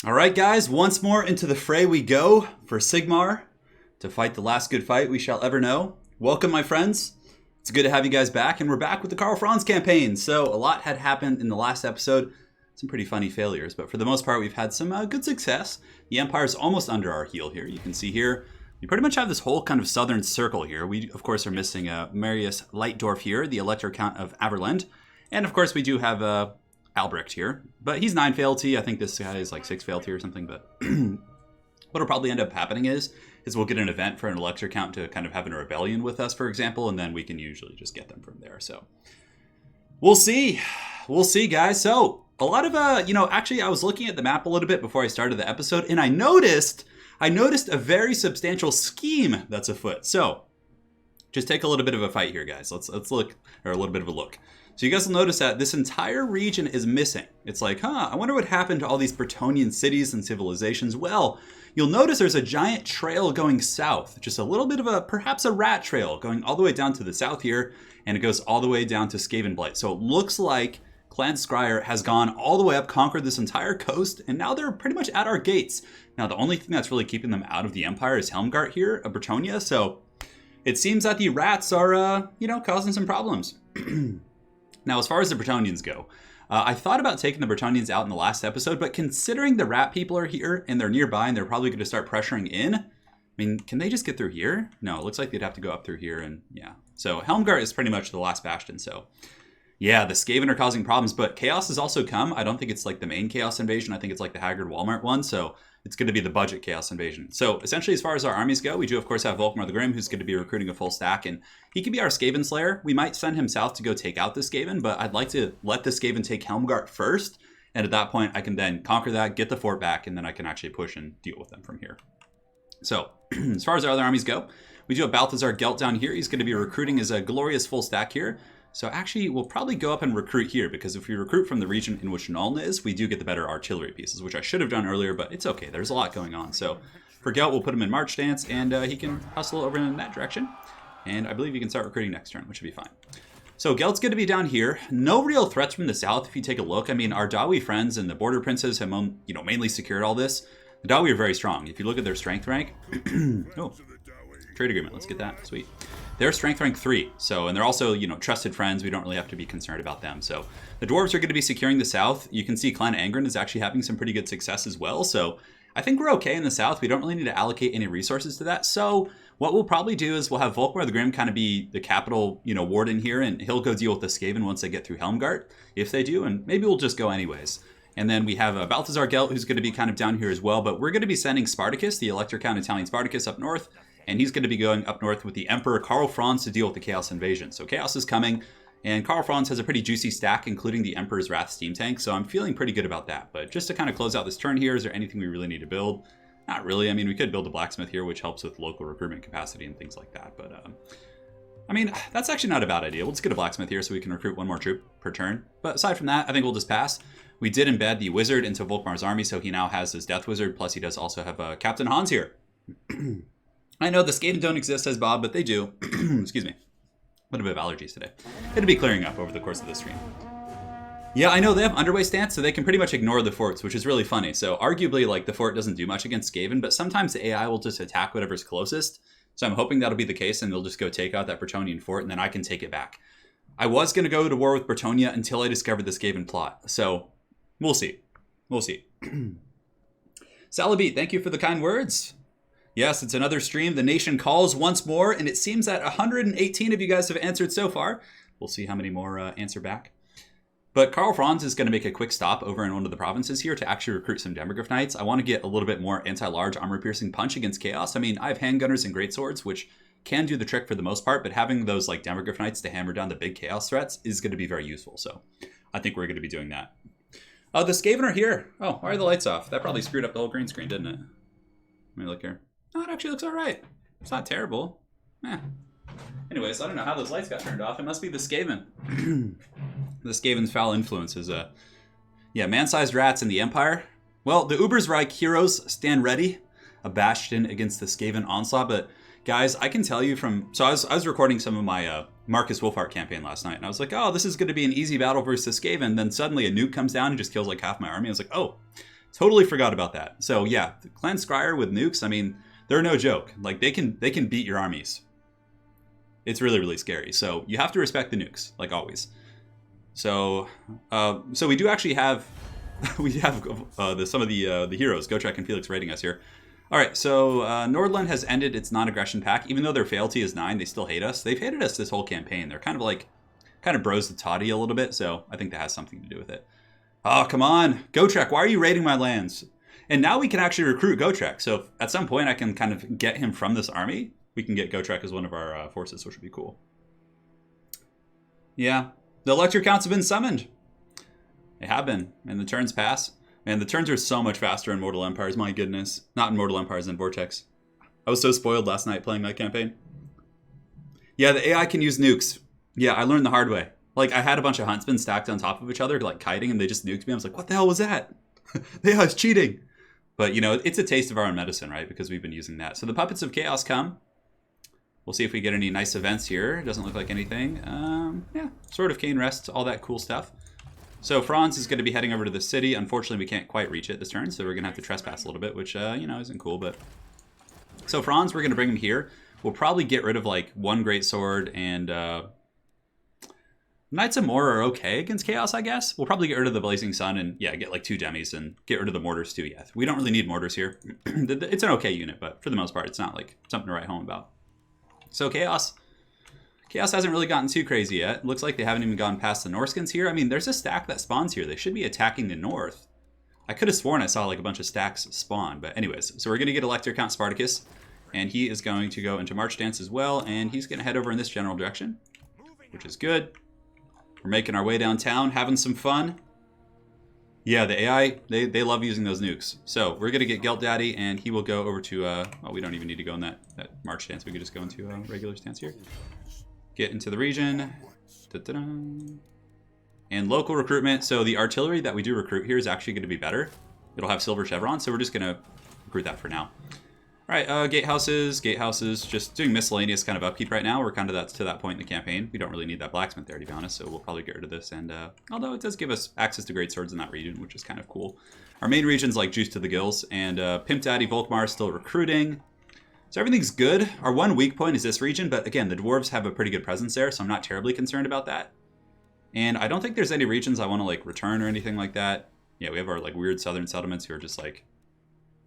All right, guys, once more into the fray we go for Sigmar to fight the last good fight we shall ever know. Welcome, my friends. It's good to have you guys back, and we're back with the Karl Franz campaign. So a lot had happened in the last episode, some pretty funny failures, but for the most part, we've had some good success. The Empire's almost under our heel here. You can see here, we pretty much have this whole kind of southern circle here. We, of course, are missing Marius Lightdorf here, the Elector Count of Averland, and of course, we do have Albrecht here, but he's 9 fealty. I think this guy is like 6 fealty or something, but what'll probably end up happening is we'll get an event for an Elector Count to kind of have a rebellion with us, for example, and then we can usually just get them from there. So we'll see. We'll see, guys. So a lot of, actually I was looking at the map a little bit before I started the episode, and I noticed a very substantial scheme that's afoot. So just take a little bit of a fight here, guys. Let's look, or a little bit of a look. So you guys will notice that this entire region is missing. It's like, I wonder what happened to all these Bretonnian cities and civilizations. Well, you'll notice there's a giant trail going south, just a little bit of perhaps a rat trail going all the way down to the south here, and it goes all the way down to Skavenblight. So it looks like Clan Scryer has gone all the way up, conquered this entire coast, and now they're pretty much at our gates. Now, the only thing that's really keeping them out of the Empire is Helmgart here, of Bretonnia, so it seems that the rats are, causing some problems. Now, as far as the Bretonnians go, I thought about taking the Bretonnians out in the last episode, but considering the rat people are here and they're nearby and they're probably going to start pressuring in, I mean, can they just get through here? No, it looks like they'd have to go up through here, and yeah. So Helmgart is pretty much the last bastion, so yeah, the Skaven are causing problems, but Chaos has also come. I don't think it's like the main Chaos invasion. I think it's like the Haggard Walmart one, so it's going to be the budget Chaos invasion. So essentially, as far as our armies go, we do, of course, have Volkmar the Grim, who's going to be recruiting a full stack, and he could be our Skaven Slayer. We might send him south to go take out the Skaven, but I'd like to let the Skaven take Helmgart first, and at that point, I can then conquer that, get the fort back, and then I can actually push and deal with them from here. So, as far as our other armies go, we do have Balthazar Gelt down here. He's going to be recruiting as a glorious full stack here. So actually, we'll probably go up and recruit here, because if we recruit from the region in which Nordland is, we do get the better artillery pieces, which I should have done earlier, but it's okay. There's a lot going on. So for Gelt, we'll put him in March Stance, and he can hustle over in that direction. And I believe he can start recruiting next turn, which should be fine. So Gelt's going to be down here. No real threats from the south if you take a look. I mean, our Dawi friends and the border princes have mainly secured all this. The Dawi are very strong. If you look at their strength rank... oh, trade agreement. Let's get that. Sweet. They're strength rank 3, so, and they're also, trusted friends. We don't really have to be concerned about them. So the Dwarves are going to be securing the south. You can see Clan Angren is actually having some pretty good success as well. So I think we're okay in the south. We don't really need to allocate any resources to that. So what we'll probably do is we'll have Volkmar the Grim kind of be the capital, warden here, and he'll go deal with the Skaven once they get through Helmgart, if they do, and maybe we'll just go anyways. And then we have Balthazar Gelt, who's going to be kind of down here as well, but we're going to be sending Spartacus, the Elector Count Italian Spartacus, up north. And he's going to be going up north with the Emperor Karl Franz to deal with the Chaos invasion. So Chaos is coming, and Karl Franz has a pretty juicy stack, including the Emperor's Wrath steam tank. So I'm feeling pretty good about that. But just to kind of close out this turn here, is there anything we really need to build? Not really. I mean, we could build a blacksmith here, which helps with local recruitment capacity and things like that. But I mean, that's actually not a bad idea. We'll just get a blacksmith here so we can recruit one more troop per turn. But aside from that, I think we'll just pass. We did embed the wizard into Volkmar's army, so he now has his death wizard. Plus, he does also have Captain Hans here. I know the Skaven don't exist, says Bob, but they do. Excuse me. A little bit of allergies today. It'll be clearing up over the course of the stream. Yeah, I know they have underway stance, so they can pretty much ignore the forts, which is really funny. So arguably, like, the fort doesn't do much against Skaven, but sometimes the AI will just attack whatever's closest. So I'm hoping that'll be the case, and they'll just go take out that Bretonnian fort, and then I can take it back. I was going to go to war with Bretonnia until I discovered the Skaven plot. So we'll see. We'll see. Salabit, thank you for the kind words. Yes, it's another stream. The nation calls once more, and it seems that 118 of you guys have answered so far. We'll see how many more answer back. But Karl Franz is going to make a quick stop over in one of the provinces here to actually recruit some Demogryph Knights. I want to get a little bit more anti-large armor-piercing punch against Chaos. I mean, I have handgunners and greatswords, which can do the trick for the most part, but having those like Demogryph Knights to hammer down the big Chaos threats is going to be very useful. So I think we're going to be doing that. Oh, the Skaven are here. Oh, why are the lights off? That probably screwed up the whole green screen, didn't it? Let me look here. Oh, it actually looks all right. It's not terrible. Anyways, I don't know how those lights got turned off. It must be the Skaven. The Skaven's foul influence is, man-sized rats in the Empire. Well, the Ubersreich heroes stand ready, a bastion against the Skaven onslaught. But guys, I can tell you so I was recording some of my Marcus Wolfhart campaign last night, and I was like, oh, this is going to be an easy battle versus the Skaven. Then suddenly a nuke comes down and just kills like half my army. I was like, oh, Totally forgot about that. So yeah, the Clan Scryer with nukes, I mean, they're no joke. Like they can beat your armies. It's really, really scary. So you have to respect the nukes, like always. So so we do actually have we have some of the heroes, Gotrek and Felix, rating us here. All right, so Nordland has ended its non-aggression pact. Even though their fealty is 9, they still hate us. They've hated us this whole campaign. They're kind of bros to Toddy a little bit, so I think that has something to do with it. Oh, come on. Gotrek, why are you raiding my lands? And now we can actually recruit Gotrek. So at some point I can kind of get him from this army. We can get Gotrek as one of our forces, which would be cool. Yeah, the elector counts have been summoned. They have been, and the turns pass. Man, the turns are so much faster in Mortal Empires, my goodness. Not in Mortal Empires, in Vortex. I was so spoiled last night playing that campaign. Yeah, the AI can use nukes. Yeah, I learned the hard way. Like, I had a bunch of huntsmen stacked on top of each other, like kiting, and they just nuked me. I was like, what the hell was that? The AI's cheating. But, you know, it's a taste of our own medicine, right? Because we've been using that. So the Puppets of Chaos come. We'll see if we get any nice events here. Doesn't look like anything. Yeah, Sword of Cain Rest, all that cool stuff. So Franz is going to be heading over to the city. Unfortunately, we can't quite reach it this turn, so we're going to have to trespass a little bit, which, you know, isn't cool. But so Franz, we're going to bring him here. We'll probably get rid of, like, 1 Great Sword, and Knights of More are okay against Chaos, I guess. We'll probably get rid of the Blazing Sun and, yeah, get, like, 2 Demis and get rid of the Mortars, too. Yeah, we don't really need Mortars here. It's an okay unit, but for the most part, it's not, like, something to write home about. So Chaos hasn't really gotten too crazy yet. Looks like they haven't even gone past the Norskins here. I mean, there's a stack that spawns here. They should be attacking the north. I could have sworn I saw like a bunch of stacks spawn. But anyways, so we're going to get Elector Count Spartacus. And he is going to go into March Dance as well. And he's going to head over in this general direction, which is good. We're making our way downtown, having some fun. Yeah, the AI, they love using those nukes. So we're going to get Gelt Daddy, and he will go over to... well, we don't even need to go in that March Dance. We could just go into a regular stance here. Get into the region. Da-da-da. And local recruitment. So the artillery that we do recruit here is actually going to be better. It'll have silver chevrons, so we're just going to recruit that for now. All right, gatehouses, just doing miscellaneous kind of upkeep right now. We're kind of to that point in the campaign. We don't really need that blacksmith there, to be honest, so we'll probably get rid of this. And although it does give us access to great swords in that region, which is kind of cool. Our main region's like juice to the gills, and Pimp Daddy Volkmar is still recruiting. So everything's good. Our one weak point is this region, but again, the Dwarves have a pretty good presence there, so I'm not terribly concerned about that. And I don't think there's any regions I want to like return or anything like that. Yeah, we have our like weird southern settlements who are just like,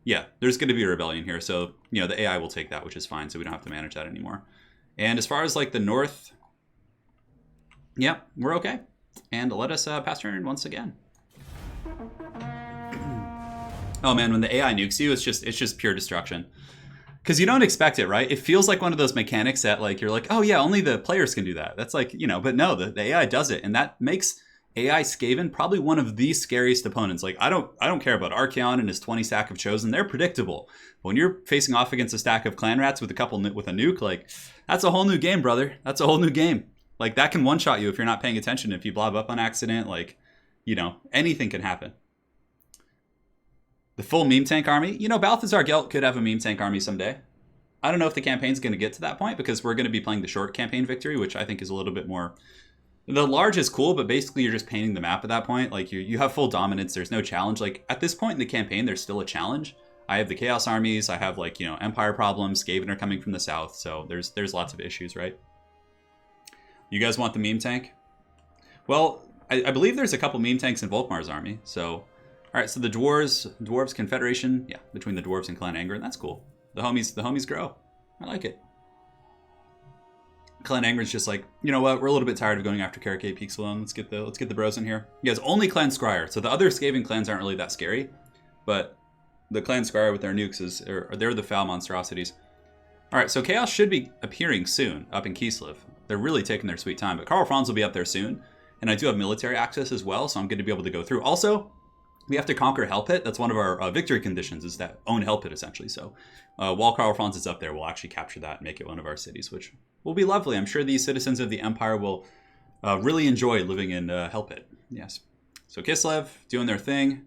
yeah, there's going to be a rebellion here, so you know the AI will take that, which is fine, so we don't have to manage that anymore. And as far as like the north, yeah, we're okay. And let us pass turn once again. Oh man, when the AI nukes you, it's just pure destruction. Because you don't expect it, right? It feels like one of those mechanics that like you're like, oh yeah, only the players can do that. That's like, you know, but no, the AI does it, and that makes AI Skaven probably one of the scariest opponents. Like I don't care about Archeon and his 20 stack of Chosen. They're predictable. But when you're facing off against a stack of Clan Rats with a nuke, like that's a whole new game, brother. That's a whole new game. Like that can one-shot you if you're not paying attention. If you blob up on accident, like, you know, anything can happen. The full meme tank army. You know, Balthazar Gelt could have a meme tank army someday. I don't know if the campaign's going to get to that point because we're going to be playing the short campaign victory, which I think is a little bit more... The large is cool, but basically you're just painting the map at that point. Like you have full dominance. There's no challenge. Like at this point in the campaign, there's still a challenge. I have the Chaos armies. I have like, you know, Empire problems. Skaven are coming from the south. So there's lots of issues, right? You guys want the meme tank? Well, I believe there's a couple meme tanks in Volkmar's army. So, all right. So the Dwarves Confederation. Yeah, between the Dwarves and Clan Anger. That's cool. The homies grow. I like it. Clan Angren's just like, you know what, we're a little bit tired of going after Karakay Peaks alone. Let's get the bros in here. You guys, only Clan Scryer. So the other Skaven clans aren't really that scary, but the Clan Scryer with their nukes they're the foul monstrosities. All right, so Chaos should be appearing soon up in Kislev. They're really taking their sweet time, but Karl Franz will be up there soon, and I do have military access as well, so I'm going to be able to go through. Also, we have to conquer Hell Pit. That's one of our victory conditions, is that own Hell Pit essentially. So while Karl Franz is up there, we'll actually capture that and make it one of our cities, which will be lovely. I'm sure these citizens of the Empire will really enjoy living in Hell Pit. Yes. So Kislev doing their thing.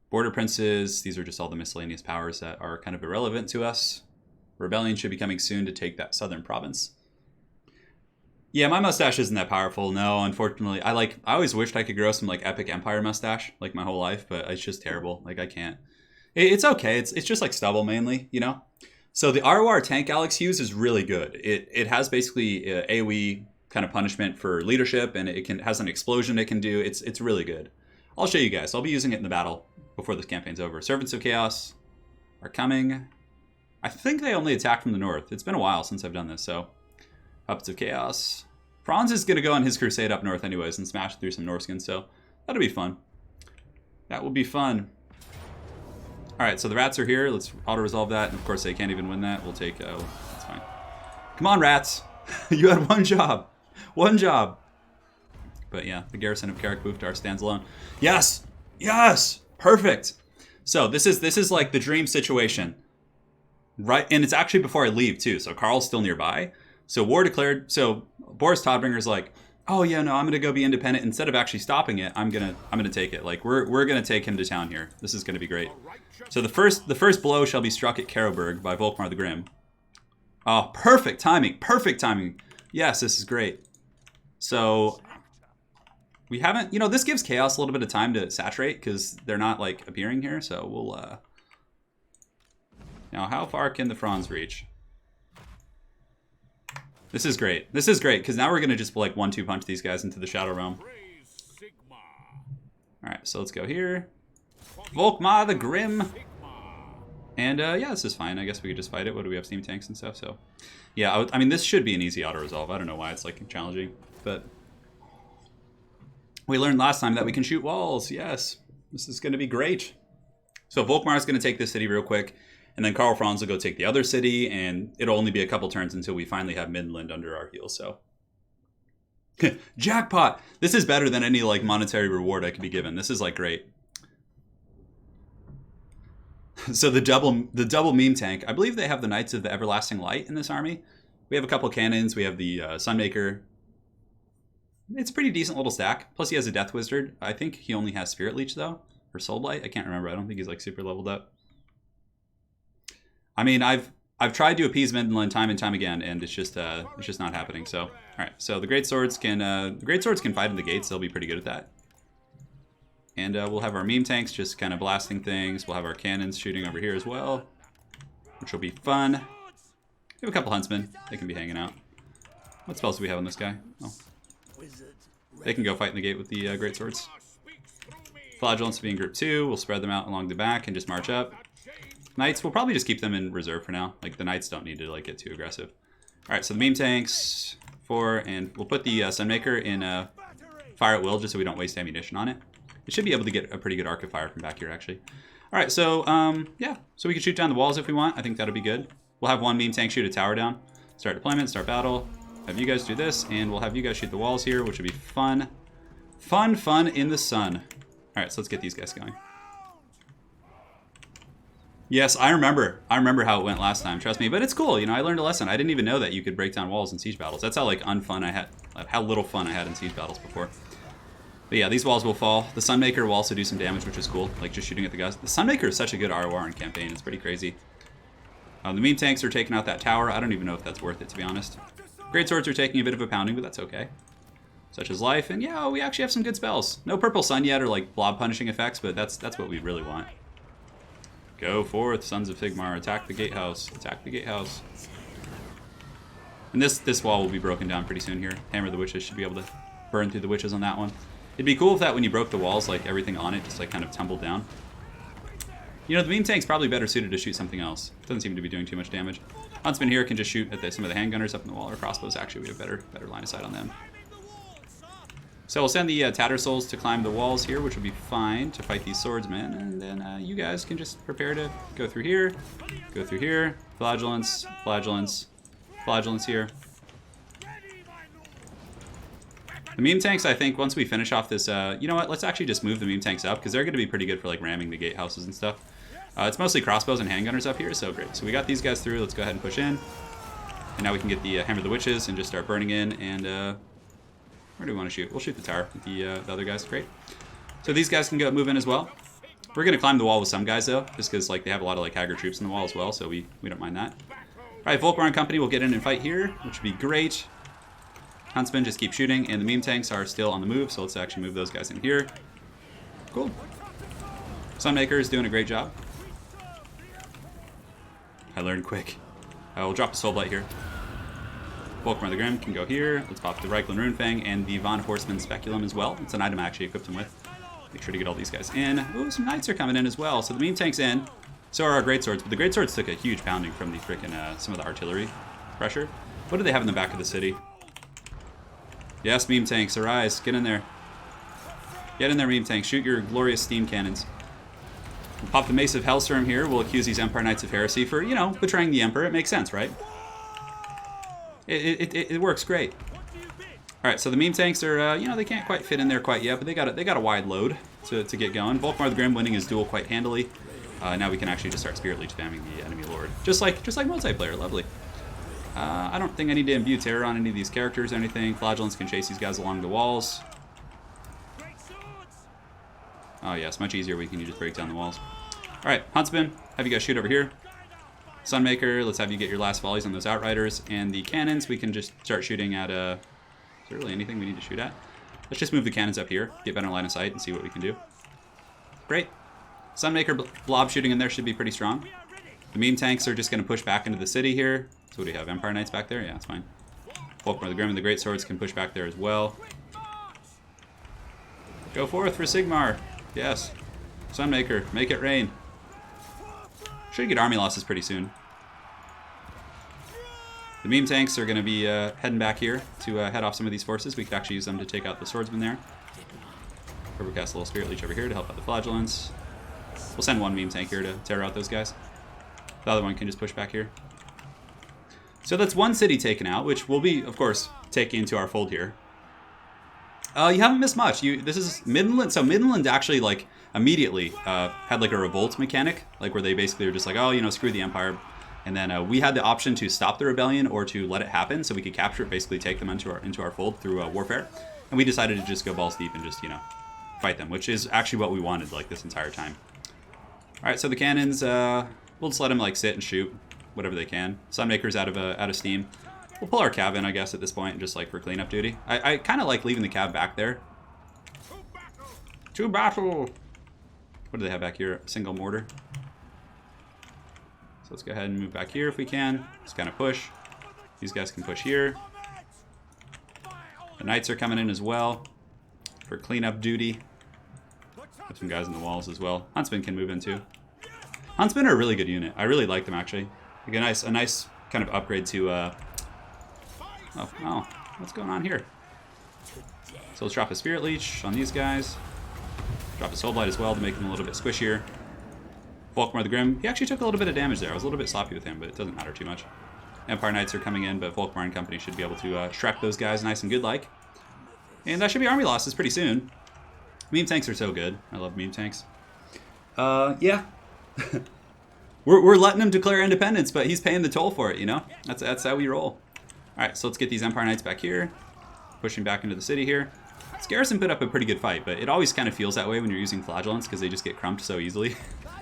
Border Princes. These are just all the miscellaneous powers that are kind of irrelevant to us. Rebellion should be coming soon to take that southern province. Yeah, my mustache isn't that powerful. No, unfortunately. I always wished I could grow some like epic empire mustache like my whole life, but it's just terrible. Like I can't. It's okay. It's just like stubble mainly, you know. So the ROR tank Alex Hughes is really good. It has basically AoE kind of punishment for leadership, and it has an explosion it can do. It's really good. I'll show you guys. I'll be using it in the battle before this campaign's over. Servants of Chaos are coming. I think they only attack from the north. It's been a while since I've done this, so Puppets of Chaos. Franz is going to go on his crusade up north anyways and smash through some Norskins, so that'll be fun. That will be fun. Alright, so the rats are here. Let's auto-resolve that. And of course, they can't even win that. We'll take... that's fine. Come on, rats! You had one job. One job. But yeah, the garrison of Carrick Buftar stands alone. Yes! Yes! Perfect! So this is like the dream situation. Right? And it's actually before I leave, too. So Karl's still nearby. So war declared. So Boris Todbringer's like, oh yeah, no, I'm gonna go be independent. Instead of actually stopping it, I'm gonna take it. Like we're gonna take him to town here. This is gonna be great. So the first blow shall be struck at Caroburg by Volkmar the Grim. Oh, perfect timing. Perfect timing. Yes, this is great. So we haven't, this gives Chaos a little bit of time to saturate because they're not like appearing here. So we'll now how far can the Franz reach? This is great. This is great, because now we're going to just like 1-2 punch these guys into the Shadow Realm. Alright, so let's go here. Volkmar the Grim. And yeah, this is fine. I guess we could just fight it. What do we have? Steam tanks and stuff, so... Yeah, I mean, this should be an easy auto-resolve. I don't know why it's like challenging, but... We learned last time that we can shoot walls. Yes, this is going to be great. So Volkmar is going to take this city real quick. And then Karl Franz will go take the other city, and it'll only be a couple turns until we finally have Midland under our heels, so. Jackpot! This is better than any, like, monetary reward I could be given. This is, like, great. So the double meme tank. I believe they have the Knights of the Everlasting Light in this army. We have a couple cannons. We have the Sunmaker. It's a pretty decent little stack. Plus he has a Death Wizard. I think he only has Spirit Leech, though. Or Soul Blight. I can't remember. I don't think he's, like, super leveled up. I mean, I've tried to appease Midland time and time again, and it's just not happening. So, all right. So the great swords can fight in the gates. They'll be pretty good at that. And we'll have our meme tanks just kind of blasting things. We'll have our cannons shooting over here as well, which will be fun. We have a couple huntsmen. They can be hanging out. What spells do we have on this guy? Oh, they can go fight in the gate with the great swords. Flagellants will be in group 2. We'll spread them out along the back and just march up. Knights, we'll probably just keep them in reserve for now. Like, the Knights don't need to, like, get too aggressive. Alright, so the meme tanks, 4, and we'll put the Sunmaker in fire at will, just so we don't waste ammunition on it. It should be able to get a pretty good arc of fire from back here, actually. Alright, so, yeah. So we can shoot down the walls if we want. I think that'll be good. We'll have one meme tank shoot a tower down. Start deployment, start battle. Have you guys do this, and we'll have you guys shoot the walls here, which will be fun. Fun in the sun. Alright, so let's get these guys going. Yes, I remember how it went last time. Trust me, but it's cool. I learned a lesson. I didn't even know that you could break down walls in siege battles. That's how like unfun I had, how little fun I had in siege battles before. But yeah, these walls will fall. The Sunmaker will also do some damage, which is cool. Like just shooting at the guys. The Sunmaker is such a good ROR in campaign. It's pretty crazy. The meme tanks are taking out that tower. I don't even know if that's worth it, to be honest. Great swords are taking a bit of a pounding, but that's okay. Such as life, and yeah, we actually have some good spells. No purple sun yet or like blob punishing effects, but that's what we really want. Go forth, Sons of Sigmar. Attack the gatehouse. Attack the gatehouse. And this wall will be broken down pretty soon here. Hammer the Witches should be able to burn through the witches on that one. It'd be cool if that when you broke the walls, like everything on it just like kind of tumbled down. The meme tank's probably better suited to shoot something else. It doesn't seem to be doing too much damage. Huntsman here can just shoot at some of the handgunners up in the wall, or crossbows. Actually, we have better line of sight on them. So we'll send the Tattersouls to climb the walls here, which will be fine to fight these swordsmen. And then you guys can just prepare to go through here, flagellants, flagellants, flagellants here. The meme tanks, I think, once we finish off this, you know what, let's actually just move the meme tanks up, because they're going to be pretty good for like ramming the gatehouses and stuff. It's mostly crossbows and handgunners up here, so great. So we got these guys through. Let's go ahead and push in. And now we can get the Hammer of the Witches and just start burning in. And where do we want to shoot? We'll shoot the tower with the other guys. Great. So these guys can go move in as well. We're going to climb the wall with some guys, though, just because like they have a lot of like Haggard troops in the wall as well, so we don't mind that. All right, Volkmar and company will get in and fight here, which would be great. Huntsmen just keep shooting, and the meme tanks are still on the move, so let's actually move those guys in here. Cool. Sunmaker is doing a great job. I learned quick. I will drop a Soul Blight here. Volkmar the Grim can go here. Let's pop the Reichland Runefang and the Von Horseman Speculum as well. It's an item I actually equipped him with. Make sure to get all these guys in. Ooh, some Knights are coming in as well. So the meme tank's in. So are our Greatswords, but the Greatswords took a huge pounding from the frickin' some of the artillery pressure. What do they have in the back of the city? Yes, meme tanks, arise. Get in there. Get in there, meme tanks. Shoot your glorious steam cannons. We'll pop the Mace of Hellstorm here. We'll accuse these Empire Knights of Heresy for, you know, betraying the Emperor. It makes sense, right? It works great. All right, so the meme tanks are, you know, they can't quite fit in there quite yet, but they got a wide load to get going. Volkmar the Grim winning his duel quite handily. Now we can actually just start Spirit Leech spamming the enemy lord, just like multiplayer. Lovely. I don't think I need to imbue terror on any of these characters or anything. Flagellants can chase these guys along the walls. Oh yeah, it's much easier when you just break down the walls. All right, Huntsman, have you guys shoot over here. Sunmaker, let's have you get your last volleys on those Outriders. And the cannons, we can just start shooting at, is there really anything we need to shoot at? Let's just move the cannons up here, get better line of sight, and see what we can do. Great. Sunmaker blob shooting in there should be pretty strong. The meme tanks are just going to push back into the city here. So what do you have, Empire Knights back there? Yeah, it's fine. Volkmar the Grim and the Great Swords can push back there as well. Go forth for Sigmar. Yes. Sunmaker, make it rain. Should get army losses pretty soon. The meme tanks are going to be heading back here to head off some of these forces. We could actually use them to take out the swordsmen there. Overcast a little Spirit Leech over here to help out the Flagellants. We'll send one meme tank here to tear out those guys. The other one can just push back here. So that's one city taken out, which we'll be, of course, taking into our fold here. You haven't missed much. This is Midland. So Midland actually, like, immediately had, like, a revolt mechanic, like, where they basically were just like, oh, you know, screw the Empire. And then we had the option to stop the rebellion or to let it happen, so we could capture it, basically take them into our fold through warfare. And we decided to just go balls deep and just, you know, fight them, which is actually what we wanted, like, this entire time. All right, so the cannons, we'll just let them, like, sit and shoot whatever they can. Sunmaker's out of steam. We'll pull our cav in, I guess, at this point, just like for cleanup duty. I kind of like leaving the cav back there. To battle! What do they have back here? A single mortar. So let's go ahead and move back here if we can. Just kind of push. These guys can push here. The Knights are coming in as well for cleanup duty. Have some guys in the walls as well. Huntsmen can move in too. Huntsmen are a really good unit. I really like them actually. Like a nice kind of upgrade to. Oh, what's going on here? So let's drop a Spirit Leech on these guys. Drop a Soul Blight as well to make them a little bit squishier. Volkmar the Grim, he actually took a little bit of damage there. I was a little bit sloppy with him, but it doesn't matter too much. Empire Knights are coming in, but Volkmar and company should be able to Shrek those guys nice and good like. And that should be army losses pretty soon. Meme tanks are so good. I love meme tanks. Yeah. we're letting him declare independence, but he's paying the toll for it, you know? That's how we roll. Alright, so let's get these Empire Knights back here. Pushing back into the city here. This garrison put up a pretty good fight, but it always kind of feels that way when you're using Flagellants because they just get crumped so easily.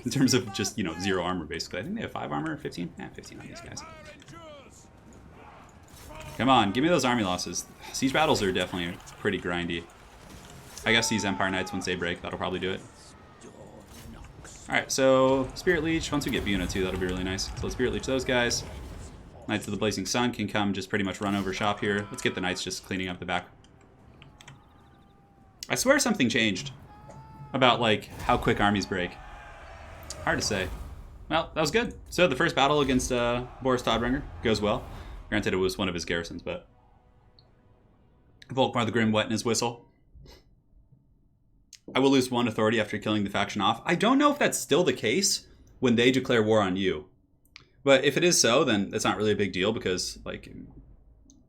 In terms of just, you know, 0 armor, basically. I think they have 5 armor, 15? Yeah, 15 on these guys. Come on, give me those army losses. Siege battles are definitely pretty grindy. I guess these Empire Knights, once they break, that'll probably do it. Alright, so Spirit Leech. Once we get Buna too, that'll be really nice. So let's Spirit Leech those guys. Knights of the Blazing Sun can come just pretty much run over shop here. Let's get the Knights just cleaning up the back. I swear something changed about, like, how quick armies break. Hard to say. Well, that was good. So the first battle against Boris Todbringer goes well. Granted, it was one of his garrisons, but Volkmar the Grim wetting his whistle. I will lose 1 authority after killing the faction off. I don't know if that's still the case when they declare war on you. But if it is so, then it's not really a big deal because, like,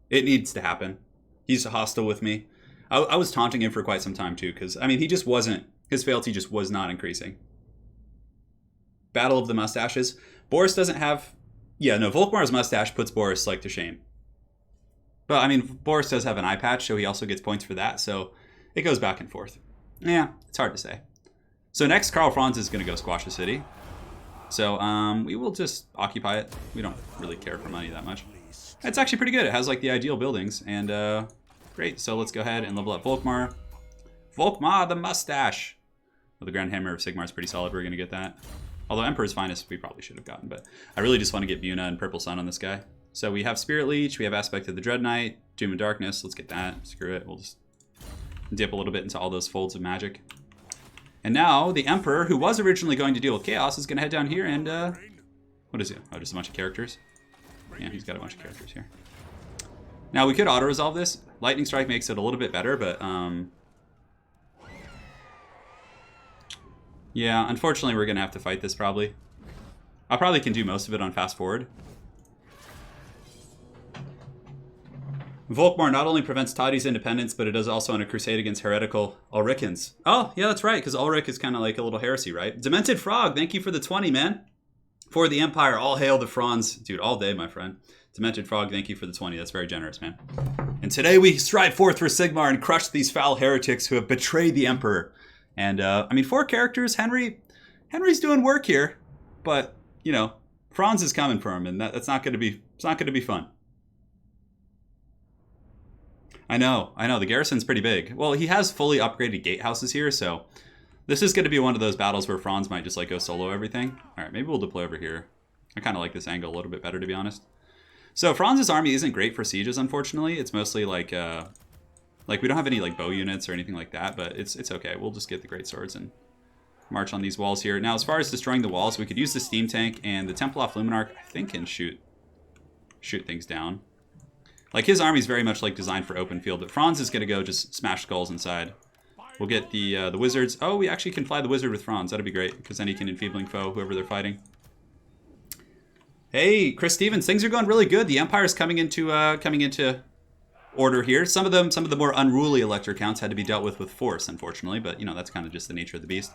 it needs to happen. He's hostile with me. I was taunting him for quite some time, too, because, I mean, he just wasn't, his fealty just was not increasing. Battle of the Mustaches. Boris doesn't have, yeah, no, Volkmar's mustache puts Boris, like, to shame. But, I mean, Boris does have an eye patch, so he also gets points for that, so it goes back and forth. Yeah, it's hard to say. So next, Karl Franz is going to go squash the city. So we will just occupy it. We don't really care for money that much. It's actually pretty good. It has like the ideal buildings, and Great, so let's go ahead and level up Volkmar. Volkmar the mustache! Well, the Grand Hammer of Sigmar is pretty solid. We're going to get that. Although Emperor's Finest we probably should have gotten, but I really just want to get Buna and Purple Sun on this guy. So we have Spirit Leech, we have Aspect of the Dread Knight, Doom and Darkness. Let's get that. Screw it. We'll just dip a little bit into all those folds of magic. And now the Emperor, who was originally going to deal with Chaos, is going to head down here and... what is it? Oh, just a bunch of characters? Yeah, he's got a bunch of characters here. Now, we could auto-resolve this. Lightning Strike makes it a little bit better, but... yeah, unfortunately, we're going to have to fight this, probably. I probably can do most of it on Fast Forward. Volkmar not only prevents Toddy's independence, but it does also on a crusade against heretical Ulrichans. Oh, yeah, that's right, because Ulrich is kind of like a little heresy, right? Demented Frog, thank you for the 20, man. For the Empire, all hail the Franz. Dude, all day, my friend. Demented Frog, thank you for the 20. That's very generous, man. And today we stride forth for Sigmar and crush these foul heretics who have betrayed the Emperor. And, I mean, 4 characters. Henry's doing work here. But, you know, Franz is coming for him, and that's not going to be, it's not going to be fun. I know, the garrison's pretty big. Well, he has fully upgraded gatehouses here, so this is going to be one of those battles where Franz might just like go solo everything. All right, maybe we'll deploy over here. I kind of like this angle a little bit better, to be honest. So Franz's army isn't great for sieges, unfortunately. It's mostly like we don't have any like bow units or anything like that, but it's okay. We'll just get the great swords and march on these walls here. Now, as far as destroying the walls, we could use the steam tank, and the Temploff Luminarch, I think, can shoot things down. Like, his army is very much, like, designed for open field, but Franz is going to go just smash skulls inside. We'll get the wizards. Oh, we actually can fly the wizard with Franz. That'd be great, because then he can enfeebling foe whoever they're fighting. Hey, Chris Stevens, things are going really good. The Empire's coming into order here. Some of the more unruly elector counts had to be dealt with force, unfortunately, but, you know, that's kind of just the nature of the beast.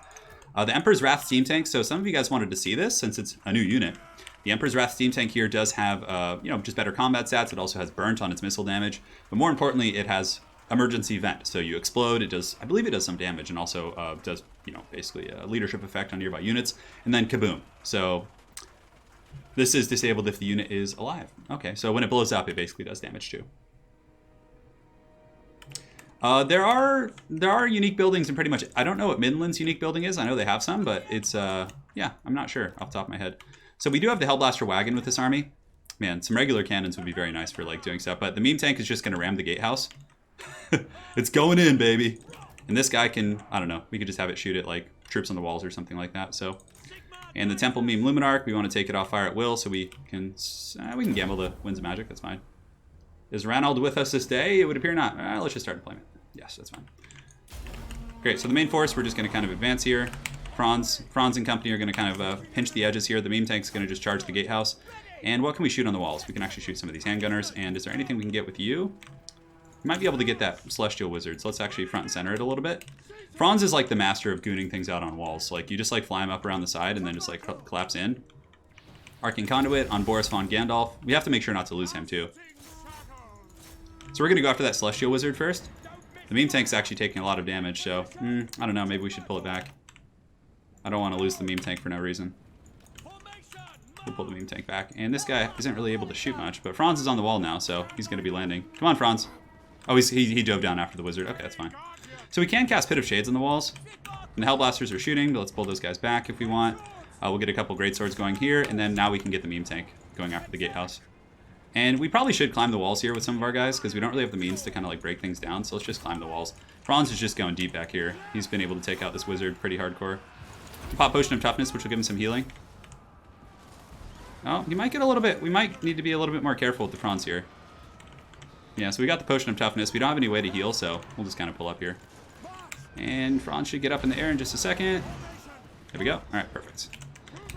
The Emperor's Wrath Steam Tank, so some of you guys wanted to see this, since it's a new unit. The Emperor's Wrath Steam Tank here does have, you know, just better combat stats. It also has burnt on its missile damage. But more importantly, it has emergency vent. So you explode, it does, I believe it does some damage, and also does, you know, basically a leadership effect on nearby units. And then kaboom. So this is disabled if the unit is alive. Okay, so when it blows up, it basically does damage too. There are unique buildings in pretty much, I don't know what Midland's unique building is. I know they have some, but it's, yeah, I'm not sure off the top of my head. So we do have the Hellblaster wagon with this army. Man, some regular cannons would be very nice for like doing stuff, but the meme tank is just going to ram the gatehouse. It's going in, baby. And this guy can, I don't know, we could just have it shoot at like troops on the walls or something like that. So, and the Temple Meme Luminarch, we want to take it off fire at will, so we can gamble the Winds of Magic. That's fine. Is Ranald with us this day? It would appear not. Let's just start deployment. Yes, that's fine. Great, so the main force, we're just going to kind of advance here. Franz and company are going to kind of pinch the edges here. The meme tank's going to just charge the gatehouse. And what can we shoot on the walls? We can actually shoot some of these handgunners. And is there anything we can get with you? We might be able to get that Celestial Wizard. So let's actually front and center it a little bit. Franz is like the master of gooning things out on walls. Like, you just like fly him up around the side and then just like collapse in. Arcane Conduit on Boris von Gandalf. We have to make sure not to lose him too. So we're going to go after that Celestial Wizard first. The meme tank's actually taking a lot of damage, so I don't know, maybe we should pull it back. I don't want to lose the meme tank for no reason. We'll pull the meme tank back. And this guy isn't really able to shoot much, but Franz is on the wall now, so he's going to be landing. Come on, Franz. Oh, he dove down after the wizard. Okay, that's fine. So we can cast Pit of Shades on the walls. And the Hellblasters are shooting, but let's pull those guys back if we want. We'll get a couple Great Swords going here, and then now we can get the meme tank going after the gatehouse. And we probably should climb the walls here with some of our guys, because we don't really have the means to kind of like break things down, so let's just climb the walls. Franz is just going deep back here. He's been able to take out this wizard pretty hardcore. Pop Potion of Toughness, which will give him some healing. Oh, he might get a little bit, we might need to be a little bit more careful with the Franz here. Yeah, so we got the Potion of Toughness. We don't have any way to heal, so we'll just kind of pull up here. And Franz should get up in the air in just a second. There we go. All right, perfect.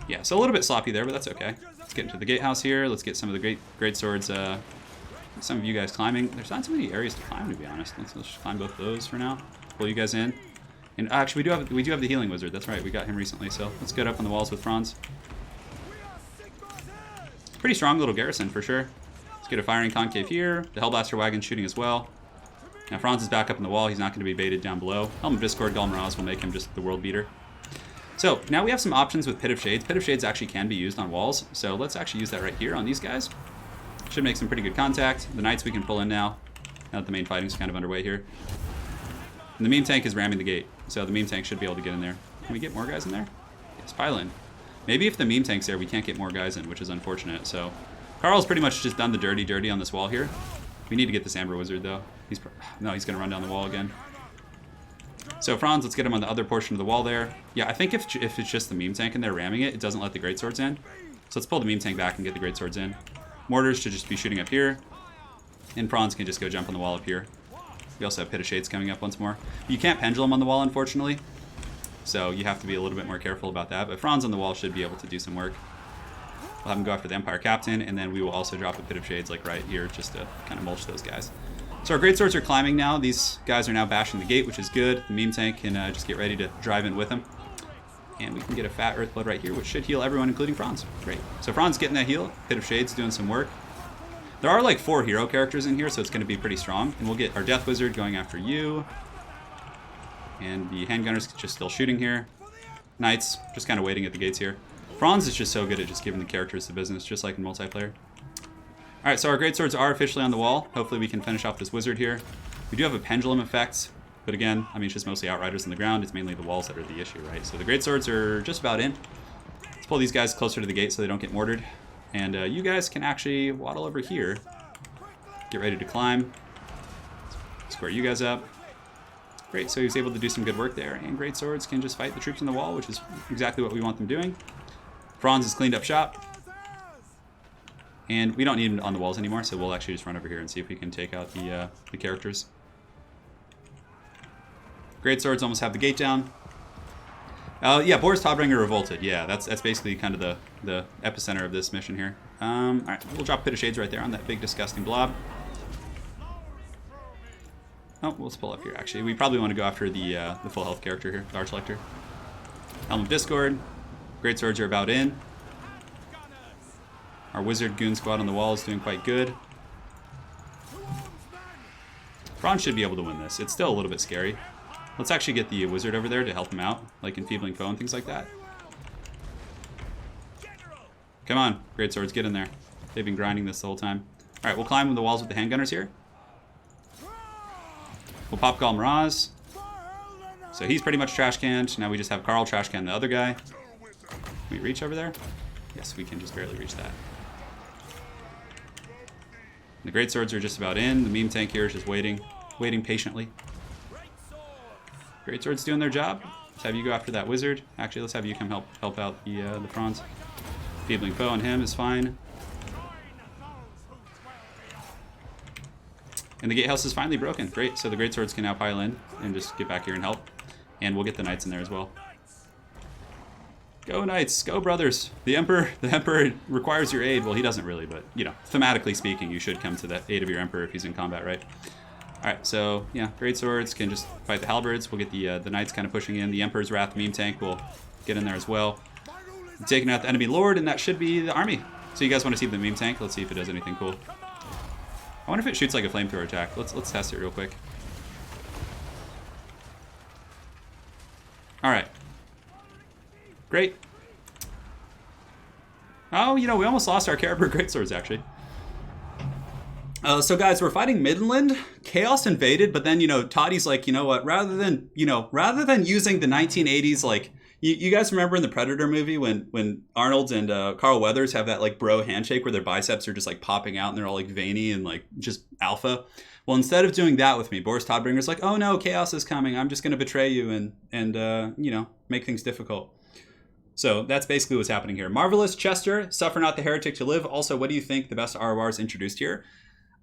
Yeah, so a little bit sloppy there, but that's okay. Let's get into the gatehouse here. Let's get some of the great swords. Some of you guys climbing. There's not so many areas to climb, to be honest. Let's just climb both of those for now. Pull you guys in. And actually, we do have the healing wizard. That's right. We got him recently. So let's get up on the walls with Franz. Pretty strong little garrison for sure. Let's get a firing concave here. The Hellblaster wagon shooting as well. Now Franz is back up on the wall. He's not going to be baited down below. Helm of Discord, Galmaraz will make him just the world beater. So now we have some options with Pit of Shades. Pit of Shades actually can be used on walls. So let's actually use that right here on these guys. Should make some pretty good contact. The Knights we can pull in now. now that the main fighting's kind of underway here. And the meme tank is ramming the gate, so the meme tank should be able to get in there. Can we get more guys in there? Yes, pile in. Maybe if the meme tank's there, we can't get more guys in, which is unfortunate. So Karl's pretty much just done the dirty on this wall here. We need to get this Amber Wizard, though. He's going to run down the wall again. So Franz, let's get him on the other portion of the wall there. Yeah, I think if it's just the meme tank in there ramming it, it doesn't let the greatswords in. So let's pull the meme tank back and get the greatswords in. Mortars should just be shooting up here. And Franz can just go jump on the wall up here. We also have Pit of Shades coming up once more. You can't pendulum on the wall, unfortunately. So you have to be a little bit more careful about that. But Franz on the wall should be able to do some work. We'll have him go after the Empire Captain, and then we will also drop a Pit of Shades like right here just to kind of mulch those guys. So our greatswords are climbing now. These guys are now bashing the gate, which is good. The meme tank can just get ready to drive in with them. And we can get a fat Earthblood right here, which should heal everyone, including Franz. Great. So Franz getting that heal. Pit of Shades doing some work. There are like 4 hero characters in here, so it's going to be pretty strong. And we'll get our Death Wizard going after you. And the handgunners just still shooting here. Knights just kind of waiting at the gates here. Franz is just so good at just giving the characters the business, just like in multiplayer. Alright, so our greatswords are officially on the wall. Hopefully we can finish off this wizard here. We do have a pendulum effect, but again, I mean, it's just mostly outriders on the ground. It's mainly the walls that are the issue, right? So the greatswords are just about in. Let's pull these guys closer to the gate so they don't get mortared. And you guys can actually waddle over here. Get ready to climb. Square you guys up. Great, so he was able to do some good work there. And greatswords can just fight the troops on the wall, which is exactly what we want them doing. Franz has cleaned up shop. And we don't need him on the walls anymore, so we'll actually just run over here and see if we can take out the characters. Greatswords almost have the gate down. Yeah, Boris Todbringer revolted. Yeah, that's basically kind of the epicenter of this mission here. Alright, we'll drop Pit of Shades right there on that big disgusting blob. Oh, let's pull up here actually. We probably want to go after the full health character here, the Archlector. Helm of Discord. Greatswords are about in. Our Wizard Goon Squad on the wall is doing quite good. Franz should be able to win this. It's still a little bit scary. Let's actually get the Wizard over there to help him out, like Enfeebling Foe and things like that. Come on, Greatswords, get in there. They've been grinding this the whole time. Alright, we'll climb the walls with the handgunners here. We'll pop Gal Miraz. So he's pretty much trash canned. Now we just have Karl trash can the other guy. Can we reach over there? Yes, we can just barely reach that. The greatswords are just about in. The meme tank here is just waiting patiently. Greatswords doing their job. Let's have you go after that wizard. Actually, let's have you come help out the Franz. Enfeebling Foe on him is fine. And the gatehouse is finally broken. Great, so the greatswords can now pile in and just get back here and help. And we'll get the knights in there as well. Go knights, go brothers. The emperor requires your aid. Well, he doesn't really, but you know, thematically speaking, you should come to the aid of your emperor if he's in combat, right? All right, so yeah, greatswords can just fight the halberds. We'll get the knights kind of pushing in. The Emperor's Wrath meme tank will get in there as well. Taking out the enemy lord, and that should be the army. So you guys want to see the meme tank? Let's see if it does anything cool. I wonder if it shoots like a flamethrower attack. Let's test it real quick. All right. Great. Oh, you know, we almost lost our Caribou Greatswords, actually. So guys, we're fighting Midland. Chaos invaded, but then, you know, Toddy's like, you know what, rather than using the 1980s, like, you guys remember in the Predator movie when Arnold and Carl Weathers have that, like, bro handshake where their biceps are just, like, popping out and they're all, like, veiny and, like, just alpha? Well, instead of doing that with me, Boris Todbringer's like, oh no, chaos is coming. I'm just going to betray you and you know, make things difficult. So that's basically what's happening here. Marvelous, Chester, Suffer Not the Heretic to Live. Also, what do you think the best RORs introduced here?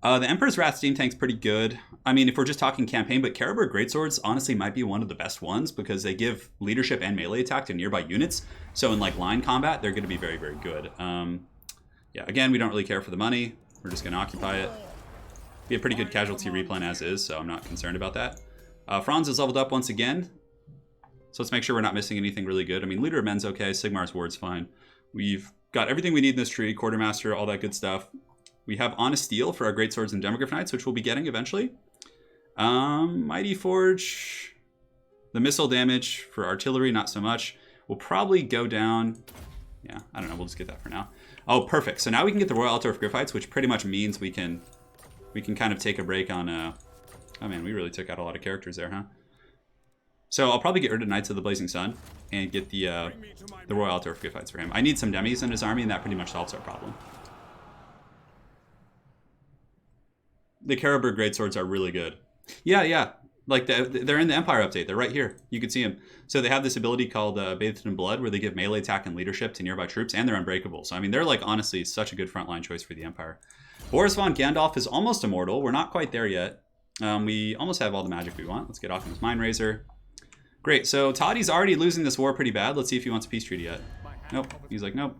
The Emperor's Wrath Steam Tank's pretty good. I mean, if we're just talking campaign, but Caribou Greatswords honestly might be one of the best ones because they give leadership and melee attack to nearby units. So in like line combat, they're going to be very, very good. Yeah, again, we don't really care for the money. We're just going to occupy it. Be a pretty good casualty replan as is, so I'm not concerned about that. Franz is leveled up once again. So let's make sure we're not missing anything really good. I mean, Leader of Men's okay. Sigmar's Ward's fine. We've got everything we need in this tree. Quartermaster, all that good stuff. We have Honest Steel for our Greatswords and Demogryph Knights, which we'll be getting eventually. Mighty Forge. The missile damage for artillery, not so much. We'll probably go down. Yeah, I don't know. We'll just get that for now. Oh, perfect. So now we can get the Royal Altar of Griffites, which pretty much means we can we can kind of take a break on... oh man, we really took out a lot of characters there, huh? So I'll probably get rid of Knights of the Blazing Sun and get the Royal Altar for good fights for him. I need some demis in his army, and that pretty much solves our problem. The Karaberg Greatswords are really good. Yeah, yeah. Like, they're in the Empire update. They're right here. You can see them. So they have this ability called Bathed in Blood, where they give melee attack and leadership to nearby troops, and they're unbreakable. So, I mean, they're, like, honestly such a good frontline choice for the Empire. Boris von Gandalf is almost immortal. We're not quite there yet. We almost have all the magic we want. Let's get off his Mind Razor. Great. So Toddy's already losing this war pretty bad. Let's see if he wants a peace treaty yet. Nope. He's like, nope.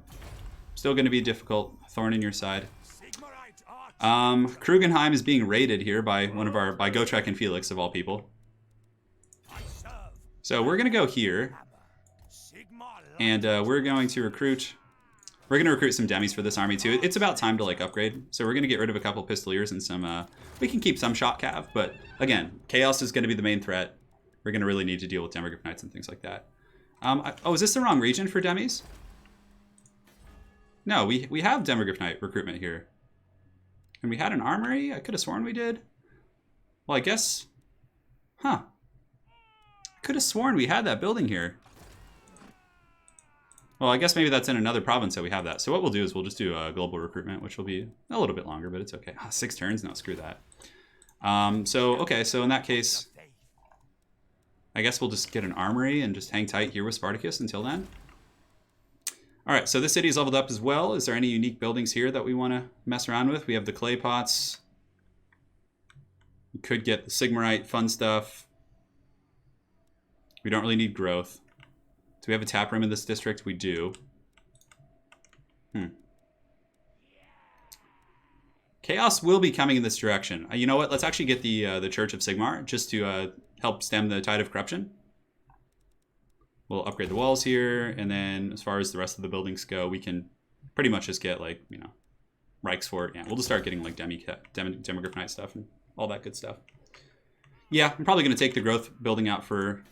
Still going to be difficult. Thorn in your side. Krugenheim is being raided here by by Gotrek and Felix, of all people. So we're going to go here. And we're going to recruit... We're going to recruit some demis for this army, too. It's about time to, like, upgrade. So we're going to get rid of a couple Pistoliers and some... we can keep some Shot Cav, but, again, Chaos is going to be the main threat. We're going to really need to deal with Demogryph Knights and things like that. Oh, is this the wrong region for demis? No, we have Demogryph Knight recruitment here. And we had an armory? I could have sworn we did. Well, I guess... Huh. Could have sworn we had that building here. Well, I guess maybe that's in another province that we have that. So what we'll do is we'll just do a global recruitment, which will be a little bit longer, but it's okay. 6 turns? No, screw that. Okay, so in that case, I guess we'll just get an armory and just hang tight here with Spartacus until then. All right, so this city is leveled up as well. Is there any unique buildings here that we want to mess around with? We have the clay pots. We could get the Sigmarite, fun stuff. We don't really need growth. Do we have a tap room in this district? We do. Chaos will be coming in this direction. You know what? Let's actually get the Church of Sigmar just to help stem the tide of corruption. We'll upgrade the walls here, and then as far as the rest of the buildings go, we can pretty much just get, like, you know, Reichsfort. Yeah, we'll just start getting, like, Demogryph Knight stuff and all that good stuff. Yeah, I'm probably going to take the growth building out for...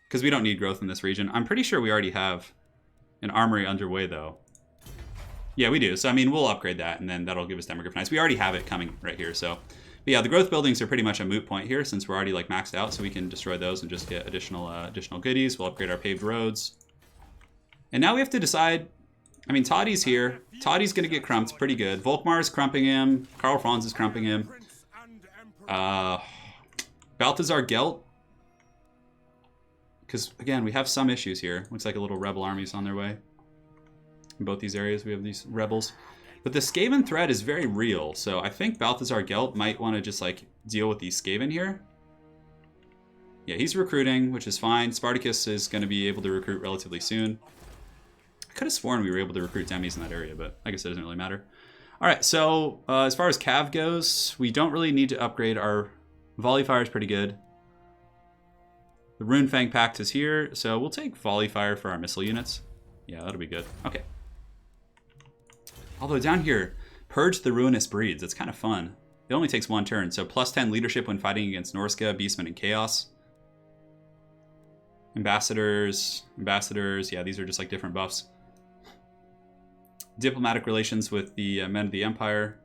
because we don't need growth in this region. I'm pretty sure we already have an armory underway, though. Yeah, we do. So, I mean, we'll upgrade that, and then that'll give us Demogryph Knights. We already have it coming right here, so... But yeah, the growth buildings are pretty much a moot point here since we're already, like, maxed out, so we can destroy those and just get additional goodies. We'll upgrade our paved roads. And now we have to decide... I mean, Toddy's here. Toddy's going to get crumped pretty good. Volkmar is crumping him. Karl Franz is crumping him. Balthazar Gelt. Because, again, we have some issues here. Looks like a little rebel army's on their way. In both these areas, we have these rebels. But the Skaven threat is very real, so I think Balthazar Gelt might want to just, like, deal with these Skaven here. Yeah, he's recruiting, which is fine. Spartacus is going to be able to recruit relatively soon. I could have sworn we were able to recruit demis in that area, but I guess it doesn't really matter. All right, so as far as Cav goes, we don't really need to upgrade. Our Volley Fire is pretty good. The Rune Fang Pact is here, so we'll take Volley Fire for our missile units. Yeah, that'll be good. Okay. Although down here, Purge the Ruinous Breeds. It's kind of fun. It only takes 1 turn, so plus 10 leadership when fighting against Norska, Beastmen, and Chaos. Ambassadors. Yeah, these are just like different buffs. Diplomatic relations with the men of the Empire.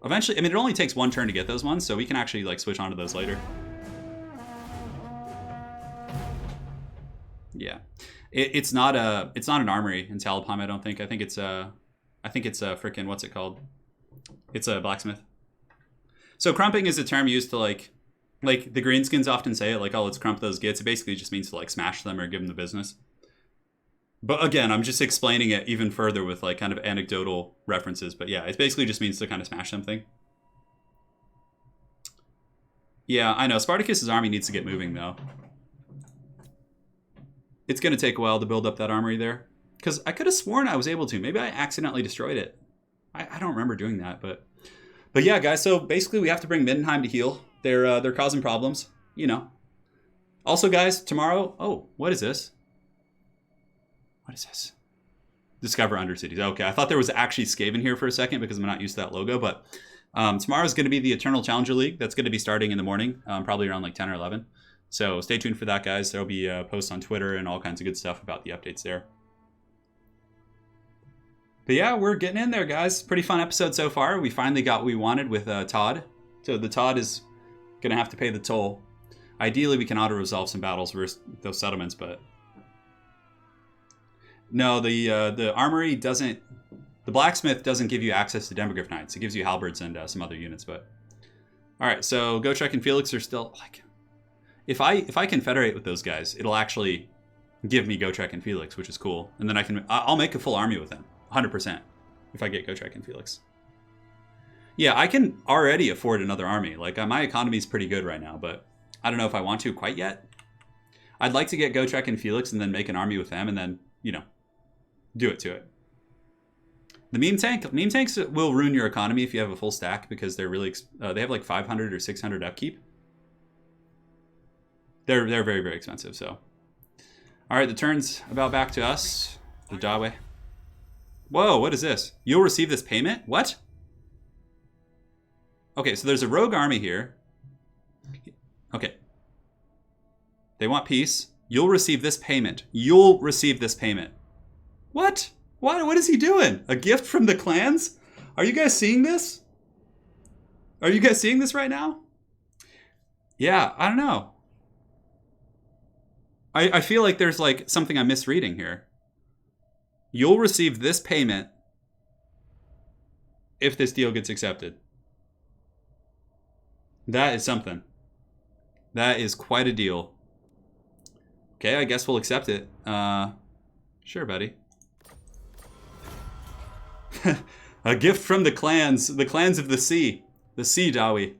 Eventually, I mean, it only takes 1 turn to get those ones, so we can actually, like, switch onto those later. Yeah, it's not an armory in Talabheim. I don't think. I think it's a frickin' what's it called? It's a blacksmith. So crumping is a term used to like the greenskins often say it, like, oh, let's crump those gits. It basically just means to, like, smash them or give them the business. But again, I'm just explaining it even further with, like, kind of anecdotal references. But yeah, it basically just means to kind of smash something. Yeah, I know. Spartacus's army needs to get moving though. It's going to take a while to build up that armory there. Because I could have sworn I was able to. Maybe I accidentally destroyed it. I don't remember doing that. But yeah, guys. So basically we have to bring Middenheim to heal. They're causing problems. You know. Also, guys, tomorrow... Oh, what is this? What is this? Discover Undercities. Okay, I thought there was actually Skaven here for a second because I'm not used to that logo. But tomorrow is going to be the Eternal Challenger League. That's going to be starting in the morning. Probably around like 10 or 11. So stay tuned for that, guys. There'll be posts on Twitter and all kinds of good stuff about the updates there. But yeah, we're getting in there, guys. Pretty fun episode so far. We finally got what we wanted with Todd. So the Todd is going to have to pay the toll. Ideally, we can auto-resolve some battles versus those settlements, but... No, the armory doesn't... The blacksmith doesn't give you access to Demogryph Knights. It gives you halberds and some other units, but... Alright, so Gotrek and Felix are still, like... If I confederate with those guys, it'll actually give me Gotrek and Felix, which is cool. And then I'll make a full army with them. 100%. If I get Gotrek and Felix. Yeah, I can already afford another army. Like, my economy's pretty good right now, but... I don't know if I want to quite yet. I'd like to get Gotrek and Felix and then make an army with them and then, you know, do it to it. The meme tanks will ruin your economy if you have a full stack because they're really, they have like 500 or 600 upkeep. They're very, very expensive, so. All right, the turn's about back to us. The Dawe. Whoa, what is this? You'll receive this payment? What? Okay, so there's a rogue army here. Okay. They want peace. You'll receive this payment. You'll receive this payment. What? What is he doing? A gift from the clans? Are you guys seeing this? Are you guys seeing this right now? Yeah, I don't know. I feel like there's like something I'm misreading here. You'll receive this payment if this deal gets accepted. That is something. That is quite a deal. Okay, I guess we'll accept it. Sure, buddy. A gift from the clans of the sea. The sea Dawi.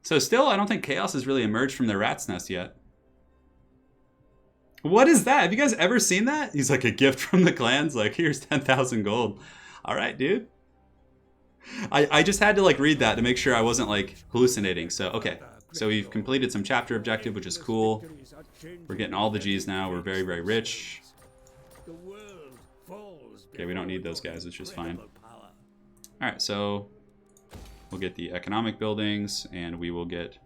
So still, I don't think Chaos has really emerged from their rat's nest yet. What is that? Have you guys ever seen that? He's like, a gift from the clans? Like, here's 10,000 gold. All right, dude. I just had to like read that to make sure I wasn't like hallucinating. So, okay. So we've completed some chapter objective, which is cool. We're getting all the G's now. We're very, very rich. Okay, we don't need those guys, which is fine. Alright, so we'll get the economic buildings, and we will get...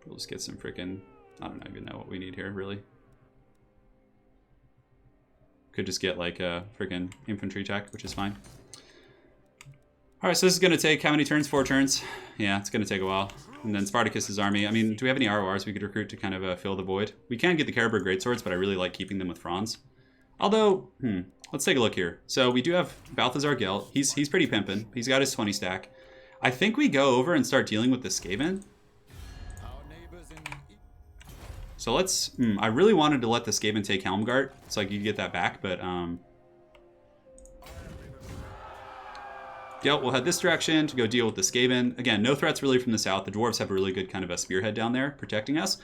We'll just get some freaking... I don't even know what we need here, really. Could just get like a freaking infantry tech, which is fine. Alright, so this is going to take how many turns? 4 turns. Yeah, it's going to take a while. And then Spartacus's army. I mean, do we have any RORs we could recruit to kind of fill the void? We can get the Caribou Greatswords, but I really like keeping them with Franz. Although, let's take a look here. So we do have Balthazar Gelt. He's pretty pimpin'. He's got his 20 stack. I think we go over and start dealing with the Skaven. So let's... I really wanted to let the Skaven take Helmgart so I could get that back, but... Gelt will head this direction to go deal with the Skaven. Again, no threats really from the south. The Dwarves have a really good kind of a spearhead down there protecting us.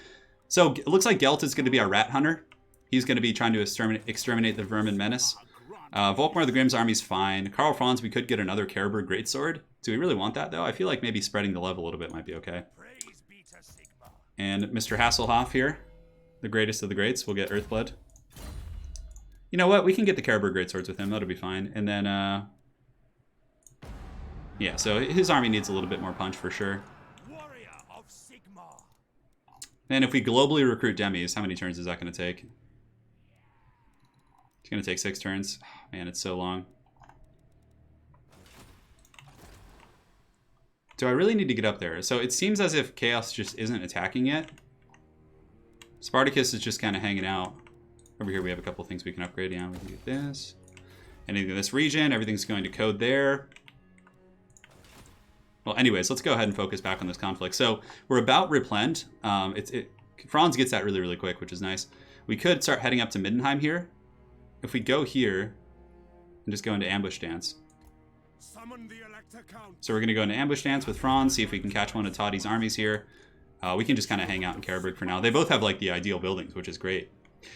So it looks like Gelt is going to be our rat hunter. He's going to be trying to exterminate the Vermin Menace. Volkmar the Grimm's army's fine. Karl Franz, we could get another Caribou Greatsword. Do we really want that, though? I feel like maybe spreading the level a little bit might be okay. And Mr. Hasselhoff here, the greatest of the greats, will get Earthblood. You know what? We can get the Caribou Greatswords with him. That'll be fine. And then... yeah, so his army needs a little bit more punch for sure. And if we globally recruit demis, how many turns is that going to take? It's going to take 6 turns. Oh, man, it's so long. Do I really need to get up there? So it seems as if Chaos just isn't attacking yet. Spartacus is just kind of hanging out. Over here we have a couple things we can upgrade. Yeah, we can get this. Anything in this region, everything's going to code there. Well, anyways, let's go ahead and focus back on this conflict. So we're about replened. Franz gets that really, really quick, which is nice. We could start heading up to Middenheim here. If we go here and just go into ambush dance. So we're going to go into ambush dance with Franz, see if we can catch one of Toddy's armies here. We can just kind of hang out in Karibberg for now. They both have like the ideal buildings, which is great.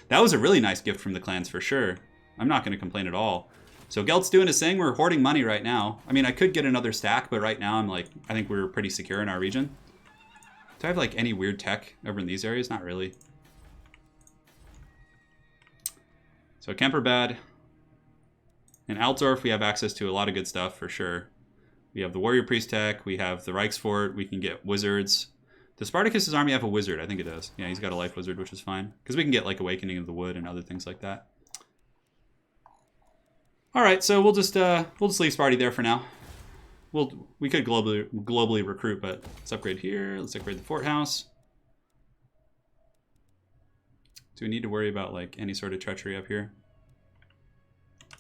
That was a really nice gift from the clans for sure. I'm not going to complain at all. So Gelt's doing his thing. We're hoarding money right now. I mean, I could get another stack, but right now I think we're pretty secure in our region. Do I have like any weird tech over in these areas? Not really. So Kemperbad. In Altdorf, we have access to a lot of good stuff for sure. We have the Warrior Priest tech. We have the Reichsfort. We can get wizards. Does Spartacus's army have a wizard? I think it does. Yeah, he's got a life wizard, which is fine. Because we can get like Awakening of the Wood and other things like that. All right, so we'll just leave Sparty there for now. We could globally recruit, but let's upgrade here. Let's upgrade the fort house. Do we need to worry about like any sort of treachery up here?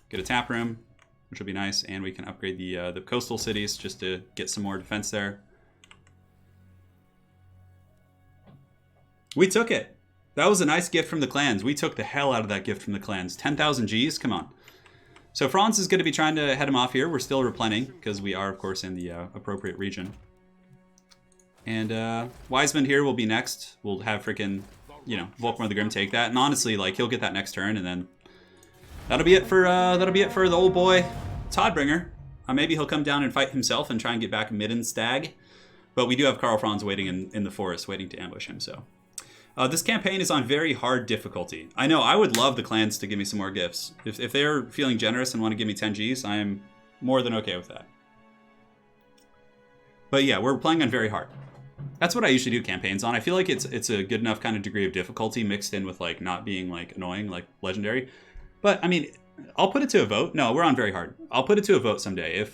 Get a tap room, which will be nice, and we can upgrade the coastal cities just to get some more defense there. We took it. That was a nice gift from the clans. We took the hell out of that gift from the clans. 10,000 Gs, come on. So Franz is going to be trying to head him off here. We're still replenning because we are, of course, in the appropriate region. And Wiseman here will be next. We'll have freaking, you know, Volkmar the Grim take that. And honestly, like, he'll get that next turn, and then that'll be it for the old boy Toddbringer. Maybe he'll come down and fight himself and try and get back Midden Stag. But we do have Karl Franz waiting in the forest, waiting to ambush him, so... this campaign is on very hard difficulty. I know, I would love the clans to give me some more gifts. If they're feeling generous and want to give me 10 Gs, I am more than okay with that. But yeah, we're playing on very hard. That's what I usually do campaigns on. I feel like it's a good enough kind of degree of difficulty mixed in with like not being like annoying, like legendary. But I mean, I'll put it to a vote. No, we're on very hard. I'll put it to a vote someday.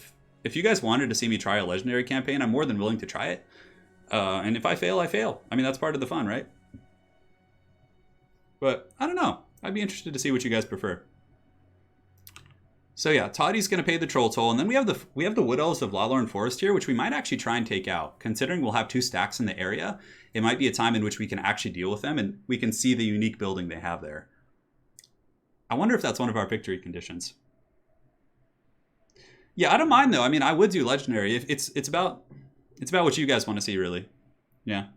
If you guys wanted to see me try a legendary campaign, I'm more than willing to try it. And if I fail, I fail. I mean, that's part of the fun, right? But I don't know. I'd be interested to see what you guys prefer. So yeah, Toddy's going to pay the troll toll, and then we have the Wood Elves of Lauryn Forest here, which we might actually try and take out. Considering we'll have 2 stacks in the area, it might be a time in which we can actually deal with them, and we can see the unique building they have there. I wonder if that's one of our victory conditions. Yeah, I don't mind though. I mean, I would do legendary. It's about what you guys want to see, really. Yeah.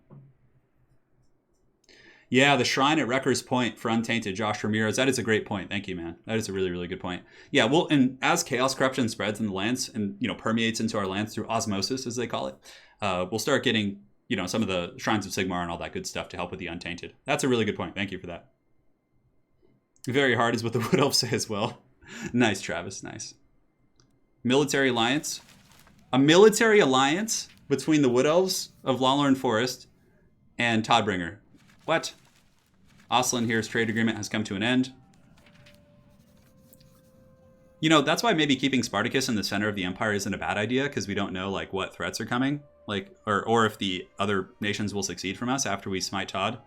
Yeah, the shrine at Wrecker's Point for Untainted, Josh Ramirez. That is a great point. Thank you, man. That is a really, really good point. Yeah, well, and as chaos corruption spreads in the lands and, you know, permeates into our lands through osmosis, as they call it, we'll start getting, you know, some of the shrines of Sigmar and all that good stuff to help with the Untainted. That's a really good point. Thank you for that. Very hard is what the Wood Elves say as well. Nice, Travis. Nice. Military alliance. A military alliance between the Wood Elves of Lauryn Forest and Toddbringer. What? Oslin here's trade agreement has come to an end. You know, that's why maybe keeping Spartacus in the center of the empire isn't a bad idea, because we don't know like what threats are coming, like or if the other nations will succeed from us after we smite Todd.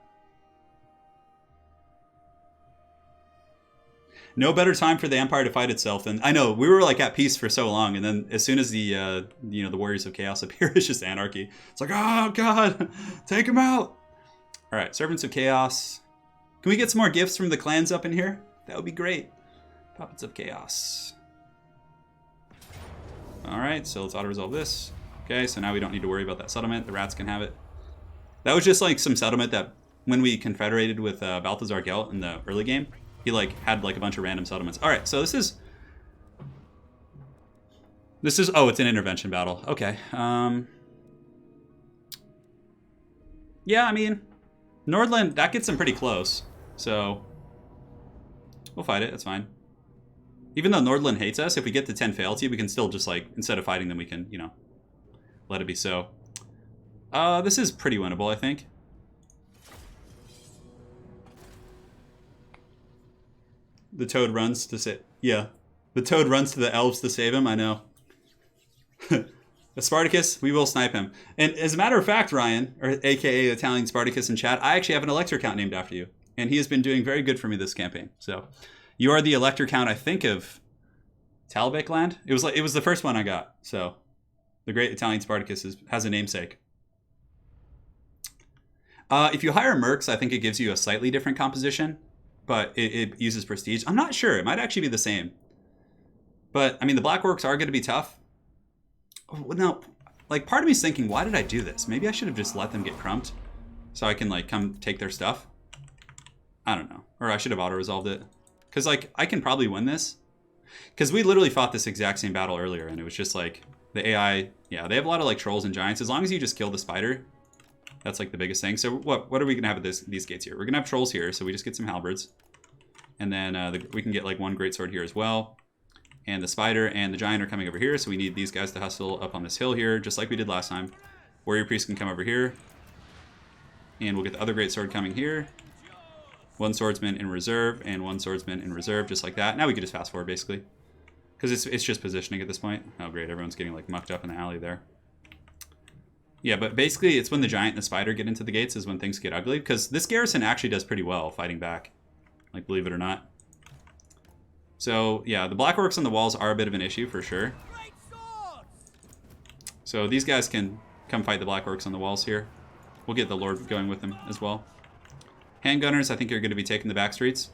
No better time for the empire to fight itself than, I know, we were like at peace for so long, and then as soon as the you know, the Warriors of Chaos appear, it's just anarchy. It's like, oh god, take them out. All right, Servants of Chaos. Can we get some more gifts from the clans up in here? That would be great. Puppets of Chaos. All right, so let's auto-resolve this. Okay, so now we don't need to worry about that settlement. The rats can have it. That was just like some settlement that when we confederated with Balthazar Gelt in the early game, he like had like a bunch of random settlements. All right, so this is, oh, it's an intervention battle. Okay. Yeah, I mean, Nordland, that gets them pretty close. So we'll fight it. That's fine. Even though Nordland hates us, if we get to 10 fealty, we can still just like, instead of fighting them, we can, you know, let it be so. This is pretty winnable, I think. The toad runs to save. Yeah, the toad runs to the elves to save him. I know. Spartacus, we will snipe him. And as a matter of fact, Ryan, or AKA Italian Spartacus in chat, I actually have an Elector Count named after you. And he has been doing very good for me this campaign. So you are the Elector Count, I think, of Talbot land. It was the first one I got. So the great Italian Spartacus has a namesake. If you hire mercs, I think it gives you a slightly different composition. But it uses prestige. I'm not sure. It might actually be the same. But, I mean, the Black Orcs are going to be tough. No, like, part of me's thinking, why did I do this? Maybe I should have just let them get crumped so I can, like, come take their stuff. I don't know. Or I should have auto-resolved it. Because, like, I can probably win this. Because we literally fought this exact same battle earlier, and it was just, like, the AI... Yeah, they have a lot of, like, trolls and giants. As long as you just kill the spider, that's, like, the biggest thing. So what are we going to have at these gates here? We're going to have trolls here, so we just get some halberds. And then we can get, like, one greatsword here as well. And the spider and the giant are coming over here, so we need these guys to hustle up on this hill here, just like we did last time. Warrior priest can come over here. And we'll get the other greatsword coming here. One swordsman in reserve, and one swordsman in reserve, just like that. Now we can just fast forward, basically. Because it's just positioning at this point. Oh, great. Everyone's getting, like, mucked up in the alley there. Yeah, but basically it's when the giant and the spider get into the gates is when things get ugly. Because this garrison actually does pretty well fighting back. Like, believe it or not. So, yeah, the black orcs on the walls are a bit of an issue for sure. So these guys can come fight the black orcs on the walls here. We'll get the Lord going with them as well. Handgunners, I think you're going to be taking the back streets.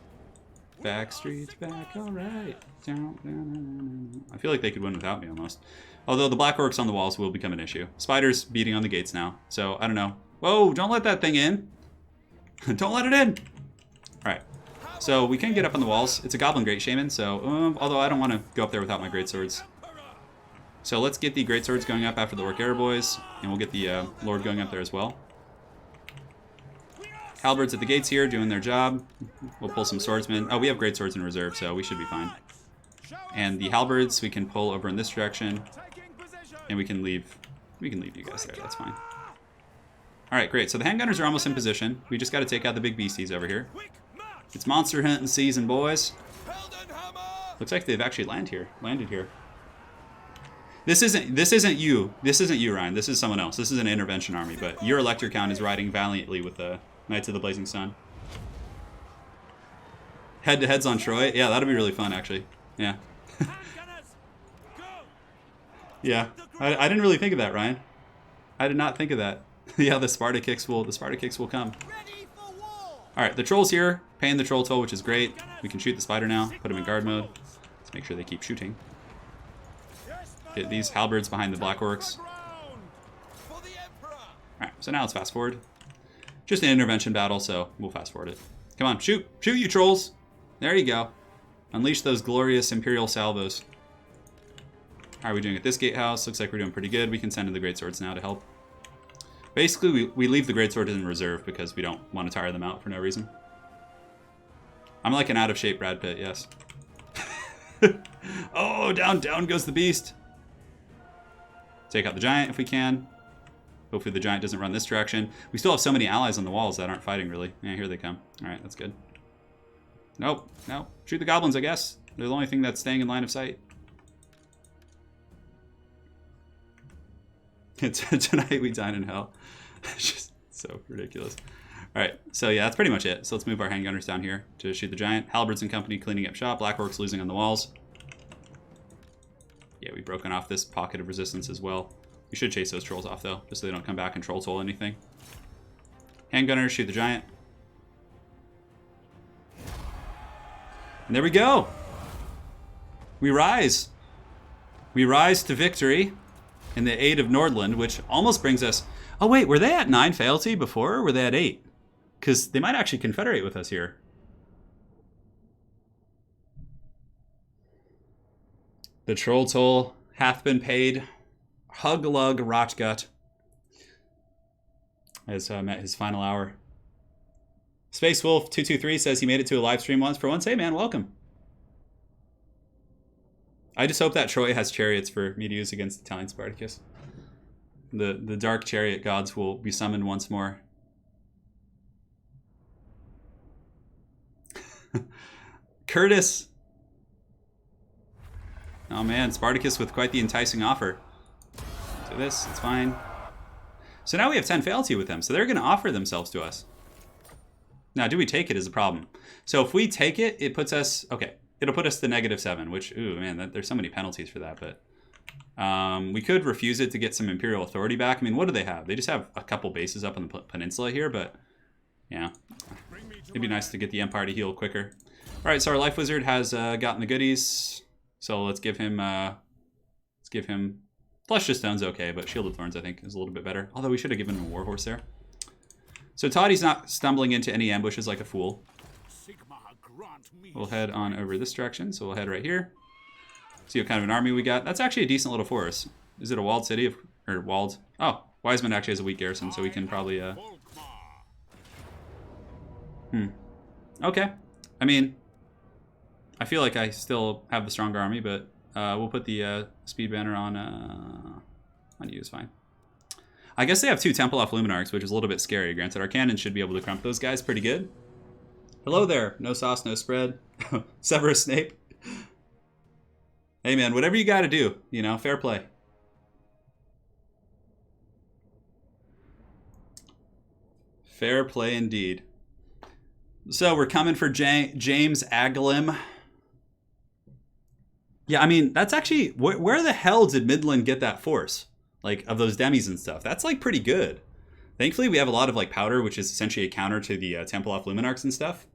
Back streets, back, alright. I feel like they could win without me almost. Although the black orcs on the walls will become an issue. Spiders beating on the gates now. So, I don't know. Whoa, don't let that thing in. Don't let it in. Alright. So, we can get up on the walls. It's a Goblin Great Shaman, so... although I don't want to go up there without my Great Swords. So, let's get the Great Swords going up after the Orc Arrow Boys. And we'll get the Lord going up there as well. Halberds at the gates here, doing their job. We'll pull some swordsmen. Oh, we have great swords in reserve, so we should be fine. And the halberds we can pull over in this direction. And we can leave you guys there, that's fine. Alright, great. So the handgunners are almost in position. We just got to take out the big beasties over here. It's monster hunting season, boys. Looks like they've actually landed here. This isn't you, Ryan. This is someone else. This is an intervention army, but your Elector Count is riding valiantly with the Knights of the Blazing Sun. Head-to-heads on Troy. Yeah, that'll be really fun, actually. Yeah. Yeah. I didn't really think of that, Ryan. I did not think of that. Yeah, the Sparta kicks will come. Alright, the trolls here, paying the troll toll, which is great. We can shoot the spider now, put them in guard mode. Let's make sure they keep shooting. Get these halberds behind the black orcs. Alright, so now let's fast forward. Just an intervention battle, so we'll fast forward it. Come on, shoot! Shoot, you trolls! There you go. Unleash those glorious Imperial salvos. How are we doing at this gatehouse? Looks like we're doing pretty good. We can send in the greatswords now to help. Basically, we leave the greatswords in reserve because we don't want to tire them out for no reason. I'm like an out-of-shape Brad Pitt, yes. Oh, down goes the beast. Take out the giant if we can. Hopefully the giant doesn't run this direction. We still have so many allies on the walls that aren't fighting, really. Yeah, here they come. Alright, that's good. Nope. Shoot the goblins, I guess. They're the only thing that's staying in line of sight. Tonight we dine in hell. It's just so ridiculous. Alright, so yeah, that's pretty much it. So let's move our handgunners down here to shoot the giant. Halberds and company cleaning up shop. Black orcs losing on the walls. Yeah, we've broken off this pocket of resistance as well. We should chase those trolls off, though, just so they don't come back and troll toll anything. Handgunners, shoot the giant. And there we go! We rise! We rise to victory in the aid of Nordland, which almost brings us... Oh, wait, were they at 9 fealty before, or were they at 8? Because they might actually confederate with us here. The troll toll hath been paid. Huglug Rotgut has met his final hour. Space Wolf 223 says he made it to a live stream once. For once, hey man, welcome. I just hope that Troy has chariots for me to use against Italian Spartacus. The dark chariot gods will be summoned once more. Curtis. Oh man, Spartacus with quite the enticing offer. Do this, it's fine. So now we have 10 fealty with them, so they're going to offer themselves to us. Now, do we take it is a problem. So if we take it, it puts us... Okay, it'll put us to -7, which... Ooh, man, there's so many penalties for that, but... we could refuse it to get some Imperial authority back. I mean, what do they have? They just have a couple bases up on the peninsula here, but... Yeah. It'd be nice to get the Empire to heal quicker. Alright, so our Life Wizard has gotten the goodies. So let's give him... Flesh to Stone's okay, but Shielded Thorns, I think, is a little bit better. Although we should have given him a Warhorse there. So Toddy's not stumbling into any ambushes like a fool. We'll head on over this direction, so we'll head right here. See what kind of an army we got. That's actually a decent little forest. Is it a walled city? Or walled? Oh, Wiseman actually has a weak garrison, so we can probably... Okay. I mean, I feel like I still have the stronger army, but we'll put the speed banner on you is fine. I guess they have 2 Temple off Luminarchs, which is a little bit scary. Granted, our cannons should be able to crump those guys pretty good. Hello there. No sauce, no spread. Severus Snape. Hey, man, whatever you got to do, you know, fair play. Fair play indeed. So we're coming for James Aglim. Yeah, I mean, that's actually... Where the hell did Midland get that force? Like, of those demis and stuff. That's, like, pretty good. Thankfully, we have a lot of, like, powder, which is essentially a counter to the Temple of Luminarchs and stuff.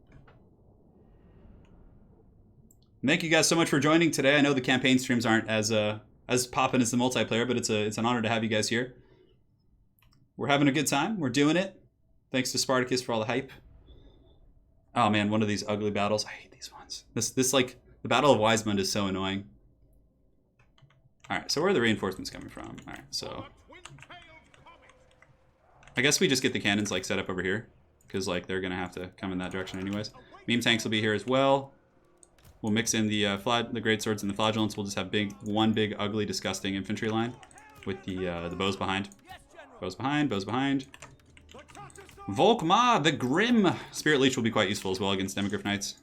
Thank you guys so much for joining today. I know the campaign streams aren't as poppin' as the multiplayer, but it's an honor to have you guys here. We're having a good time. We're doing it. Thanks to Spartacus for all the hype. Oh man, one of these ugly battles. I hate these ones. This like the Battle of Weismund is so annoying. All right, so where are the reinforcements coming from? All right, so I guess we just get the cannons like set up over here because like they're gonna have to come in that direction anyways. Meme tanks will be here as well. We'll mix in the great swords and the flagellants. We'll just have one big, ugly, disgusting infantry line with the bows behind. Bows behind, bows behind. Volkmar, the Grim. Spirit Leech will be quite useful as well against Demogryph Knights.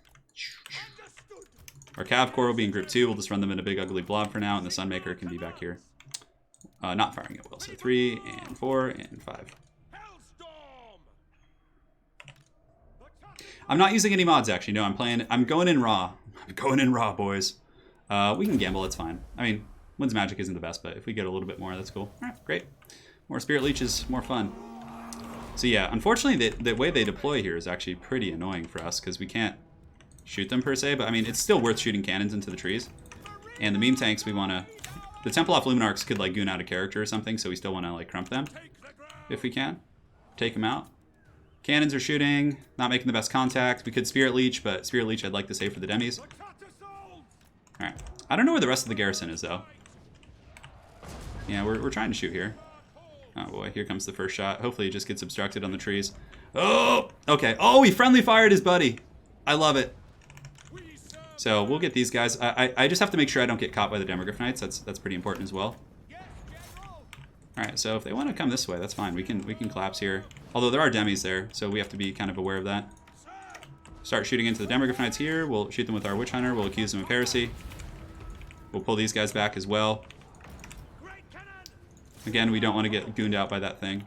Our Cav Corps will be in group 2. We'll just run them in a big, ugly blob for now, and the Sunmaker can be back here. Not firing at will. So 3 and 4 and 5. I'm not using any mods, actually. No, I'm going in raw. I'm going in raw, boys. We can gamble, it's fine. I mean, Wind's Magic isn't the best, but if we get a little bit more, that's cool. All right, great. More Spirit Leeches, more fun. So yeah, unfortunately, the way they deploy here is actually pretty annoying for us, because we can't shoot them per se, but I mean, it's still worth shooting cannons into the trees. And the meme tanks, we want to... The Temple of Luminarchs could, like, goon out a character or something, so we still want to, like, crump them, if we can. Take them out. Cannons are shooting, not making the best contact. We could Spirit Leech, but Spirit Leech I'd like to save for the demis. Alright. I don't know where the rest of the garrison is, though. Yeah, we're trying to shoot here. Oh boy, here comes the first shot. Hopefully it just gets obstructed on the trees. Oh! Okay. Oh, he friendly fired his buddy. I love it. So we'll get these guys. I just have to make sure I don't get caught by the Demogryph Knights. That's pretty important as well. Alright, so if they want to come this way, that's fine. We can collapse here. Although there are demis there, so we have to be kind of aware of that. Start shooting into the Demogryph Knights here. We'll shoot them with our Witch Hunter. We'll accuse them of heresy. We'll pull these guys back as well. Again, we don't want to get gooned out by that thing.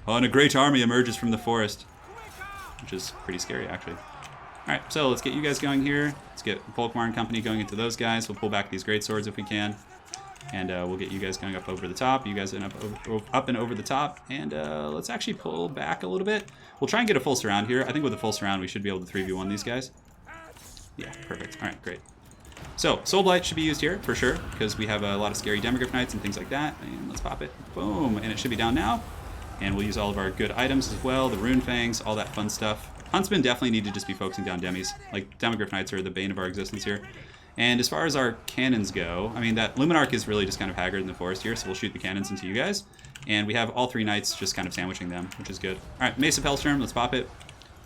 Oh, and a great army emerges from the forest. Which is pretty scary, actually. Alright, so let's get you guys going here. Let's get Volkmar and company going into those guys. We'll pull back these great swords if we can. And we'll get you guys going up over the top. You guys up and over the top. And let's actually pull back a little bit. We'll try and get a full surround here. I think with a full surround, we should be able to 3v1 these guys. Yeah, perfect. All right, great. So, Soul Blight should be used here, for sure, because we have a lot of scary Demogryph Knights and things like that. And let's pop it. Boom. And it should be down now. And we'll use all of our good items as well. The Rune Fangs, all that fun stuff. Huntsmen definitely need to just be focusing down demis. Like, Demogryph Knights are the bane of our existence here. And as far as our cannons go, I mean, that Luminarch is really just kind of haggard in the forest here, so we'll shoot the cannons into you guys. And we have all 3 knights just kind of sandwiching them, which is good. All right, Mace of Hellstorm, let's pop it.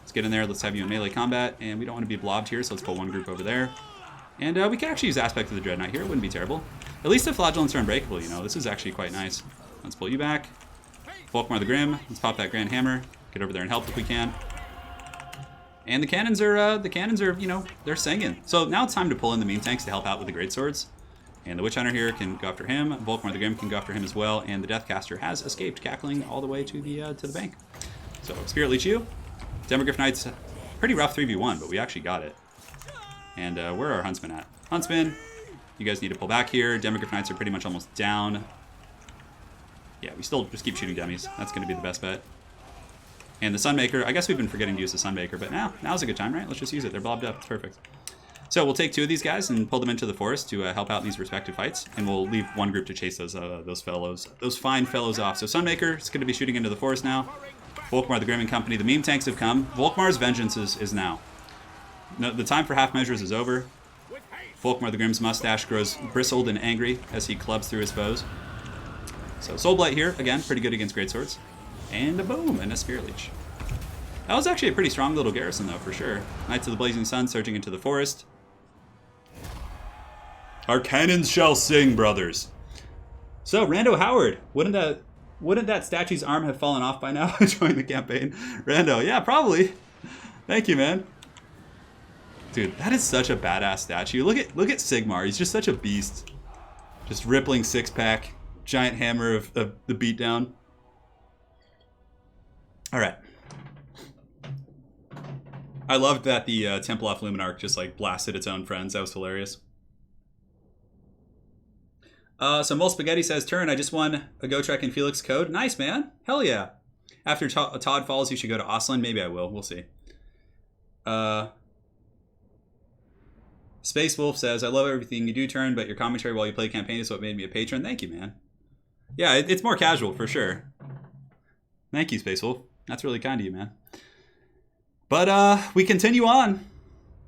Let's get in there, let's have you in melee combat. And we don't want to be blobbed here, so let's pull one group over there. And we can actually use Aspect of the Dread Knight here, it wouldn't be terrible. At least the Flagellants are unbreakable, you know, this is actually quite nice. Let's pull you back. Volkmar the Grim, let's pop that Grand Hammer. Get over there and help if we can. And the cannons are, you know, they're singing. So now it's time to pull in the meme tanks to help out with the greatswords. And the Witch Hunter here can go after him. Volkmar the Grim can go after him as well. And the Deathcaster has escaped, cackling all the way to the bank. So Spirit Leech you. Demogryph Knights, pretty rough 3v1, but we actually got it. And where are our Huntsmen at? Huntsmen, you guys need to pull back here. Demogryph Knights are pretty much almost down. Yeah, we still just keep shooting demis. That's going to be the best bet. And the Sunmaker, I guess we've been forgetting to use the Sunmaker, but now's a good time, right? Let's just use it. They're blobbed up. It's perfect. So we'll take 2 of these guys and pull them into the forest to help out in these respective fights, and we'll leave one group to chase those fine fellows off. So Sunmaker is going to be shooting into the forest now. Volkmar the Grim and company. The meme tanks have come. Volkmar's vengeance is now. No, the time for half measures is over. Volkmar the Grim's mustache grows bristled and angry as he clubs through his foes. So Soul Blight here, again, pretty good against greatswords. And a boom, and a Spirit Leech. That was actually a pretty strong little garrison, though, for sure. Knights of the Blazing Sun surging into the forest. Our cannons shall sing, brothers. So, Rando Howard, wouldn't that statue's arm have fallen off by now during the campaign? Rando, yeah, probably. Thank you, man. Dude, that is such a badass statue. Look at Sigmar. He's just such a beast. Just rippling six-pack, giant hammer of the beatdown. All right. I loved that the Temple off Luminarch just like blasted its own friends. That was hilarious. So Mole Spaghetti says, Turin, I just won a Gotrek and Felix code. Nice, man. Hell yeah. After Todd falls, you should go to Osland. Maybe I will. We'll see. Space Wolf says, I love everything you do, Turin, but your commentary while you play campaign is what made me a patron. Thank you, man. Yeah, it's more casual, for sure. Thank you, Space Wolf. That's really kind of you, man. But we continue on.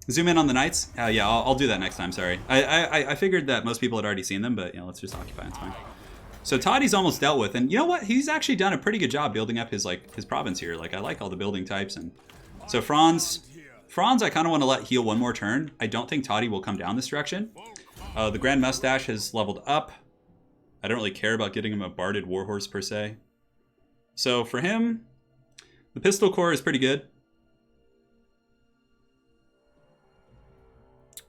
Zoom in on the Knights. Yeah, I'll do that next time, sorry. I figured that most people had already seen them, but you know, let's just occupy, it's fine. So Toddy's almost dealt with, and you know what? He's actually done a pretty good job building up his province here. Like, I like all the building types. And so Franz, I kind of want to let heal one more turn. I don't think Toddy will come down this direction. The Grand Mustache has leveled up. I don't really care about getting him a Barded Warhorse per se. So for him, the Pistol Corps is pretty good.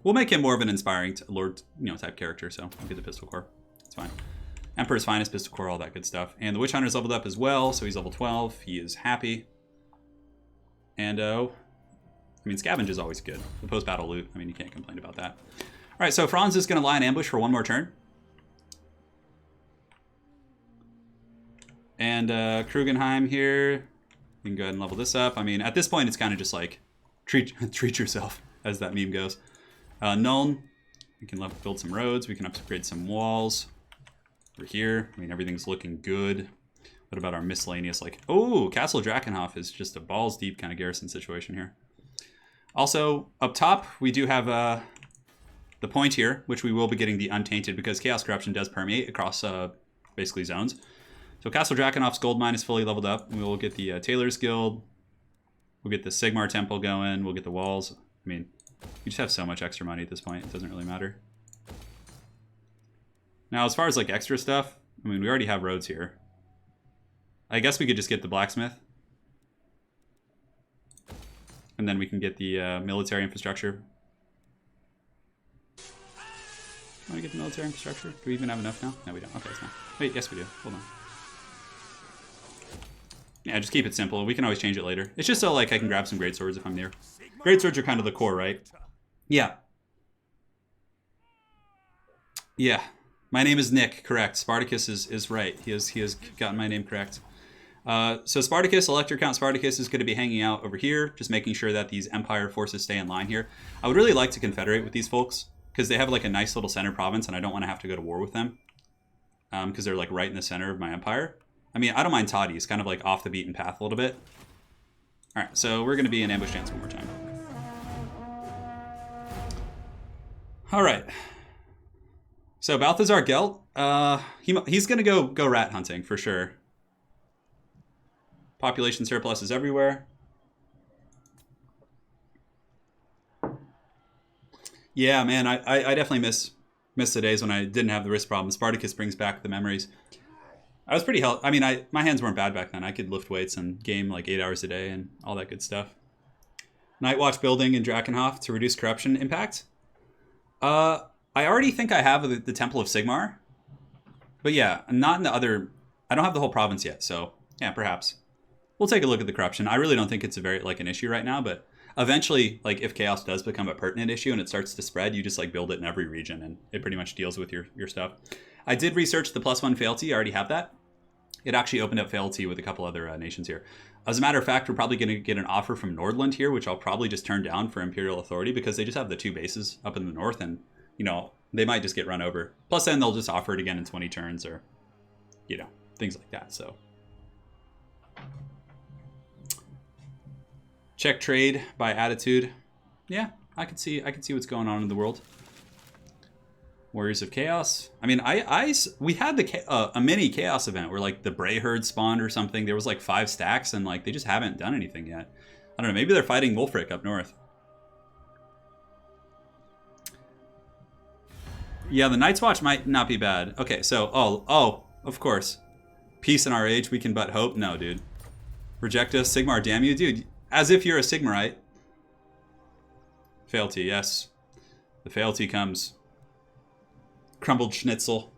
We'll make him more of an inspiring Lord, type character, so I'll get the Pistol Corps. It's fine. Emperor's Finest, Pistol Corps, all that good stuff. And the Witch Hunter's leveled up as well, so he's level 12. He is happy. And, Scavenge is always good. The post-battle loot, you can't complain about that. All right, so Franz is going to lie in ambush for one more turn. And Krugenheim here, you can go ahead and level this up. At this point, it's kind of just like, treat yourself, as that meme goes. Nuln, we can build some roads. We can upgrade some walls. We're here. Everything's looking good. What about our miscellaneous, oh, Castle Drakenhof is just a balls deep kind of garrison situation here. Also, up top, we do have the point here, which we will be getting the Untainted because Chaos Corruption does permeate across basically zones. So Castle Drakenhof's gold mine is fully leveled up. We will get the Tailor's Guild. We'll get the Sigmar Temple going. We'll get the walls. You just have so much extra money at this point. It doesn't really matter. Now, as far as extra stuff, we already have roads here. I guess we could just get the blacksmith. And then we can get the military infrastructure. Want to get the military infrastructure? Do we even have enough now? No, we don't. Okay, it's not. Wait, yes we do. Hold on. Yeah, just keep it simple. We can always change it later. It's just so I can grab some greatswords if I'm near. Greatswords are kind of the core, right? Yeah. Yeah. My name is Nick, correct. Spartacus is right. He has gotten my name correct. So Spartacus, Elector Count Spartacus is going to be hanging out over here, just making sure that these Empire forces stay in line here. I would really like to confederate with these folks, because they have a nice little center province, and I don't want to have to go to war with them. Because they're right in the center of my empire. I don't mind Toddy. He's kind of off the beaten path a little bit. Alright, so we're going to be in ambush dance one more time. Alright. So Balthazar Gelt, he's going to go rat hunting for sure. Population surplus is everywhere. Yeah, man, I definitely miss the days when I didn't have the wrist problem. Spartacus brings back the memories. I was pretty healthy. My hands weren't bad back then. I could lift weights and game 8 hours a day and all that good stuff. Night Watch building in Drakenhof to reduce corruption impact. I already think I have the Temple of Sigmar. But yeah, not in the other... I don't have the whole province yet, so yeah, perhaps. We'll take a look at the corruption. I really don't think it's a very an issue right now, but eventually, if chaos does become a pertinent issue and it starts to spread, you just build it in every region and it pretty much deals with your stuff. I did research the +1 fealty. I already have that. It actually opened up fealty with a couple other nations here. As a matter of fact, we're probably going to get an offer from Nordland here, which I'll probably just turn down for Imperial Authority because they just have the 2 bases up in the north and, they might just get run over. Plus then they'll just offer it again in 20 turns or, things like that, so. Check trade by attitude. Yeah, I can see what's going on in the world. Warriors of Chaos. We had a mini Chaos event where the Bray Herd spawned or something. There was 5 stacks and they just haven't done anything yet. I don't know. Maybe they're fighting Wolfric up north. Yeah, the Night's Watch might not be bad. Okay, so oh, of course, peace in our age. We can but hope. No, dude. Reject us, Sigmar. Damn you, dude. As if you're a Sigmarite. Fealty, yes. The fealty comes. Crumbled schnitzel.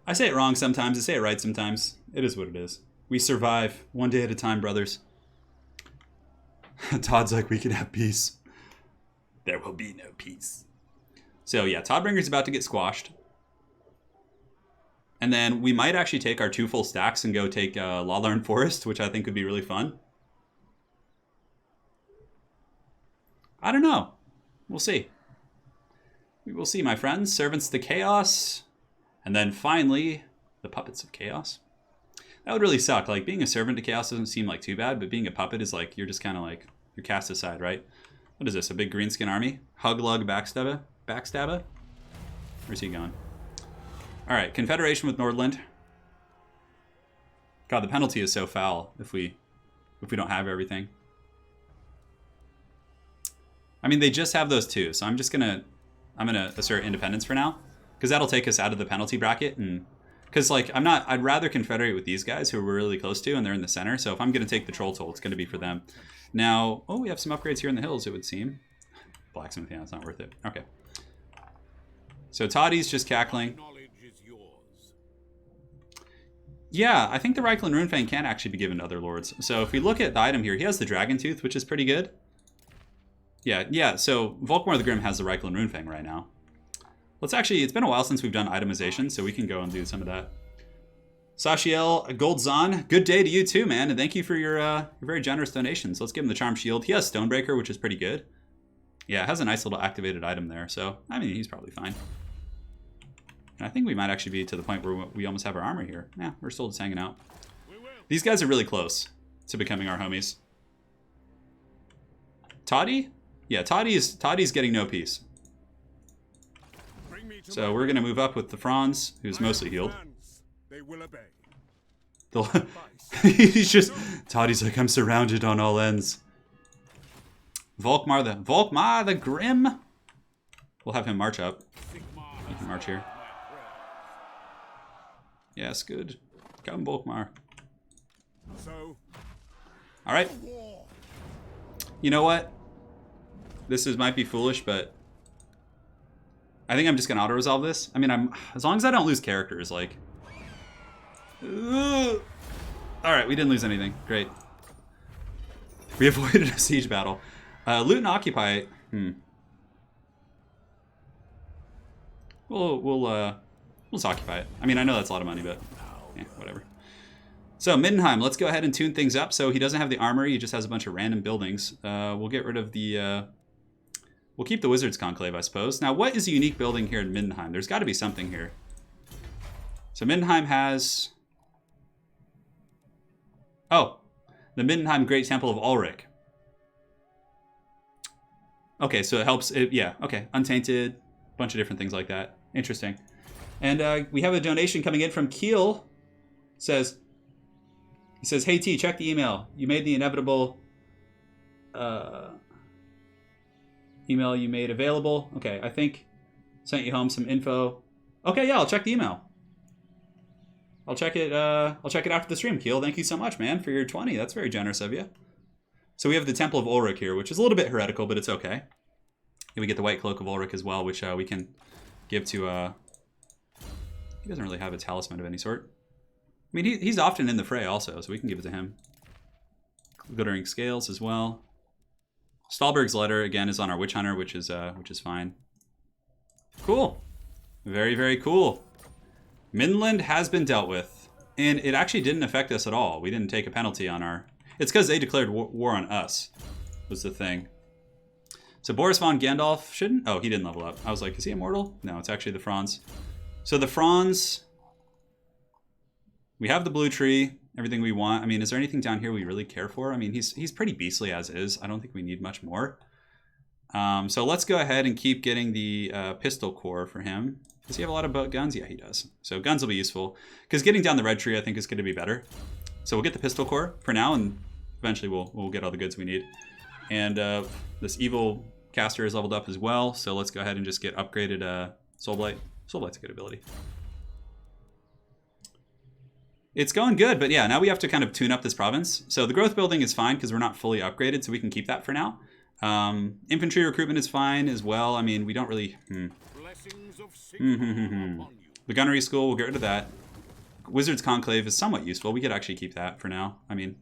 I say it wrong sometimes. I say it right sometimes. It is what it is. We survive one day at a time, brothers. Todd's like, we can have peace. There will be no peace. So yeah, Toddbringer's about to get squashed. And then we might actually take our 2 full stacks and go take Lauryn Forest, which I think would be really fun. I don't know. We'll see. We will see, my friends. Servants to Chaos. And then finally, the Puppets of Chaos. That would really suck. Like, being a servant to Chaos doesn't seem like too bad, but being a puppet is like, you're just kind of like, you're cast aside, right? What is this, a big greenskin army? Huglug Backstabber? Backstabber? Where's he going? Alright, Confederation with Nordland. God, the penalty is so foul if we don't have everything. I mean, they just have those 2, so I'm gonna assert independence for now, because that'll take us out of the penalty bracket, and because like I'd rather confederate with these guys who we're really close to, and they're in the center. So if I'm gonna take the troll toll, it's gonna be for them. Now, oh, we have some upgrades here in the hills, it would seem. Blacksmith, yeah, it's not worth it. Okay. So Toddy's just cackling. Yeah, I think the Reikland Runefang can actually be given to other lords. So if we look at the item here, he has the Dragon Tooth, which is pretty good. Yeah, so Volkmar the Grim has the Reikland Runefang right now. Let's actually, it's been a while since we've done itemization, so we can go and do some of that. Sashiel Goldzon, good day to you too, man, and thank you for your very generous donations. Let's give him the Charm Shield. He has Stonebreaker, which is pretty good. Yeah, it has a nice little activated item there, so, I mean, he's probably fine. And I think we might actually be to the point where we almost have our armor here. Yeah, we're still just hanging out. These guys are really close to becoming our homies. Toddy? Yeah, Toddy's getting no peace. So we're going to move up with the Franz, who's mostly healed. They will obey. He's just... Toddy's like, I'm surrounded on all ends. Volkmar the Grim. We'll have him march up. You can march here. Yes, good. Come, Volkmar. All right. You know what? This might be foolish, but I think I'm just gonna auto-resolve this. I mean, as long as I don't lose characters, like... All right, we didn't lose anything. Great. We avoided a siege battle. Loot and occupy. We'll just occupy it. I mean, I know that's a lot of money, but yeah, whatever. So Middenheim, let's go ahead and tune things up. So he doesn't have the armory; he just has a bunch of random buildings. We'll get rid of the. We'll keep the Wizard's Conclave, I suppose. Now, what is a unique building here in Middenheim? There's got to be something here. So Middenheim has... Oh, the Middenheim Great Temple of Ulrich. Okay, so it helps... yeah, okay. Untainted, bunch of different things like that. Interesting. And we have a donation coming in from Kiel. He says, hey T, check the email. You made the inevitable... email you made available. Okay, I think sent you home some info. Okay, yeah, I'll check the email. I'll check it after the stream, Keel. Thank you so much, man, for your 20. That's very generous of you. So we have the Temple of Ulrich here, which is a little bit heretical, but it's okay. And we get the White Cloak of Ulrich as well, which we can give to... he doesn't really have a talisman of any sort. I mean, he's often in the fray also, so we can give it to him. Glittering Scales as well. Stahlberg's Letter, again, is on our Witch Hunter, which is fine. Cool. Very, very cool. Midland has been dealt with. And it actually didn't affect us at all. We didn't take a penalty on our... It's because they declared war on us, was the thing. So Boris von Gandalf shouldn't... Oh, he didn't level up. I was like, is he immortal? No, it's actually the Franz. So the Franz... We have the blue tree. Everything we want. I mean, is there anything down here we really care for? I mean, he's pretty beastly as is. I don't think we need much more. So let's go ahead and keep getting the pistol core for him. Does he have a lot of guns? Yeah, he does. So guns will be useful. Because getting down the red tree, I think, is going to be better. So we'll get the pistol core for now, and eventually we'll get all the goods we need. And this evil caster is leveled up as well. So let's go ahead and just get upgraded Soulblight. Soulblight's a good ability. It's going good, but yeah, now we have to kind of tune up this province. So the growth building is fine because we're not fully upgraded, so we can keep that for now. Infantry recruitment is fine as well. I mean, we don't really... The gunnery school, we'll get rid of that. Wizard's Conclave is somewhat useful. We could actually keep that for now. I mean,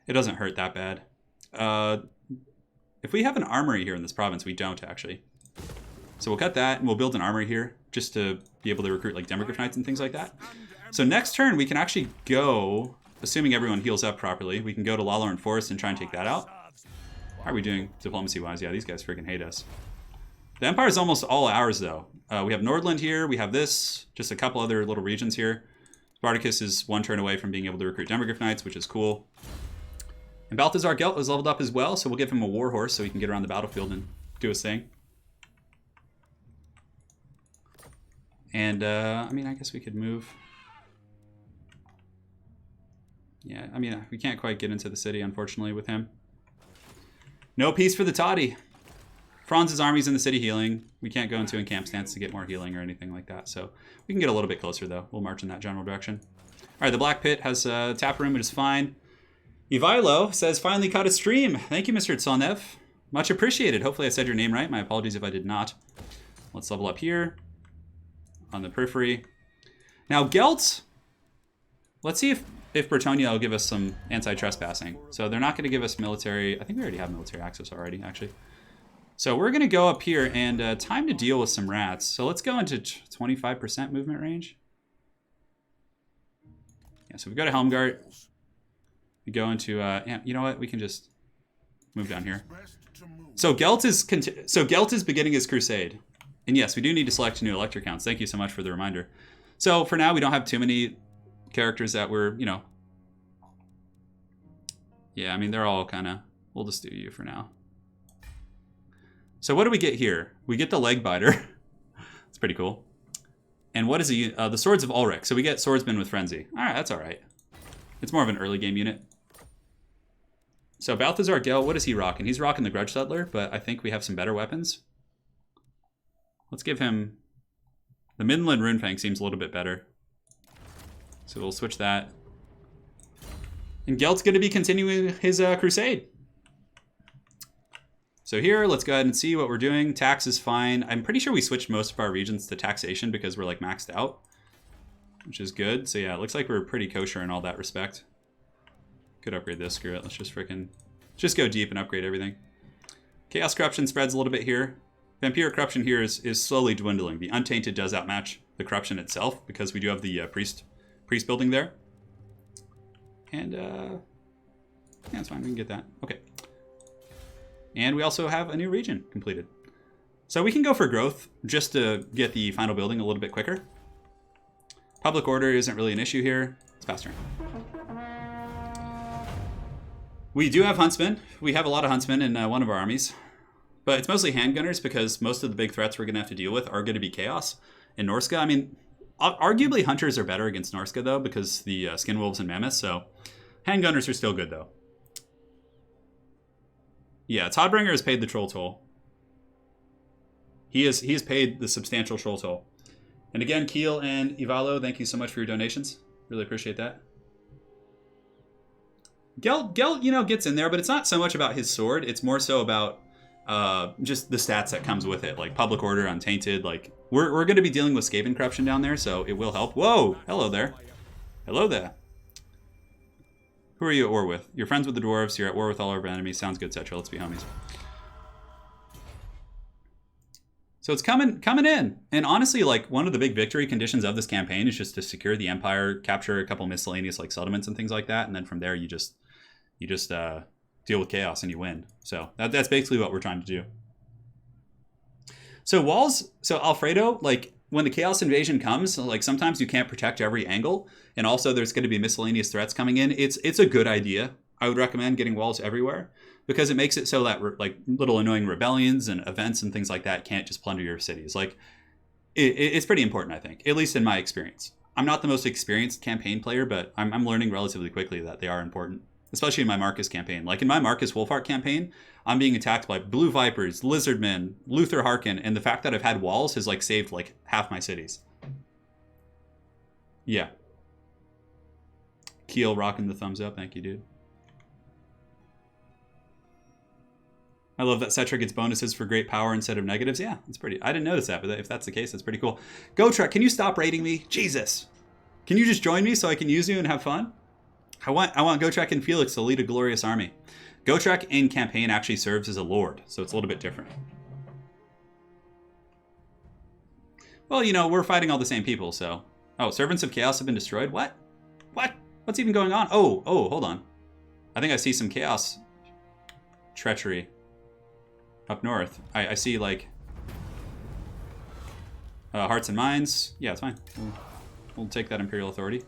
it doesn't hurt that bad. If we have an armory here in this province, we don't actually. So we'll cut that and we'll build an armory here just to be able to recruit like Demograph Knights and things like that. So next turn we can actually go, assuming everyone heals up properly, we can go to Lauryn Forest and try and take that out. How are we doing diplomacy-wise? Yeah, these guys freaking hate us. The Empire is almost all ours though. We have Nordland here, we have this, just a couple other little regions here. Spartacus is one turn away from being able to recruit Demograph Knights, which is cool. And Balthazar Gelt was leveled up as well, so we'll give him a war horse so he can get around the battlefield and do his thing. And, I mean, I guess we could move. Yeah, I mean, we can't quite get into the city, unfortunately, with him. No peace for the Toddy. Franz's army's in the city healing. We can't go into encamp stance to get more healing or anything like that. So we can get a little bit closer, though. We'll march in that general direction. All right, the Black Pit has a tap room, which is fine. Ivilo says, finally caught a stream. Thank you, Mr. Tsolnev. Much appreciated. Hopefully I said your name right. My apologies if I did not. Let's level up here on the periphery. Now, Gelt, let's see if Bretonia will give us some anti-trespassing. So they're not going to give us military. I think we already have military access already, actually. So we're going to go up here and time to deal with some rats. So let's go into 25% movement range. Yeah, so we go to Helmgart. We go into, yeah, you know what? We can just move down here. So Gelt is beginning his crusade. And yes, we do need to select new elector counts. Thank you so much for the reminder. So for now, we don't have too many characters that were, you know. Yeah, I mean, they're all kind of, we'll just do you for now. So what do we get here? We get the leg biter. It's pretty cool. And what is the Swords of Ulrich? So we get Swordsman with Frenzy. All right, that's all right. It's more of an early game unit. So Balthazar Gel, what is he rocking? He's rocking the Grudge Settler, but I think we have some better weapons. Let's give him... The Midland Runefang seems a little bit better. So we'll switch that. And Gelt's going to be continuing his crusade. So here, let's go ahead and see what we're doing. Tax is fine. I'm pretty sure we switched most of our regions to taxation because we're like maxed out, which is good. So yeah, it looks like we're pretty kosher in all that respect. Could upgrade this, screw it. Let's just go deep and upgrade everything. Chaos Corruption spreads a little bit here. Vampiric Corruption here is slowly dwindling. The Untainted does outmatch the Corruption itself because we do have the priest building there. And yeah, it's fine, we can get that. Okay. And we also have a new region completed. So we can go for growth just to get the final building a little bit quicker. Public order isn't really an issue here. It's fast turn. We do have huntsmen. We have a lot of huntsmen in one of our armies. But it's mostly handgunners because most of the big threats we're going to have to deal with are going to be Chaos and Norska. I mean, arguably hunters are better against Norska, though, because the Skinwolves and Mammoths. So handgunners are still good, though. Yeah, Toddbringer has paid the troll toll. He has paid the substantial troll toll. And again, Keel and Ivalo, thank you so much for your donations. Really appreciate that. Gelt, you know, gets in there, but it's not so much about his sword. It's more so about just the stats that comes with it, like public order, untainted. Like we're going to be dealing with Skaven corruption down there, so it will help. Whoa, hello there. Hello there. Who are you at war with? You're friends with the dwarves. You're at war with all our enemies. Sounds good, Cetra. Let's be homies. So it's coming in. And honestly, like one of the big victory conditions of this campaign is just to secure the Empire, capture a couple miscellaneous like settlements and things like that, and then from there you just deal with chaos and you win. So that's basically what we're trying to do. So walls. So Alfredo, like when the chaos invasion comes, like sometimes you can't protect every angle, and also there's going to be miscellaneous threats coming in. It's a good idea. I would recommend getting walls everywhere because it makes it so that like little annoying rebellions and events and things like that can't just plunder your cities. Like it's pretty important, I think, at least in my experience. I'm not the most experienced campaign player, but I'm learning relatively quickly that they are important, especially in my Marcus campaign. Like in my Marcus Wolfheart campaign, I'm being attacked by Blue Vipers, Lizardmen, Luther Harkin, and the fact that I've had walls has like saved like half my cities. Yeah. Keel rocking the thumbs up. Thank you, dude. I love that Cetra gets bonuses for great power instead of negatives. Yeah, it's pretty. I didn't notice that, but if that's the case, that's pretty cool. Gotrek, can you stop raiding me? Jesus. Can you just join me so I can use you and have fun? I want Gotrek and Felix to lead a glorious army. Gotrek in campaign actually serves as a lord, so it's a little bit different. Well, you know, we're fighting all the same people, so... Oh, Servants of Chaos have been destroyed? What? What? What's even going on? Oh, hold on. I think I see some Chaos treachery up north. I see, like... Hearts and Minds. Yeah, it's fine. We'll take that Imperial Authority.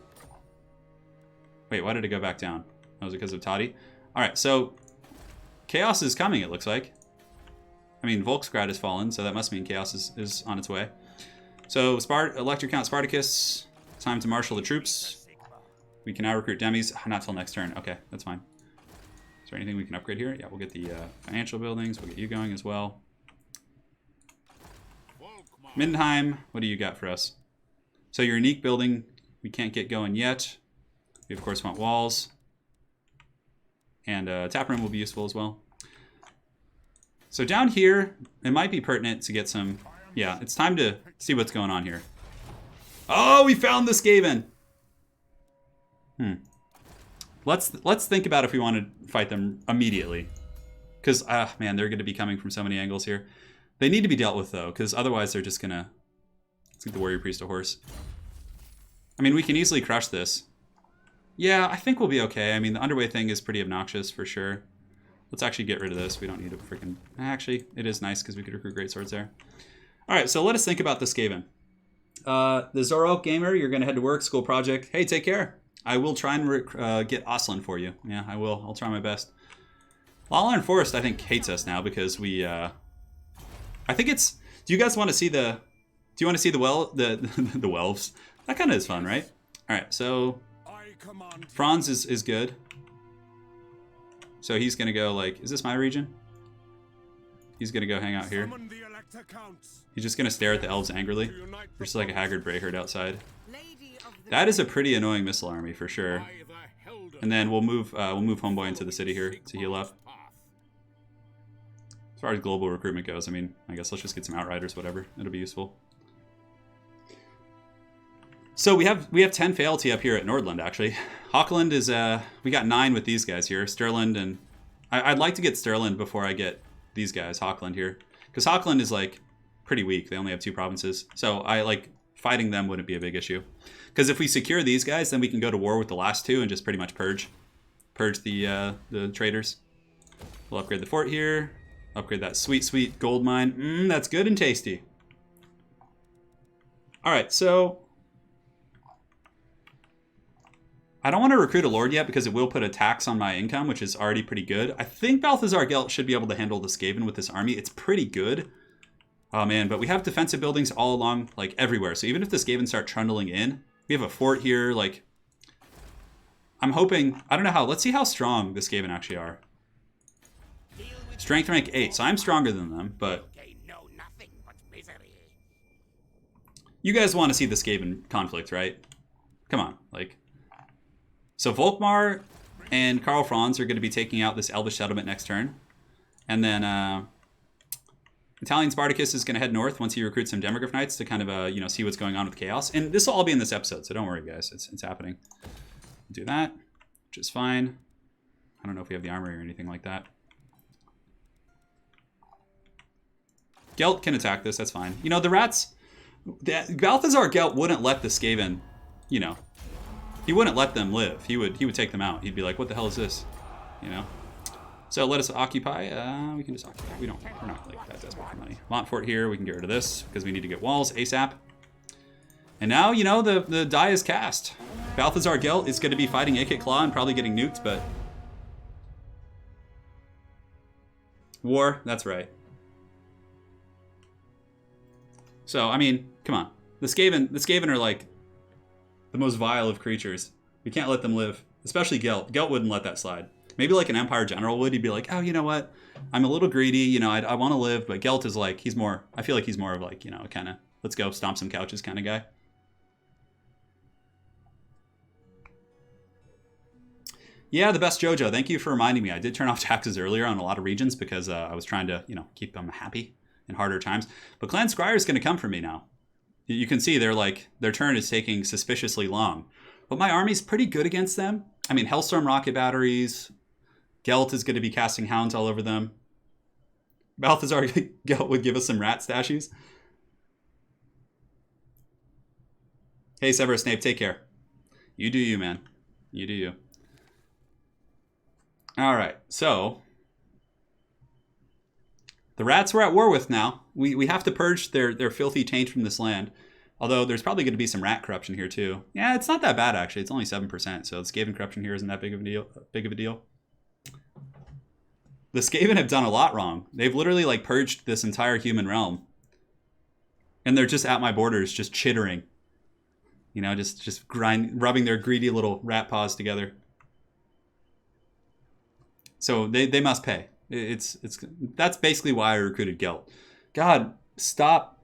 Wait, why did it go back down? Oh, was it because of Toddy? Alright, so... Chaos is coming, it looks like. I mean, Volksgrad has fallen, so that must mean Chaos is on its way. So, Elector Count Spartacus, time to marshal the troops. We can now recruit demis. Not till next turn. Okay, that's fine. Is there anything we can upgrade here? Yeah, we'll get the financial buildings. We'll get you going as well. Mindenheim, what do you got for us? So, your unique building, we can't get going yet. We, of course, want walls. And tap room will be useful as well. So, down here, it might be pertinent to get some... Yeah, it's time to see what's going on here. Oh, we found the Skaven! Let's think about if we want to fight them immediately. Because, man, they're going to be coming from so many angles here. They need to be dealt with, though, because otherwise they're just going to... Let's get the Warrior Priest a horse. I mean, we can easily crush this. Yeah, I think we'll be okay. I mean, the underway thing is pretty obnoxious, for sure. Let's actually get rid of this. We don't need a freaking... Actually, it is nice, because we could recruit great swords there. Alright, so let us think about the Skaven. The Zorok Gamer, you're going to head to work, school project. Hey, take care. I will try and get Oslin for you. Yeah, I will. I'll try my best. Lawline Forest, I think, hates us now because we... I think it's... Do you guys want to see the... Do you want to see the the Welves? That kind of is fun, right? Alright, so... Franz is good. So he's going to go, like... Is this my region? He's going to go hang out here. He's just going to stare at the elves angrily. There's just like a haggard Brayherd outside. That is a pretty annoying missile army for sure. And then we'll move Homeboy into the city here to heal up. As far as global recruitment goes, I mean, I guess let's just get some Outriders, whatever. It'll be useful. So we have 10 fealty up here at Nordland, actually. Hochland is, we got 9 with these guys here. Stirland and... I'd like to get Stirland before I get these guys, Hochland here. Because Hochland is, like, pretty weak. They only have 2 provinces. So I, like, fighting them wouldn't be a big issue. Because if we secure these guys, then we can go to war with the last 2 and just pretty much purge the traders. We'll upgrade the fort here. Upgrade that sweet, sweet gold mine. That's good and tasty. Alright, so... I don't want to recruit a lord yet because it will put a tax on my income, which is already pretty good. I think Balthazar Gelt should be able to handle the Skaven with this army. It's pretty good. Oh man, but we have defensive buildings all along, like everywhere. So even if the Skaven start trundling in, we have a fort here, like... I'm hoping... I don't know how... Let's see how strong the Skaven actually are. Strength rank 8, so I'm stronger than them, but... You guys want to see the Skaven conflict, right? Come on, like... So Volkmar and Karl Franz are going to be taking out this Elvish settlement next turn. And then Italian Spartacus is going to head north once he recruits some Demograph Knights to kind of, you know, see what's going on with Chaos. And this will all be in this episode, so don't worry, guys. It's happening. Do that, which is fine. I don't know if we have the armory or anything like that. Gelt can attack this, that's fine. You know, the rats... Balthazar Gelt wouldn't let the Skaven, you know... He wouldn't let them live. He would take them out. He'd be like, what the hell is this? You know? So let us occupy. We can just occupy. We're not like that desperate for money. Montfort here. We can get rid of this because we need to get walls ASAP. And now, you know, the die is cast. Balthazar Gelt is going to be fighting Ikit Claw and probably getting nuked, but... War, that's right. So, I mean, come on. The Skaven are like... the most vile of creatures. We can't let them live. Especially Gelt. Gelt wouldn't let that slide. Maybe like an Empire General would. He'd be like, oh, you know what? I'm a little greedy. You know, I want to live. But Gelt is like, he's more... I feel like he's more of like, you know, kind of, let's go stomp some couches kind of guy. Yeah, the best JoJo. Thank you for reminding me. I did turn off taxes earlier on a lot of regions because I was trying to, keep them happy in harder times. But Clan Scryer is going to come for me now. You can see their turn is taking suspiciously long. But my army's pretty good against them. I mean, Hellstorm rocket batteries. Gelt is going to be casting hounds all over them. Balthazar Gelt would give us some rat stashies. Hey, Severus Snape, take care. You do you, man. You do you. All right, so the rats we're at war with now. We have to purge their filthy taint from this land. Although there's probably going to be some rat corruption here too. Yeah, it's not that bad actually. It's only 7%, so the Skaven corruption here isn't that big of a deal. The Skaven have done a lot wrong. They've literally like purged this entire human realm, and they're just at my borders, just chittering. Just rubbing their greedy little rat paws together. So they must pay. That's basically why I recruited Gelt. God, stop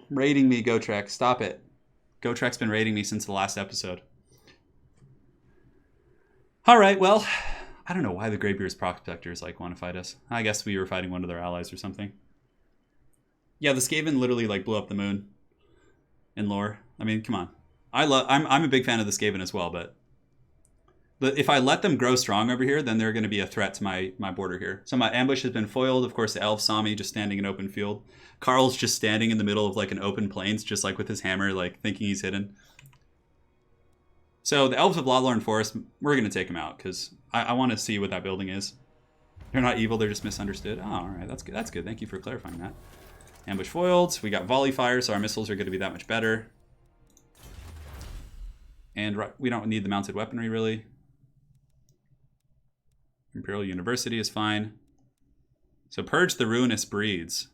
raiding me, Gotrek. Stop it. Gotrek's been raiding me since the last episode. All right, well, I don't know why the Greybeard's Prospectors want to fight us. I guess we were fighting one of their allies or something. Yeah, the Skaven literally blew up the moon in lore. I mean, come on. I'm a big fan of the Skaven as well, but if I let them grow strong over here, then they're going to be a threat to my border here. So my ambush has been foiled. Of course, the elves saw me just standing in open field. Karl's just standing in the middle of an open plains, just with his hammer, thinking he's hidden. So the elves of Lauryn Forest, we're going to take them out because I want to see what that building is. They're not evil, they're just misunderstood. Oh, all right, that's good. That's good. Thank you for clarifying that. Ambush foiled. We got volley fire, so our missiles are going to be that much better. And we don't need the mounted weaponry, really. Imperial University is fine. So purge the ruinous breeds.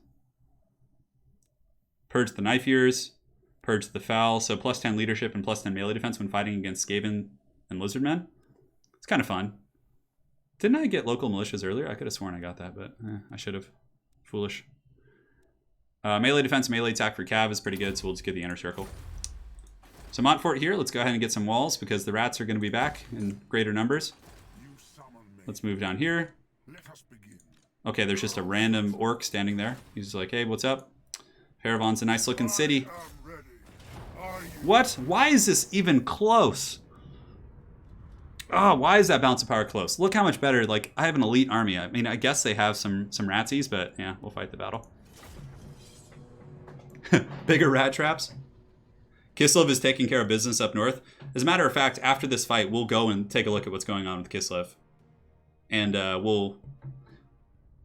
Purge the knife ears. Purge the foul. So plus 10 leadership and plus 10 melee defense when fighting against Skaven and Lizardmen. It's kind of fun. Didn't I get local militias earlier? I could have sworn I got that, but I should have. Foolish. Melee defense, melee attack for Cav is pretty good, so we'll just give the inner circle. So Montfort here, let's go ahead and get some walls because the rats are going to be back in greater numbers. Let's move down here. Okay, there's just a random orc standing there. He's like, hey, what's up? Paravon's a nice looking city. What? Why is this even close? Oh, why is that bounce of power close? Look how much better. I have an elite army. I mean, I guess they have some ratsies, but yeah, we'll fight the battle. Bigger rat traps. Kislev is taking care of business up north. As a matter of fact, after this fight, we'll go and take a look at what's going on with Kislev. And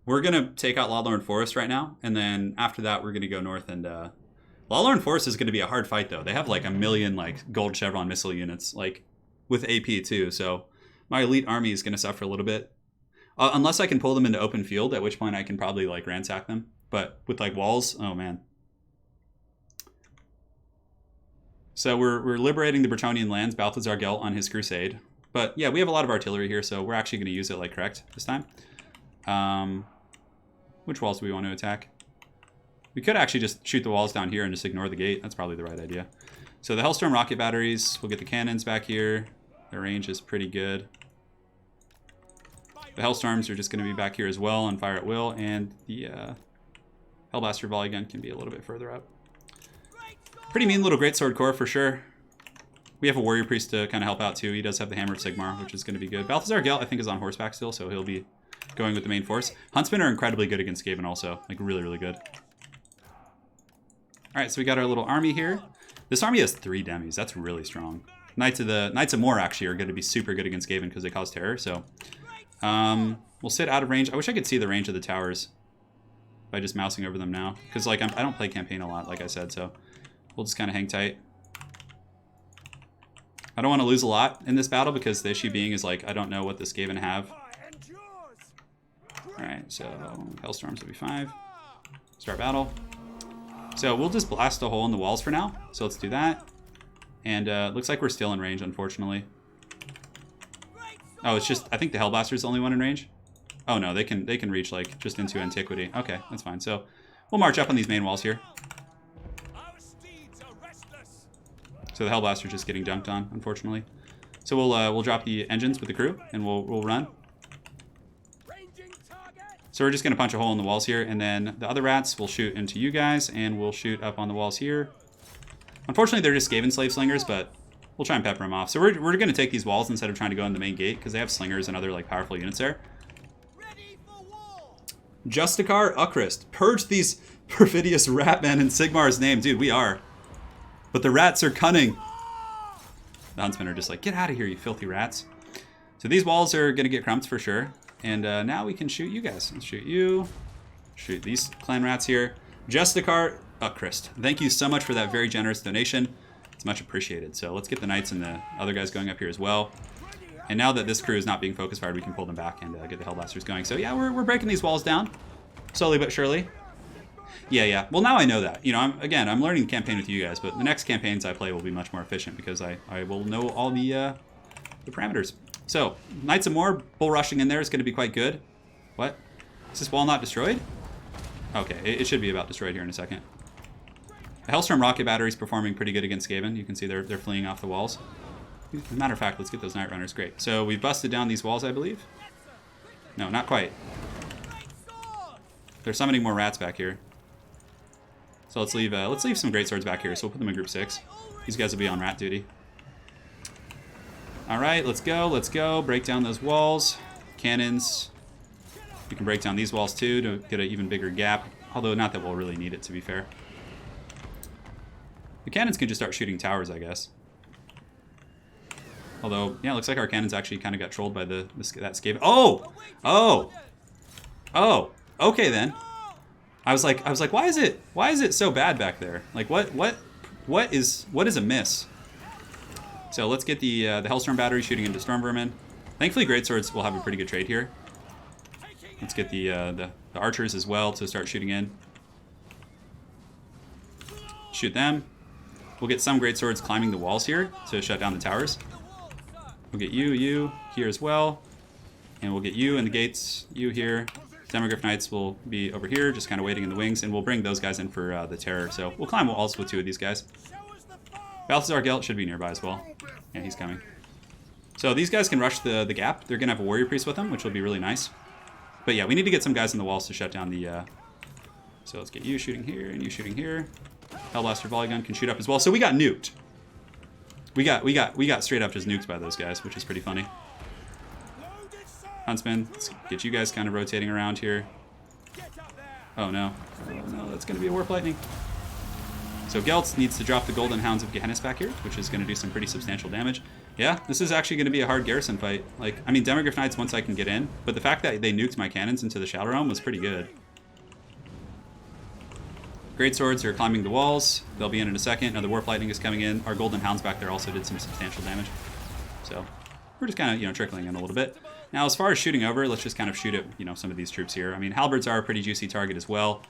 we're going to take out Lauryn Forest right now. And then after that, we're going to go north. And Lauryn Forest is going to be a hard fight, though. They have a million gold chevron missile units, with AP too. So my elite army is going to suffer a little bit. Unless I can pull them into open field, at which point I can probably ransack them. But with walls, oh man. So we're liberating the Bretonnian lands, Balthazar Gelt on his crusade. But yeah, we have a lot of artillery here, so we're actually going to use it correct this time. Which walls do we want to attack? We could actually just shoot the walls down here and just ignore the gate. That's probably the right idea. So the Hellstorm rocket batteries, we'll get the cannons back here. Their range is pretty good. The Hellstorms are just going to be back here as well and fire at will. And the Hellblaster volley gun can be a little bit further up. Pretty mean little Greatsword Corps for sure. We have a Warrior Priest to kind of help out too. He does have the Hammer of Sigmar, which is going to be good. Balthazar Gelt, I think, is on horseback still, so he'll be going with the main force. Huntsmen are incredibly good against Skaven also. Really, really good. Alright, so we got our little army here. This army has 3 demis. That's really strong. Knights of Moor actually are going to be super good against Skaven because they cause terror, so... we'll sit out of range. I wish I could see the range of the towers by just mousing over them now. Because, I don't play campaign a lot, like I said, so... We'll just kind of hang tight. I don't want to lose a lot in this battle because the issue being is I don't know what the Skaven have. Alright, so Hellstorms will be 5. Start battle. So we'll just blast a hole in the walls for now. So let's do that. And looks like we're still in range, unfortunately. Oh, it's just, I think the Hellblaster's the only one in range. Oh no, they can reach just into antiquity. Okay, that's fine. So we'll march up on these main walls here. So the Hellblaster's just getting dunked on, unfortunately. So we'll drop the engines with the crew, and we'll run. So we're just going to punch a hole in the walls here, and then the other rats will shoot into you guys, and we'll shoot up on the walls here. Unfortunately, they're just Skaven slave slingers, but we'll try and pepper them off. So we're going to take these walls instead of trying to go in the main gate, because they have slingers and other like powerful units there. Justikar Ukrist. Purge these perfidious rat men in Sigmar's name. Dude, we are. But the rats are cunning. The huntsmen are just like, get out of here, you filthy rats. So these walls are going to get crumped for sure. And now we can shoot you guys. Let's shoot you. Shoot these clan rats here. Justikar Ukrist. Thank you so much for that very generous donation. It's much appreciated. So let's get the knights and the other guys going up here as well. And now that this crew is not being focus fired, we can pull them back and get the Hellblasters going. So yeah, we're breaking these walls down. Slowly but surely. Yeah. Well, now I know that. You know, I'm learning the campaign with you guys, but the next campaigns I play will be much more efficient because I will know all the parameters. So, Knights of More, bull rushing in there is going to be quite good. What? Is this wall not destroyed? Okay, it should be about destroyed here in a second. The Hellstorm rocket battery is performing pretty good against Skaven. You can see they're fleeing off the walls. As a matter of fact, let's get those Night Runners. Great. So we've busted down these walls, I believe. No, not quite. They're summoning more rats back here. So let's leave some greatswords back here. So we'll put them in group 6. These guys will be on rat duty. All right, let's go. Break down those walls. Cannons. We can break down these walls too to get an even bigger gap. Although not that we'll really need it, to be fair. The cannons can just start shooting towers, I guess. Although, yeah, it looks like our cannons actually kind of got trolled by that Skaven. Oh! Okay then. I was like, why is it so bad back there? Like, what is amiss? So let's get the Hellstorm battery shooting into Storm Vermin. Thankfully, Greatswords will have a pretty good trade here. Let's get the archers as well to start shooting in. Shoot them. We'll get some Greatswords climbing the walls here to shut down the towers. We'll get you here as well. And we'll get you in the gates, you here. Demogryph Knights will be over here, just kind of waiting in the wings, and we'll bring those guys in for the terror. So we'll climb walls with 2 of these guys. Balthazar Gelt should be nearby as well. Yeah, he's coming. So these guys can rush the gap. They're going to have a warrior priest with them, which will be really nice. But yeah, we need to get some guys in the walls to shut down the... So let's get you shooting here and you shooting here. Hellblaster volley gun can shoot up as well. So we got nuked. We got straight up just nuked by those guys, which is pretty funny. Huntsman, let's get you guys kind of rotating around here. Oh no. Oh no, that's going to be a Warp Lightning. So Gelt needs to drop the Golden Hounds of Gehenna back here, which is going to do some pretty substantial damage. Yeah, this is actually going to be a hard garrison fight. Like, I mean, Demogryph Knights once I can get in, but the fact that they nuked my cannons into the Shadow Realm was pretty good. Great Swords are climbing the walls. They'll be in a second. Another Warp Lightning is coming in. Our Golden Hounds back there also did some substantial damage. So we're just kind of, trickling in a little bit. Now, as far as shooting over, let's just kind of shoot at, some of these troops here. I mean, Halberds are a pretty juicy target as well.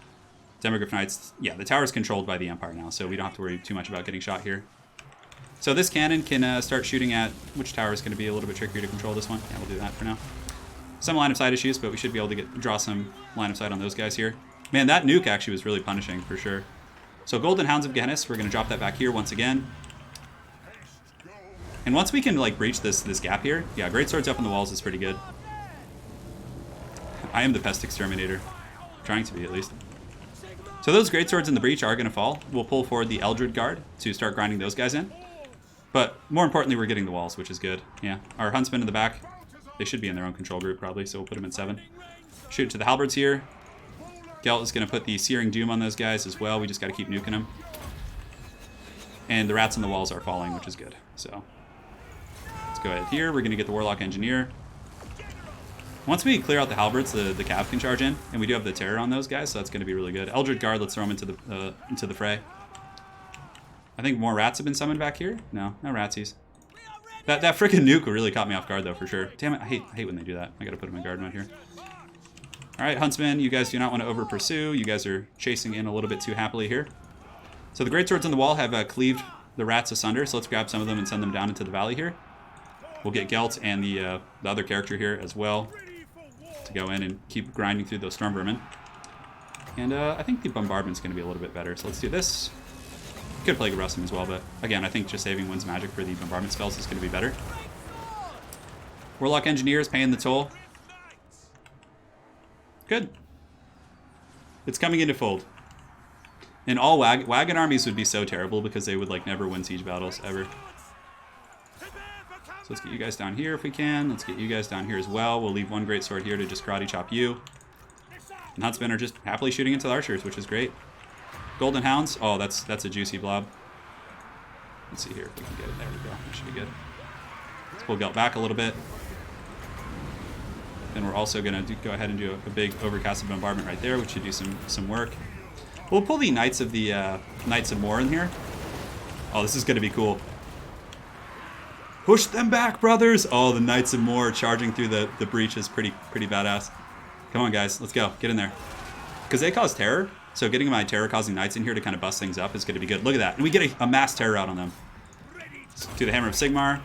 Demogryph Knights, yeah, the tower's controlled by the Empire now, so we don't have to worry too much about getting shot here. So this cannon can start shooting at... Which tower is going to be a little bit trickier to control this one? Yeah, we'll do that for now. Some line of sight issues, but we should be able to draw some line of sight on those guys here. Man, that nuke actually was really punishing, for sure. So Golden Hounds of Gehenna, we're going to drop that back here once again. And once we can, breach this gap here, yeah, Great Swords up on the walls is pretty good. I am the Pest Exterminator. Trying to be, at least. So those Great Swords in the breach are going to fall. We'll pull forward the Eldred Guard to start grinding those guys in. But more importantly, we're getting the walls, which is good. Yeah, our Huntsmen in the back, they should be in their own control group probably, so we'll put them in 7. Shoot to the Halberds here. Gelt is going to put the Searing Doom on those guys as well. We just got to keep nuking them. And the rats on the walls are falling, which is good. So let's go ahead here. We're going to get the Warlock Engineer. Once we clear out the Halberds, the Cav can charge in, and we do have the Terror on those guys, so that's going to be really good. Eldred Guard, let's throw them into the fray. I think more rats have been summoned back here. No ratsies. That freaking nuke really caught me off guard, though, for sure. Damn it, I hate when they do that. I got to put them in guard mode here. All right, Huntsmen, you guys do not want to over-pursue. You guys are chasing in a little bit too happily here. So the Great Swords on the wall have cleaved the rats asunder, so let's grab some of them and send them down into the valley here. We'll get Gelt and the other character here as well to go in and keep grinding through those Storm Vermin. And I think the Bombardment's going to be a little bit better, so let's do this. Could Plague of Rustum as well, but again, I think just saving one's magic for the Bombardment spells is going to be better. Warlock Engineers paying the toll. Good. It's coming into fold. And all wagon armies would be so terrible because they would like never win siege battles ever. So let's get you guys down here if we can. Let's get you guys down here as well. We'll leave one great sword here to just karate chop you. And Huntsmen are just happily shooting into the archers, which is great. Golden Hounds. Oh, that's a juicy blob. Let's see here if we can get it. There we go. That should be good. Let's pull Gelt back a little bit. Then we're also going to go ahead and do a big overcasted bombardment right there, which should do some work. We'll pull the Knights of More in here. Oh, this is going to be cool. Push them back, brothers! Oh, the Knights of More charging through the breach is pretty badass. Come on, guys. Let's go. Get in there. Because they cause terror, so getting my terror-causing Knights in here to kind of bust things up is going to be good. Look at that. And we get a mass terror out on them. Let's do the Hammer of Sigmar.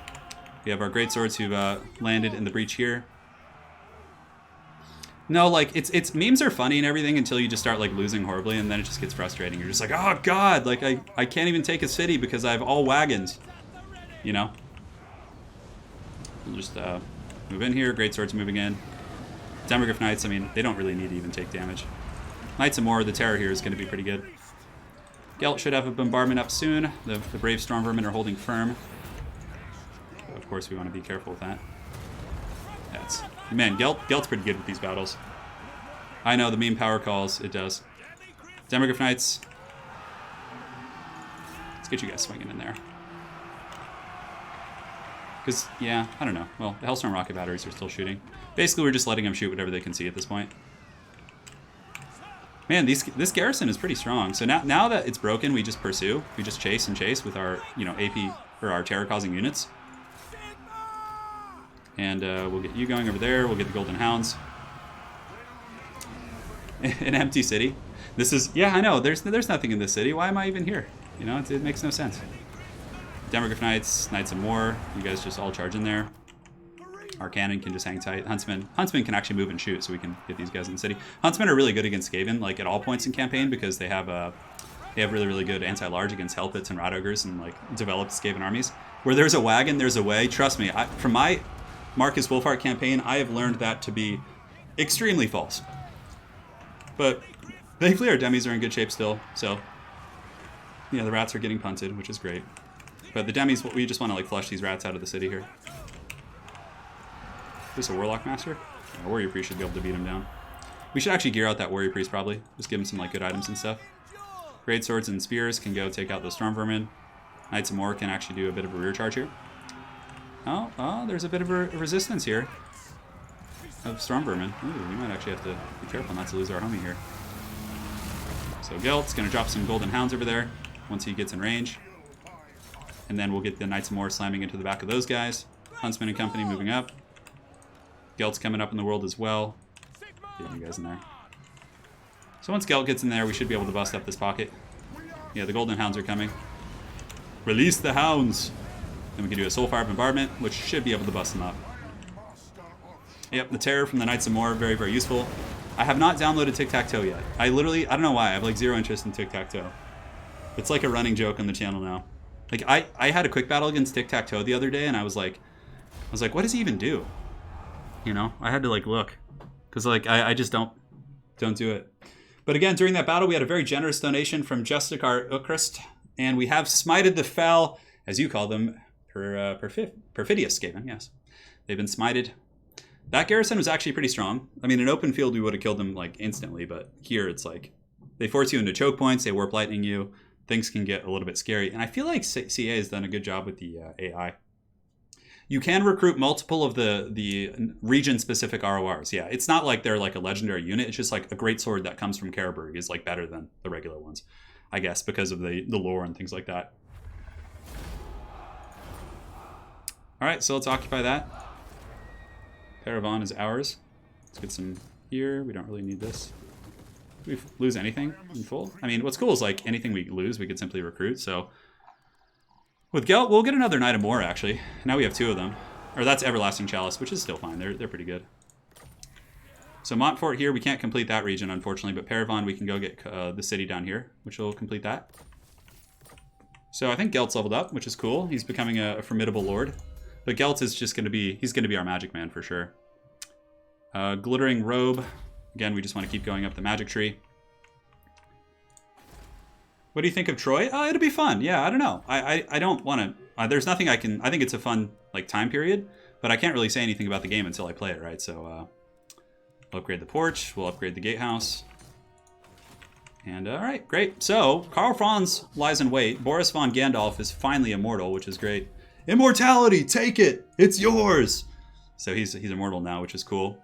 We have our greatswords who've landed in the breach here. No, like, it's memes are funny and everything until you just start, like, losing horribly, and then it just gets frustrating. You're just like, oh, God, like, I can't even take a city because I have all wagons, you know? We'll just move in here. Greatswords moving in. Demogryph Knights, I mean, they don't really need to even take damage. Knights of More, the terror here is going to be pretty good. Gelt should have a bombardment up soon. The brave Storm Vermin are holding firm. So of course, we want to be careful with that. Man, Gelt's pretty good with these battles. I know, the meme power calls, it does. Demogryph Knights. Let's get you guys swinging in there. Because, yeah, I don't know. Well, the Hellstorm rocket batteries are still shooting. Basically, we're just letting them shoot whatever they can see at this point. Man, this garrison is pretty strong. So now that it's broken, we just pursue. We just chase and chase with our, you know, AP, or our terror-causing units. And we'll get you going over there. We'll get the Golden Hounds. An empty city. This is... Yeah, I know. There's nothing in this city. Why am I even here? You know, it makes no sense. Demogryph Knights, Knights of More. You guys just all charge in there. Our cannon can just hang tight. Huntsmen can actually move and shoot, so we can get these guys in the city. Huntsmen are really good against Skaven, like at all points in campaign, because they have really good anti-large against Hellpits and Rat Ogres and like developed Skaven armies. Where there's a wagon, there's a way. Trust me, from my Marcus Wolfhart campaign, I have learned that to be extremely false. But thankfully our demis are in good shape still, so yeah, the rats are getting punted, which is great. But the demis, we just want to like flush these rats out of the city here. Is this a Warlock Master? Yeah, Warrior Priest should be able to beat him down. We should actually gear out that Warrior Priest probably. Just give him some like good items and stuff. Great Swords and Spears can go take out those Storm Vermin. Knights of More can actually do a bit of a rear charge here. Oh, there's a bit of a resistance here of Storm Vermin. Ooh, we might actually have to be careful not to lose our homie here. So Gelt's going to drop some Golden Hounds over there once he gets in range. And then we'll get the Knights of More slamming into the back of those guys. Huntsman and company moving up. Gelt's coming up in the world as well. Get you guys in there. So once Gelt gets in there, we should be able to bust up this pocket. Yeah, the Golden Hounds are coming. Release the Hounds! Then we can do a Soulfire Bombardment, which should be able to bust them up. Yep, the Terror from the Knights of More, very, very useful. I have not downloaded Tic-Tac-Toe yet. I don't know why, I have like zero interest in Tic-Tac-Toe. It's like a running joke on the channel now. Like, I had a quick battle against Tic-Tac-Toe the other day, and I was like, what does he even do? You know, I had to like look. Because like, I just don't do it. But again, during that battle, we had a very generous donation from Justikar Ukrist, and we have smited the fell, as you call them, perfidious Skaven, yes. They've been smited. That garrison was actually pretty strong. I mean, in open field, we would have killed them like instantly, but here it's like, they force you into choke points, they warp lightning you, things can get a little bit scary. And I feel like CA has done a good job with the AI. You can recruit multiple of the region-specific RORs. Yeah, it's not like they're like a legendary unit. It's just like a great sword that comes from Karaberg is like better than the regular ones, I guess, because of the lore and things like that. All right, so let's occupy that. Paravan is ours. Let's get some here. We don't really need this. Do we lose anything in full? I mean, what's cool is like anything we lose, we could simply recruit. So with Gelt, we'll get another Knight of More, actually. Now we have two of them. Or that's Everlasting Chalice, which is still fine. They're pretty good. So Montfort here, we can't complete that region, unfortunately. But Paravan, we can go get the city down here, which will complete that. So I think Gelt's leveled up, which is cool. He's becoming a formidable lord. But Gelt is just going to be, he's going to be our magic man for sure. Glittering Robe. Again, we just want to keep going up the magic tree. What do you think of Troy? It'll be fun. Yeah, I don't know. I don't want to, there's nothing I think it's a fun like time period, but I can't really say anything about the game until I play it, right? So we'll upgrade the porch, we'll upgrade the gatehouse. And all right, great. So Karl Franz lies in wait. Boris von Gandalf is finally immortal, which is great. Immortality, take it, it's yours. So he's immortal now, which is cool.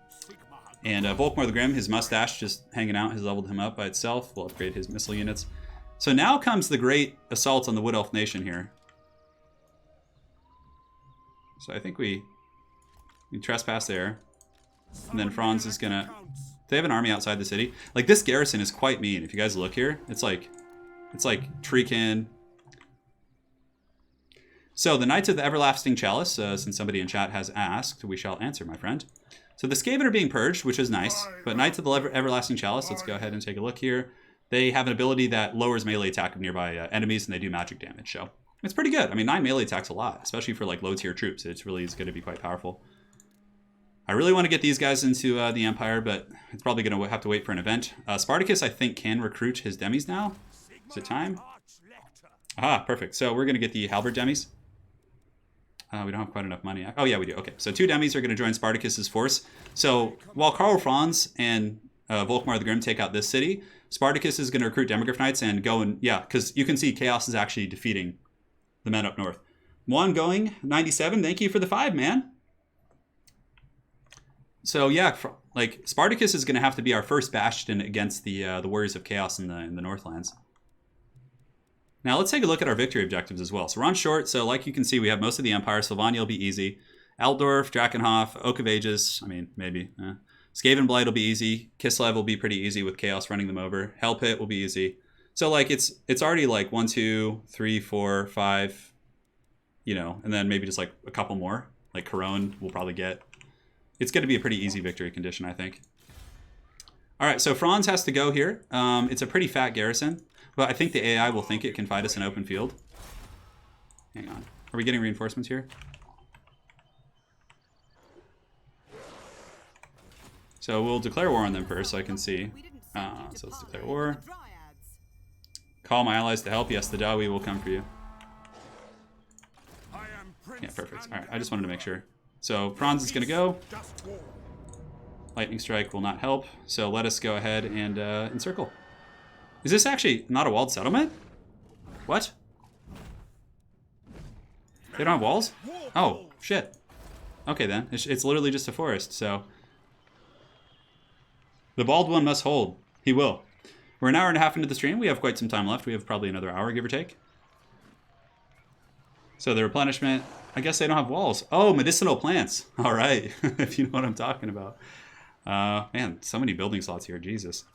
And Volkmar the Grim, his mustache just hanging out, has leveled him up by itself. We'll upgrade his missile units. So now comes the great assault on the Wood Elf Nation here. So I think we trespass there. And then Franz is gonna... They have an army outside the city. Like, this garrison is quite mean. If you guys look here, it's like Treekin. So the Knights of the Everlasting Chalice, since somebody in chat has asked, we shall answer, my friend. So the Skaven are being purged, which is nice. But Knights of the Everlasting Chalice, let's go ahead and take a look here. They have an ability that lowers melee attack of nearby enemies, and they do magic damage. So it's pretty good. I mean, 9 melee attacks a lot, especially for like low tier troops. It's really is going to be quite powerful. I really want to get these guys into the Empire, but it's probably going to have to wait for an event. Spartacus, I think, can recruit his demis now. Is it time? Aha, perfect. So we're going to get the halberd demis. We don't have quite enough money. Oh, yeah, we do. Okay, so 2 demis are going to join Spartacus's force. So while Karl Franz and Volkmar the Grim take out this city, Spartacus is going to recruit Demograph Knights and go and... Yeah, because you can see Chaos is actually defeating the men up north. Juan going, 97. Thank you for the 5, man. So yeah, like Spartacus is going to have to be our first bastion against the Warriors of Chaos in the Northlands. Now let's take a look at our victory objectives as well. So we're on short, so like you can see, we have most of the Empire. Sylvania will be easy. Altdorf, Drakenhof, Oak of Ages, I mean, maybe. Skaven Blight will be easy. Kislev will be pretty easy with Chaos running them over. Hell Pit will be easy. So like it's already like 1, 2, 3, 4, 5, you know, and then maybe just like a couple more. Like Corone we'll probably get. It's going to be a pretty easy victory condition, I think. All right, so Franz has to go here. It's a pretty fat garrison, but I think the AI will think it can fight us in open field. Hang on. Are we getting reinforcements here? So we'll declare war on them first so I can see. So let's declare war. Call my allies to help. Yes, the Dawi will come for you. Yeah, perfect. All right, I just wanted to make sure. So Franz is going to go. Lightning Strike will not help. So let us go ahead and encircle. Is this actually not a walled settlement? What? They don't have walls? Oh, shit. Okay then. It's literally just a forest, so... The bald one must hold. He will. We're an hour and a half into the stream. We have quite some time left. We have probably another hour, give or take. So the replenishment... I guess they don't have walls. Oh, medicinal plants. All right, if you know what I'm talking about. Man, so many building slots here. Jesus.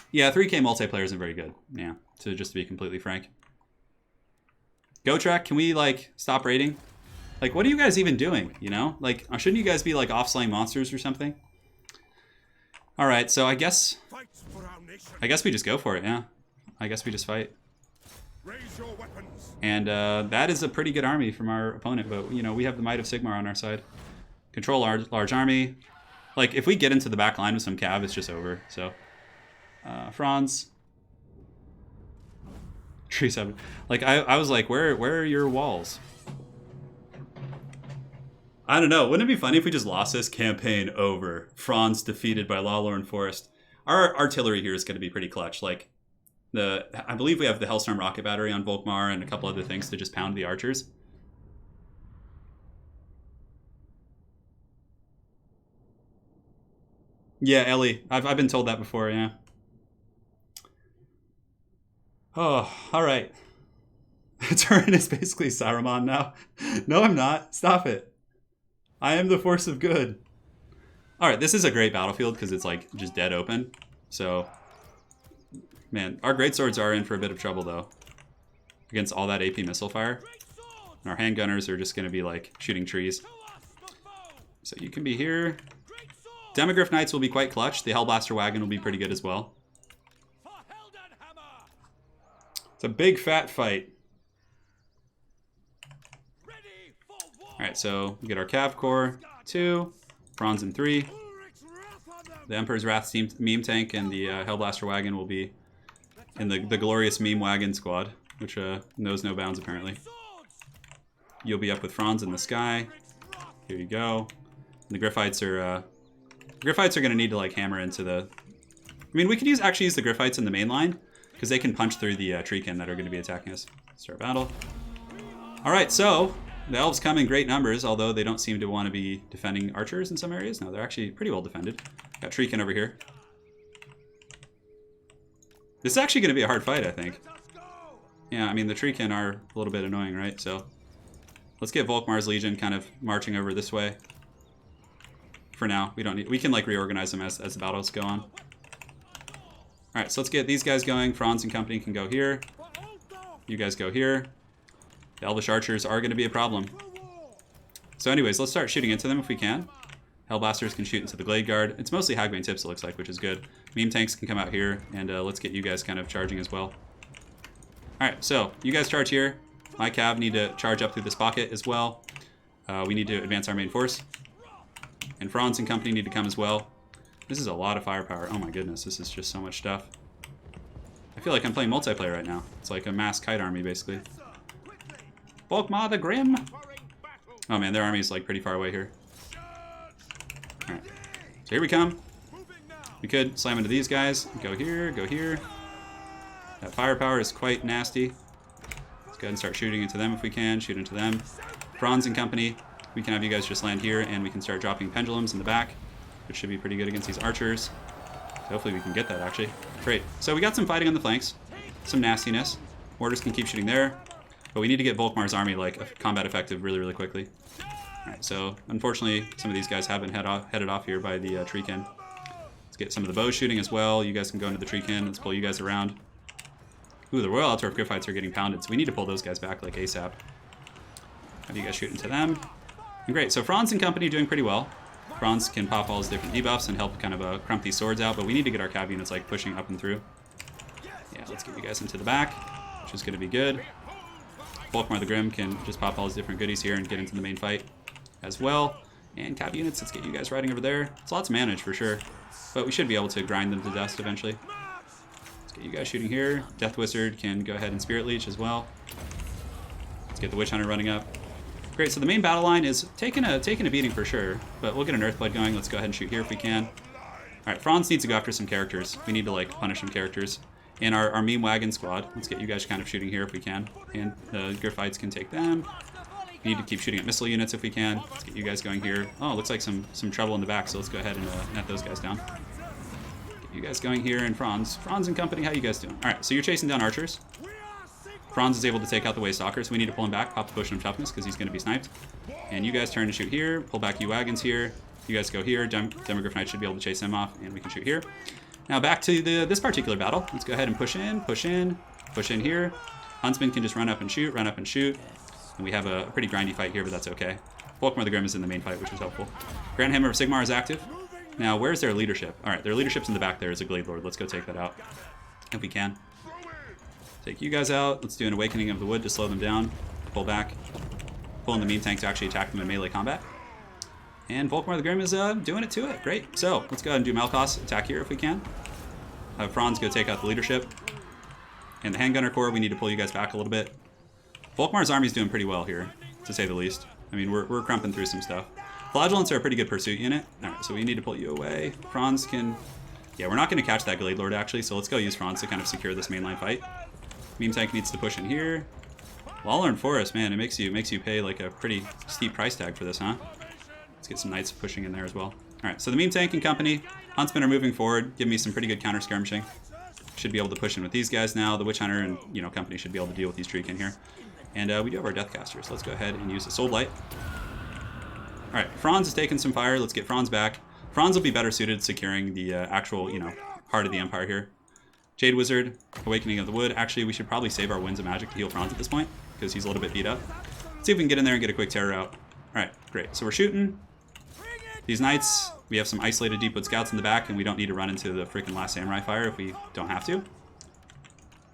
Yeah, 3K multiplayer isn't very good. Yeah, just to be completely frank. GoTrack, can we, like, stop raiding? Like, what are you guys even doing, you know? Like, shouldn't you guys be, like, off-slaying monsters or something? All right, so I guess we just go for it, yeah. I guess we just fight. And that is a pretty good army from our opponent, but you know, we have the might of Sigmar on our side. Control large army. Like if we get into the back line with some cav, it's just over. So Franz. Tree 7. Like I was like, where are your walls? I don't know. Wouldn't it be funny if we just lost this campaign over? Franz defeated by Lauryn Forest. Our artillery here is going to be pretty clutch. Like I believe we have the Hellstorm rocket battery on Volkmar and a couple other things to just pound the archers. Yeah, Ellie. I've been told that before, yeah. Oh, all right. Turin is basically Saruman now. No, I'm not. Stop it. I am the force of good. All right, this is a great battlefield because it's like just dead open. So... Man, our greatswords are in for a bit of trouble, though. Against all that AP missile fire. And our handgunners are just going to be, like, shooting trees. So you can be here. Demogryph Knights will be quite clutch. The Hellblaster Wagon will be pretty good as well. It's a big, fat fight. Alright, so we get our Cav Corps, 2, Franz in 3. The Emperor's Wrath meme tank and the Hellblaster wagon will be in the glorious meme wagon squad, which knows no bounds apparently. You'll be up with Franz in the sky. Here you go. And the Griffites are going to need to like hammer into the... I mean, we could actually use the Griffites in the main line because they can punch through the Treekin that are going to be attacking us. Start battle. All right, so the Elves come in great numbers, although they don't seem to want to be defending archers in some areas. No, they're actually pretty well defended. Got Treekin over here. This is actually going to be a hard fight, I think. Yeah, I mean, the Treekin are a little bit annoying, right? So let's get Volkmar's Legion kind of marching over this way. For now, we can like reorganize them as the battles go on. All right, so let's get these guys going. Franz and company can go here. You guys go here. The Elvish archers are going to be a problem. So anyways, let's start shooting into them if we can. Hellblasters can shoot into the Glade Guard. It's mostly Hagbane tips, it looks like, which is good. Meme tanks can come out here, and let's get you guys kind of charging as well. All right, so you guys charge here. My Cav need to charge up through this pocket as well. We need to advance our main force. And Franz and company need to come as well. This is a lot of firepower. Oh my goodness, this is just so much stuff. I feel like I'm playing multiplayer right now. It's like a mass kite army, basically. Volkmar the Grim! Oh man, their army is like pretty far away here. Alright, so here we come. We could slam into these guys. Go here, go here. That firepower is quite nasty. Let's go ahead and start shooting into them if we can. Shoot into them. Franz and company. We can have you guys just land here, and we can start dropping pendulums in the back, which should be pretty good against these archers. So hopefully we can get that, actually. Great. So we got some fighting on the flanks. Some nastiness. Mortars can keep shooting there. But we need to get Volkmar's army like combat effective really, really quickly. Alright, so unfortunately, some of these guys have been headed off here by the Treekin. Let's get some of the bows shooting as well. You guys can go into the Treekin. Let's pull you guys around. Ooh, the Royal Altdorf Griffites are getting pounded, so we need to pull those guys back like ASAP. Have you guys shoot into them. And great, so Franz and company doing pretty well. Franz can pop all his different debuffs and help kind of crump these swords out, but we need to get our cav units like pushing up and through. Yeah, let's get you guys into the back, which is going to be good. Volkmar the Grim can just pop all his different goodies here and get into the main fight as well. And cav units, let's get you guys riding over there. It's lots to manage for sure, but we should be able to grind them to dust eventually. Let's get you guys shooting here. Death Wizard can go ahead and Spirit Leech as well. Let's get the Witch Hunter running up. Great, so the main battle line is taking a beating for sure, but we'll get an Earthblood going. Let's go ahead and shoot here if we can. Alright, Franz needs to go after some characters. We need to like punish some characters. And our meme wagon squad, let's get you guys kind of shooting here if we can. And the Griffites can take them. We need to keep shooting at missile units if we can. Let's get you guys going here. Oh, it looks like some trouble in the back, so let's go ahead and net those guys down. Get you guys going here, and Franz and company, how you guys doing? Alright, so you're chasing down archers. Franz is able to take out the Waystalkers. We need to pull him back, pop the potion of toughness, because he's going to be sniped. And you guys turn to shoot here, pull back you wagons here. You guys go here, Demogryph Knight should be able to chase them off, and we can shoot here. Now back to this particular battle. Let's go ahead and push in here. Huntsman can just run up and shoot. And we have a pretty grindy fight here, but that's okay. Volkmar the Grim is in the main fight, which is helpful. Grand Hammer of Sigmar is active. Now, where's their leadership? Alright, their leadership's in the back there as a Glade Lord. Let's go take that out, if we can. Take you guys out. Let's do an Awakening of the Wood to slow them down. Pull back. Pull in the meme tank to actually attack them in melee combat. And Volkmar the Grim is doing it to it. Great. So, let's go ahead and do Malkos attack here if we can. Have Franz go take out the leadership. And the Handgunner Corps, we need to pull you guys back a little bit. Volkmar's army's doing pretty well here, to say the least. I mean, we're crumping through some stuff. Flagellants are a pretty good pursuit unit. Alright, so we need to pull you away. Franz can... Yeah, we're not going to catch that Glade Lord, actually, so let's go use Franz to kind of secure this mainline fight. Meme tank needs to push in here. Lauryn Forest, man, it makes you pay like a pretty steep price tag for this, huh? Let's get some knights pushing in there as well. Alright, so the meme tank and company, Huntsmen are moving forward, giving me some pretty good counter skirmishing. Should be able to push in with these guys now. The Witch Hunter and, company should be able to deal with these Treekin here. And we do have our Deathcasters. Let's go ahead and use the Soul Blight. Alright, Franz is taking some fire. Let's get Franz back. Franz will be better suited securing the actual, heart of the Empire here. Jade Wizard, Awakening of the Wood. Actually, we should probably save our Winds of Magic to heal Franz at this point, because he's a little bit beat up. Let's see if we can get in there and get a quick terror out. Alright, great. So we're shooting. These Knights, we have some isolated Deepwood Scouts in the back, and we don't need to run into the freaking Last Samurai fire if we don't have to.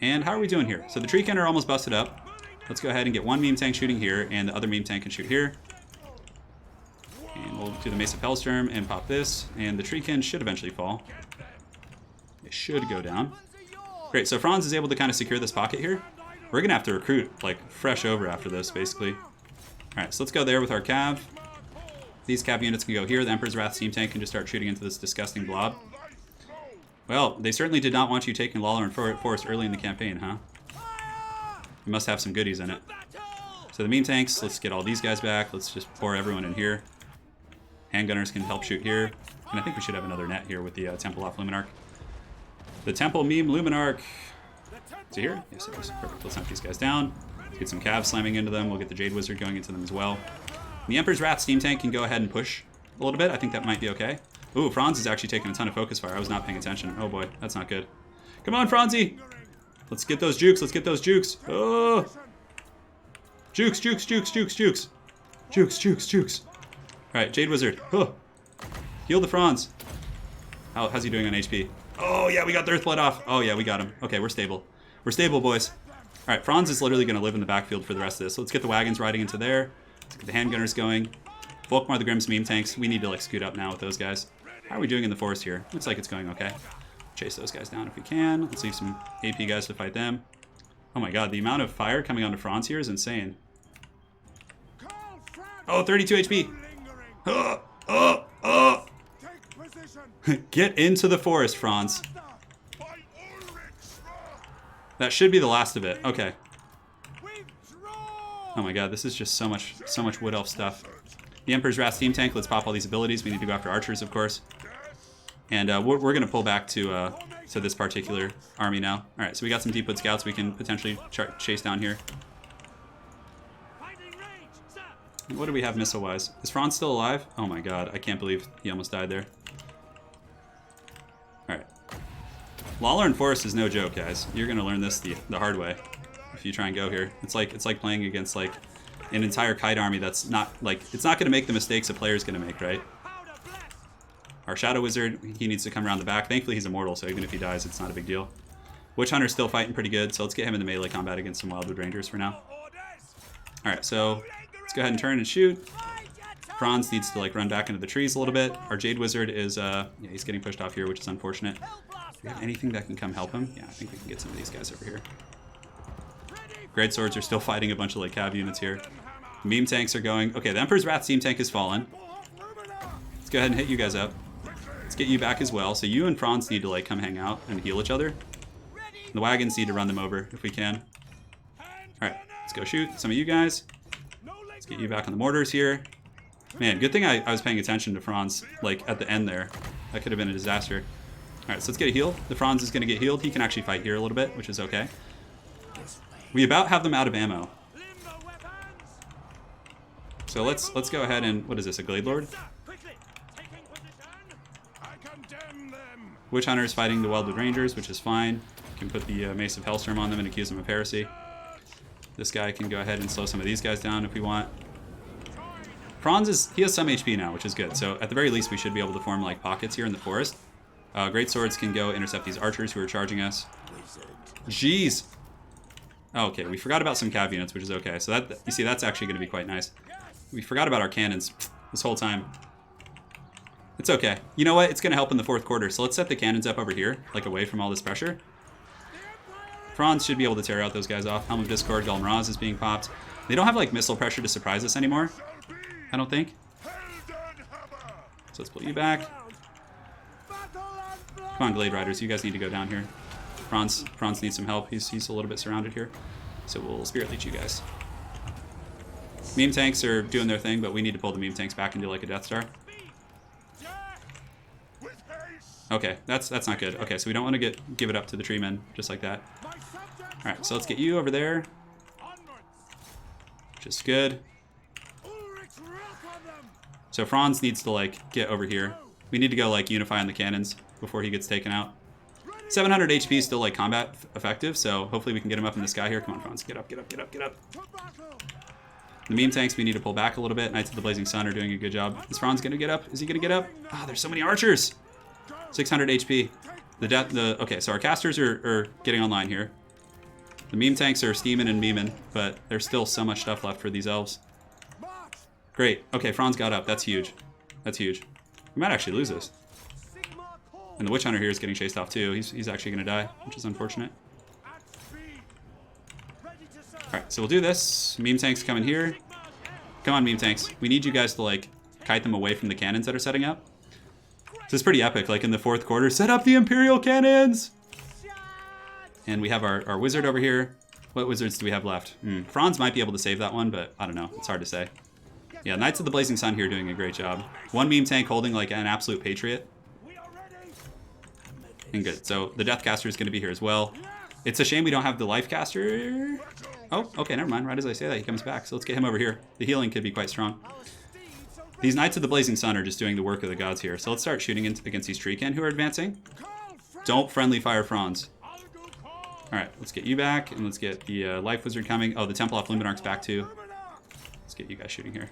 And how are we doing here? So the Treekin are almost busted up. Let's go ahead and get one meme tank shooting here, and the other meme tank can shoot here. we'll do the Mace of Hellstorm and pop this, and the Treekin should eventually fall. It should go down. Great, so Franz is able to kind of secure this pocket here. We're going to have to recruit, like, fresh over after this, basically. Alright, so let's go there with our cav. These cav units can go here. The Emperor's Wrath Steam Tank can just start shooting into this disgusting blob. Well, they certainly did not want you taking Lauryn Forest early in the campaign, huh? You must have some goodies in it. So the meme tanks, let's get all these guys back. Let's just pour everyone in here. Handgunners can help shoot here. And I think we should have another net here with the Temple off Luminarch. The Temple meme Luminarch. Is it here? Yes, it is. Perfect. Let's knock these guys down. Let's get some Cavs slamming into them. We'll get the Jade Wizard going into them as well. And the Emperor's Wrath Steam Tank can go ahead and push a little bit. I think that might be okay. Ooh, Franz is actually taking a ton of focus fire. I was not paying attention. Oh boy, that's not good. Come on, Franzi! Let's get those jukes. Let's get those jukes. Oh! Jukes, jukes, jukes, jukes, jukes. Jukes, jukes, jukes. Alright, Jade Wizard. Oh. Heal the Franz. How's he doing on HP? Oh, yeah, we got the Earthblood off. Oh, yeah, we got him. Okay, we're stable. We're stable, boys. Alright, Franz is literally going to live in the backfield for the rest of this. So let's get the wagons riding into there. Let's get the handgunners going. Volkmar the Grimm's meme tanks. We need to, like, scoot up now with those guys. How are we doing in the forest here? Looks like it's going okay. Chase those guys down if we can. Let's leave some AP guys to fight them. Oh my god, the amount of fire coming onto Franz here is insane. Oh, 32 HP. Oh, oh, oh. Get into the forest, Franz. That should be the last of it. Okay. Oh my god, this is just so much wood elf stuff. The Emperor's Wrath Steam Tank, let's pop all these abilities. We need to go after archers, of course. And we're going to pull back to this particular army now. Alright, so we got some deep wood scouts we can potentially chase down here. What do we have missile-wise? Is Franz still alive? Oh my god, I can't believe he almost died there. Alright. Lauryn Forest is no joke, guys. You're going to learn this the hard way if you try and go here. It's like playing against, like, an entire kite army that's not, like, it's not going to make the mistakes a player's going to make, right? Our Shadow Wizard, he needs to come around the back. Thankfully, he's immortal, so even if he dies, it's not a big deal. Witch Hunter's still fighting pretty good, so let's get him into melee combat against some Wildwood Rangers for now. Alright, so let's go ahead and turn and shoot. Franz needs to, like, run back into the trees a little bit. Our Jade Wizard is, yeah, he's getting pushed off here, which is unfortunate. Do we have anything that can come help him? Yeah, I think we can get some of these guys over here. Great Swords are still fighting a bunch of, like, cav units here. Meme tanks are going. Okay, the Emperor's Wrath Steam Tank has fallen. Let's go ahead and hit you guys up. Let's get you back as well. So you and Franz need to, like, come hang out and heal each other. The wagons need to run them over if we can. Alright, let's go shoot some of you guys. Let's get you back on the mortars here. Man, good thing I was paying attention to Franz, like, at the end there. That could have been a disaster. Alright, so let's get a heal. The Franz is going to get healed. He can actually fight here a little bit, which is okay. We about have them out of ammo. So let's go ahead and... What is this, a Glade Lord? Witch Hunter is fighting the Wildwood Rangers, which is fine. You can put the Mace of Hellstorm on them and accuse them of heresy. This guy can go ahead and slow some of these guys down if we want. Franz he has some HP now, which is good. So at the very least, we should be able to form, like, pockets here in the forest. Great Swords can go intercept these archers who are charging us. Jeez! Oh, okay, we forgot about some cav units, which is okay. So that, you see, that's actually going to be quite nice. We forgot about our cannons this whole time. It's okay. You know what? It's going to help in the fourth quarter. So let's set the cannons up over here, like away from all this pressure. Franz should be able to tear out those guys off. Helm of Discord, Golem Raz is being popped. They don't have, like, missile pressure to surprise us anymore, I don't think. So let's pull you back. Come on, Glade Riders. You guys need to go down here. Franz needs some help. He's a little bit surrounded here. So we'll Spirit Leech you guys. Meme tanks are doing their thing, but we need to pull the meme tanks back into, like, a Death Star. Okay, that's not good. Okay, so we don't want to give it up to the tree men just like that. Alright, so let's get you over there. Which is good. So Franz needs to, like, get over here. We need to go, like, unify on the cannons before he gets taken out. 700 HP is still, like, combat effective, so hopefully we can get him up in the sky here. Come on, Franz. Get up, get up, get up, get up. The meme tanks we need to pull back a little bit. Knights of the Blazing Sun are doing a good job. Is Franz going to get up? Is he going to get up? Ah, there's so many archers! 600 HP. Okay, so our casters are getting online here. The meme tanks are steaming and memeing, but there's still so much stuff left for these elves. Great. Okay, Franz got up. That's huge. That's huge. We might actually lose this. And the Witch Hunter here is getting chased off too. He's actually going to die, which is unfortunate. Alright, so we'll do this. Meme tanks coming here. Come on, meme tanks. We need you guys to, like, kite them away from the cannons that are setting up. This is pretty epic. Like, in the 4th quarter, set up the Imperial cannons! And we have our wizard over here. What wizards do we have left? Franz might be able to save that one, but I don't know. It's hard to say. Yeah, Knights of the Blazing Sun here doing a great job. One meme tank holding, like, an absolute patriot. And good. So the Deathcaster is going to be here as well. It's a shame we don't have the Lifecaster. Oh, okay, never mind. Right as I say that, he comes back. So let's get him over here. The healing could be quite strong. These Knights of the Blazing Sun are just doing the work of the gods here. So let's start shooting against these Treekin who are advancing. Don't friendly fire Franz. Alright, let's get you back, and let's get the Life Wizard coming. Oh, the Temple of Luminarch's back too. Let's get you guys shooting here.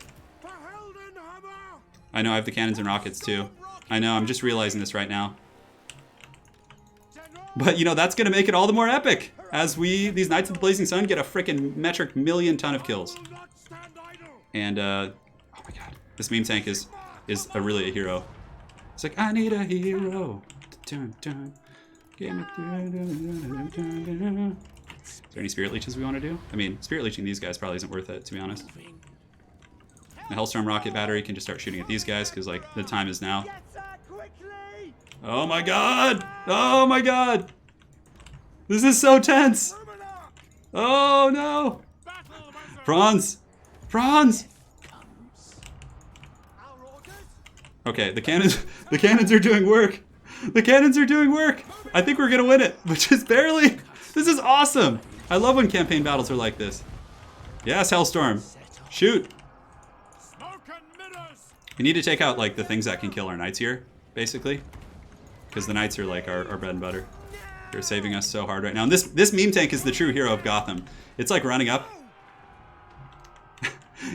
I know I have the cannons and rockets too. I know, I'm just realizing this right now. But, you know, that's going to make it all the more epic as these Knights of the Blazing Sun get a freaking metric million ton of kills. And, oh my god, this meme tank is really a hero. It's like, I need a hero. Dun, dun. Is there any Spirit Leeches we want to do? I mean, Spirit Leeching these guys probably isn't worth it, to be honest. The Hellstorm Rocket Battery can just start shooting at these guys, because, like, the time is now. Oh my god! Oh my god! This is so tense! Oh no! Franz! Franz! Okay, the cannons are doing work! The cannons are doing work! I think we're gonna win it, but just barely! This is awesome! I love when campaign battles are like this. Yes, Hellstorm! Shoot! We need to take out, like, the things that can kill our knights here, basically. Because the knights are, like, our bread and butter. They're saving us so hard right now. And this meme tank is the true hero of Gotham. It's, like, running up.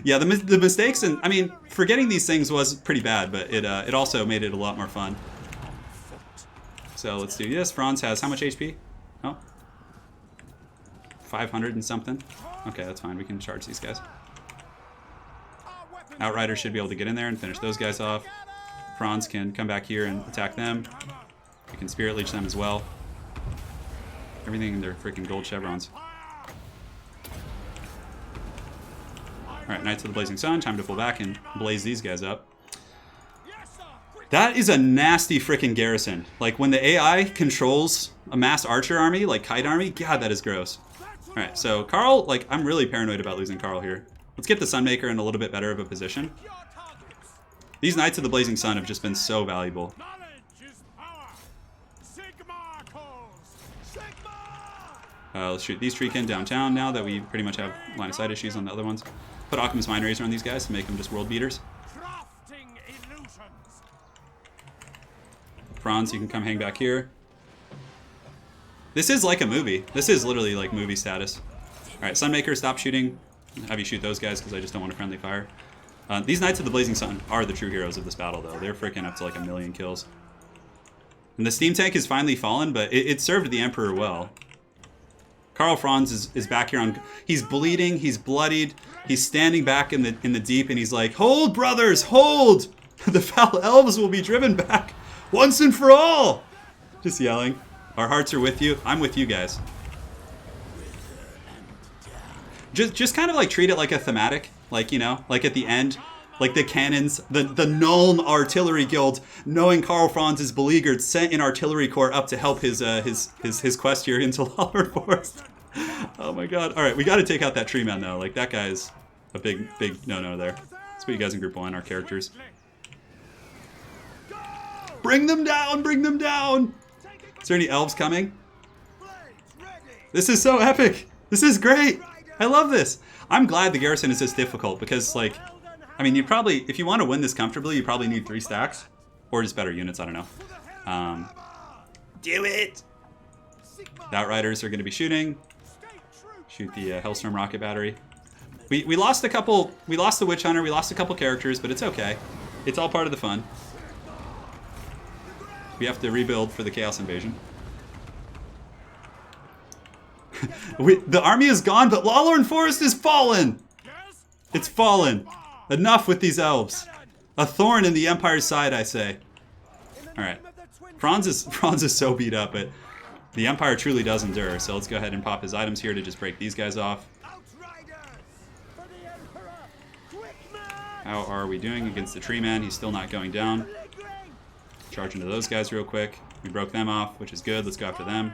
Yeah, the mistakes, and, I mean, forgetting these things was pretty bad, but it also made it a lot more fun. So let's do this. Franz has how much HP? Oh. 500 and something. Okay, that's fine. We can charge these guys. Outriders should be able to get in there and finish those guys off. Franz can come back here and attack them. We can Spirit Leech them as well. Everything in their freaking gold chevrons. Alright, Knights of the Blazing Sun. Time to pull back and blaze these guys up. That is a nasty freaking garrison. Like, when the AI controls a mass archer army, like Kite Army, god, that is gross. Alright, so Karl, like, I'm really paranoid about losing Karl here. Let's get the Sunmaker in a little bit better of a position. These Knights of the Blazing Sun have just been so valuable. Let's shoot these Treekin downtown now that we pretty much have line of sight issues on the other ones. Put Occam's Mind Razor on these guys to make them just world beaters. Franz, you can come hang back here. This is like a movie. This is literally like movie status. Alright, Sunmaker, stop shooting. Have you shoot those guys because I just don't want to friendly fire. These Knights of the Blazing Sun are the true heroes of this battle, though. They're freaking up to like 1 million kills. And the steam tank has finally fallen, but it served the Emperor well. Karl Franz is back here on... He's bleeding, he's bloodied, he's standing back in the deep, and he's like, "Hold, brothers, hold! The foul elves will be driven back once and for all!" Just yelling. Our hearts are with you. I'm with you guys. Just kind of like treat it like a thematic. Like, you know, like at the end, like the cannons, the Nuln Artillery Guild, knowing Karl Franz is beleaguered, sent an artillery corps up to help his quest here into Lauryn Forest. Oh my god. Alright, we gotta take out that tree man though. Like, that guy's a big no-no there. Let's put you guys in group 1, our characters. Bring them down! Bring them down! Is there any elves coming? This is so epic! This is great! I love this! I'm glad the garrison is this difficult because, like, I mean, you probably, if you want to win this comfortably, you probably need 3 stacks. Or just better units, I don't know. Do it! The Outriders are going to be shooting. Shoot the Hellstorm Rocket Battery. We lost a couple, we lost the Witch Hunter, we lost a couple characters, but it's okay. It's all part of the fun. We have to rebuild for the Chaos Invasion. The army is gone, but Lauryn Forest is fallen! It's fallen. Enough with these elves. A thorn in the Empire's side, I say. Alright. Franz is so beat up, but the Empire truly does endure. So let's go ahead and pop his items here to just break these guys off. How are we doing against the tree man? He's still not going down. Charge into those guys real quick. We broke them off, which is good. Let's go after them.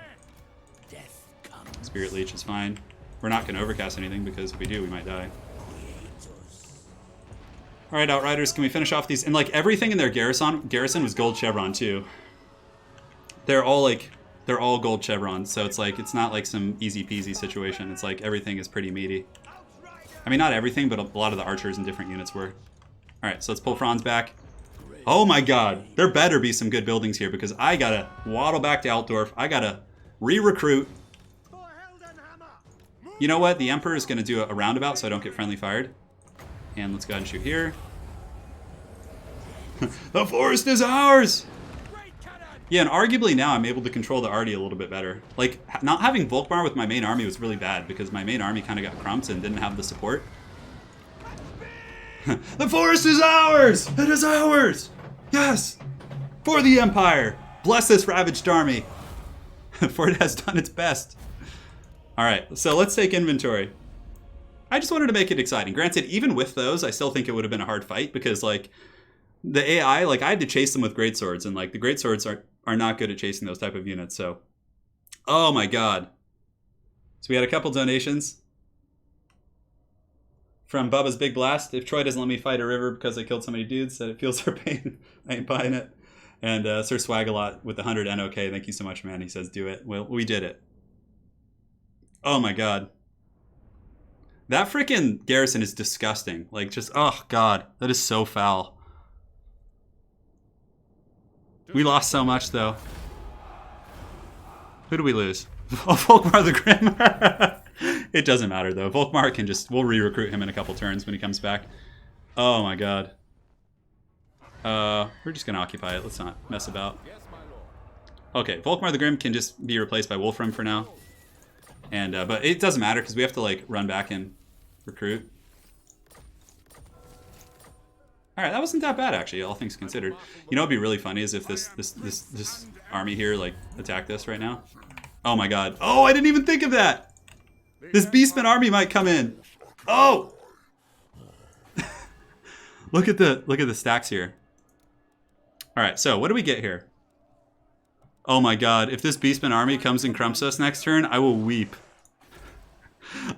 Spirit Leech is fine. We're not going to overcast anything because if we do, we might die. Alright, Outriders, can we finish off these? And like everything in their garrison was gold chevron too. They're all gold chevron, so it's like, it's not like some easy peasy situation. It's like everything is pretty meaty. I mean, not everything, but a lot of the archers in different units were. Alright, so let's pull Franz back. Oh my god, there better be some good buildings here because I gotta waddle back to Altdorf. I gotta re-recruit. You know what? The Emperor is gonna do a roundabout so I don't get friendly fired. And let's go ahead and shoot here. The forest is ours! Yeah, and arguably now I'm able to control the arty a little bit better. Like, not having Volkmar with my main army was really bad because my main army kind of got crumped and didn't have the support. The forest is ours! It is ours! Yes! For the Empire! Bless this ravaged army! For it has done its best. Alright, so let's take inventory. I just wanted to make it exciting. Granted, even with those, I still think it would have been a hard fight because, like, the AI, like, I had to chase them with greatswords, and, like, the greatswords are not good at chasing those type of units, so. Oh my god. So we had a couple donations from Bubba's Big Blast. If Troy doesn't let me fight a river because I killed so many dudes that it feels her pain, I ain't buying it. And Sir Swagalot with 100 NOK, thank you so much, man. He says, do it. Well, we did it. Oh my god. That freaking garrison is disgusting. Like, just, oh god, that is so foul. We lost so much, though. Who do we lose? Oh, Volkmar the Grim. It doesn't matter, though. Volkmar can just, we'll re-recruit him in a couple turns when he comes back. Oh my god. We're just gonna occupy it. Let's not mess about. Okay, Volkmar the Grim can just be replaced by Wolfram for now. And but it doesn't matter because we have to like run back and recruit. All right, that wasn't that bad actually, all things considered. You know what'd be really funny is if this army here like attacked us right now. Oh my god. Oh, I didn't even think of that. This Beastman army might come in. Oh. Look at the stacks here. All right, so what do we get here? Oh my god, if this Beastman army comes and crumps us next turn, I will weep.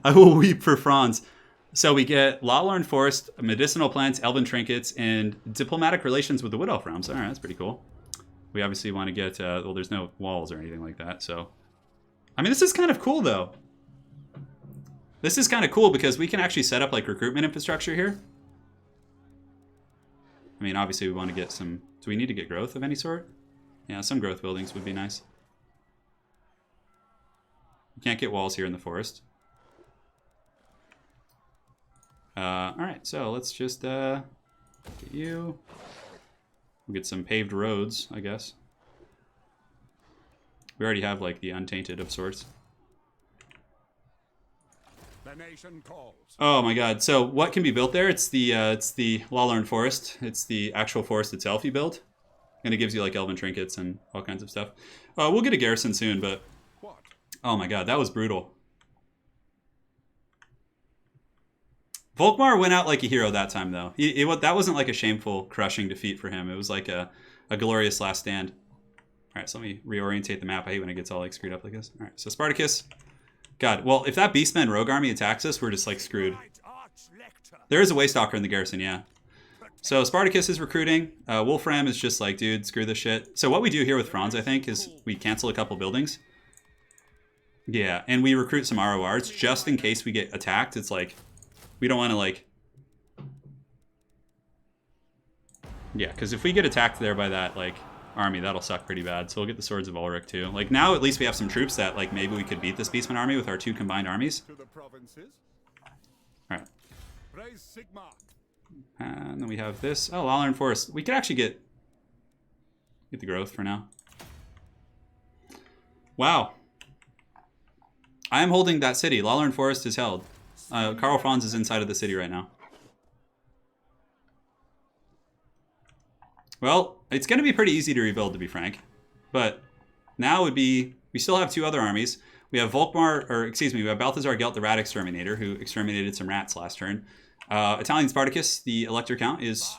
I will weep for Franz. So we get Lauryn Forest, medicinal plants, elven trinkets, and diplomatic relations with the Wood Elf realms. All right, that's pretty cool. We obviously want to get, well, there's no walls or anything like that, so. I mean, this is kind of cool, though. This is kind of cool because we can actually set up, like, recruitment infrastructure here. I mean, obviously we want to get some, do we need to get growth of any sort? Yeah, some growth buildings would be nice. We can't get walls here in the forest. Alright, so let's just get you. We'll get some paved roads, I guess. We already have like the Untainted of sorts. The nation calls. Oh my god, so what can be built there? It's the Lauryn Forest. It's the actual forest itself you build. And it gives you like elven trinkets and all kinds of stuff. We'll get a garrison soon, but oh my god, that was brutal. Volkmar went out like a hero that time, though. That wasn't like a shameful, crushing defeat for him. It was like a glorious last stand. All right, so let me reorientate the map. I hate when it gets all like screwed up like this. All right, so Spartacus. God, well, if that Beastman rogue army attacks us, we're just like screwed. There is a Waystalker in the garrison, yeah. So Spartacus is recruiting. Wolfram is just like, dude, screw this shit. So what we do here with Franz, I think, is we cancel a couple buildings. Yeah, and we recruit some RORs just in case we get attacked. It's like, we don't want to like... Yeah, because if we get attacked there by that like army, that'll suck pretty bad. So we'll get the Swords of Ulrich too. Like now at least we have some troops that like maybe we could beat this Beastman army with our two combined armies. Alright. And then we have this. Oh, Lauryn Forest. We could actually get the growth for now. Wow. I am holding that city. Lauryn Forest is held. Karl Franz is inside of the city right now. Well, it's going to be pretty easy to rebuild, to be frank. But now would be... We still have 2 other armies. We have Volkmar, or excuse me, we have Balthazar Gelt, the Rat Exterminator, who exterminated some rats last turn. Italian Spartacus, the Elector Count, is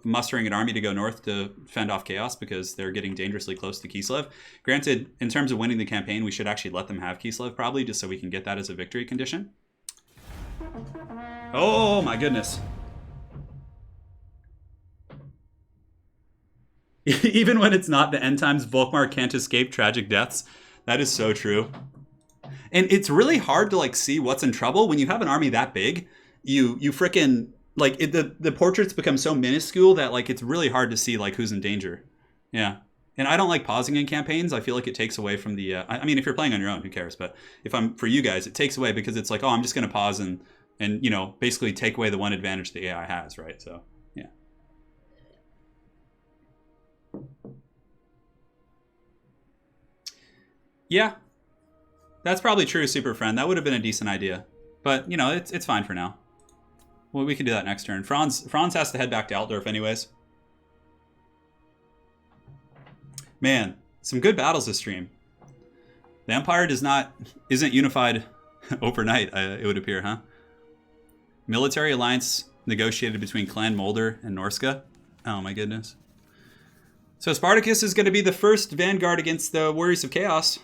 mustering an army to go north to fend off Chaos because they're getting dangerously close to Kislev. Granted, in terms of winning the campaign, we should actually let them have Kislev probably, just so we can get that as a victory condition. Oh my goodness. Even when it's not the end times, Volkmar can't escape tragic deaths. That is so true. And it's really hard to like see what's in trouble when you have an army that big. You frickin' like the portraits become so minuscule that like it's really hard to see like who's in danger. Yeah. And I don't like pausing in campaigns. I feel like it takes away from the I mean, if you're playing on your own, who cares? But if I'm for you guys, it takes away because it's like, oh, I'm just gonna pause and you know, basically take away the one advantage the AI has, right? So yeah. Yeah. That's probably true, Super Friend. That would have been a decent idea. But, you know, it's fine for now. Well, we can do that next turn. Franz has to head back to Altdorf anyways. Man, some good battles this stream. The Empire isn't unified overnight, it would appear, huh? Military alliance negotiated between Clan Mulder and Norska. Oh my goodness. So Spartacus is going to be the first vanguard against the Warriors of Chaos.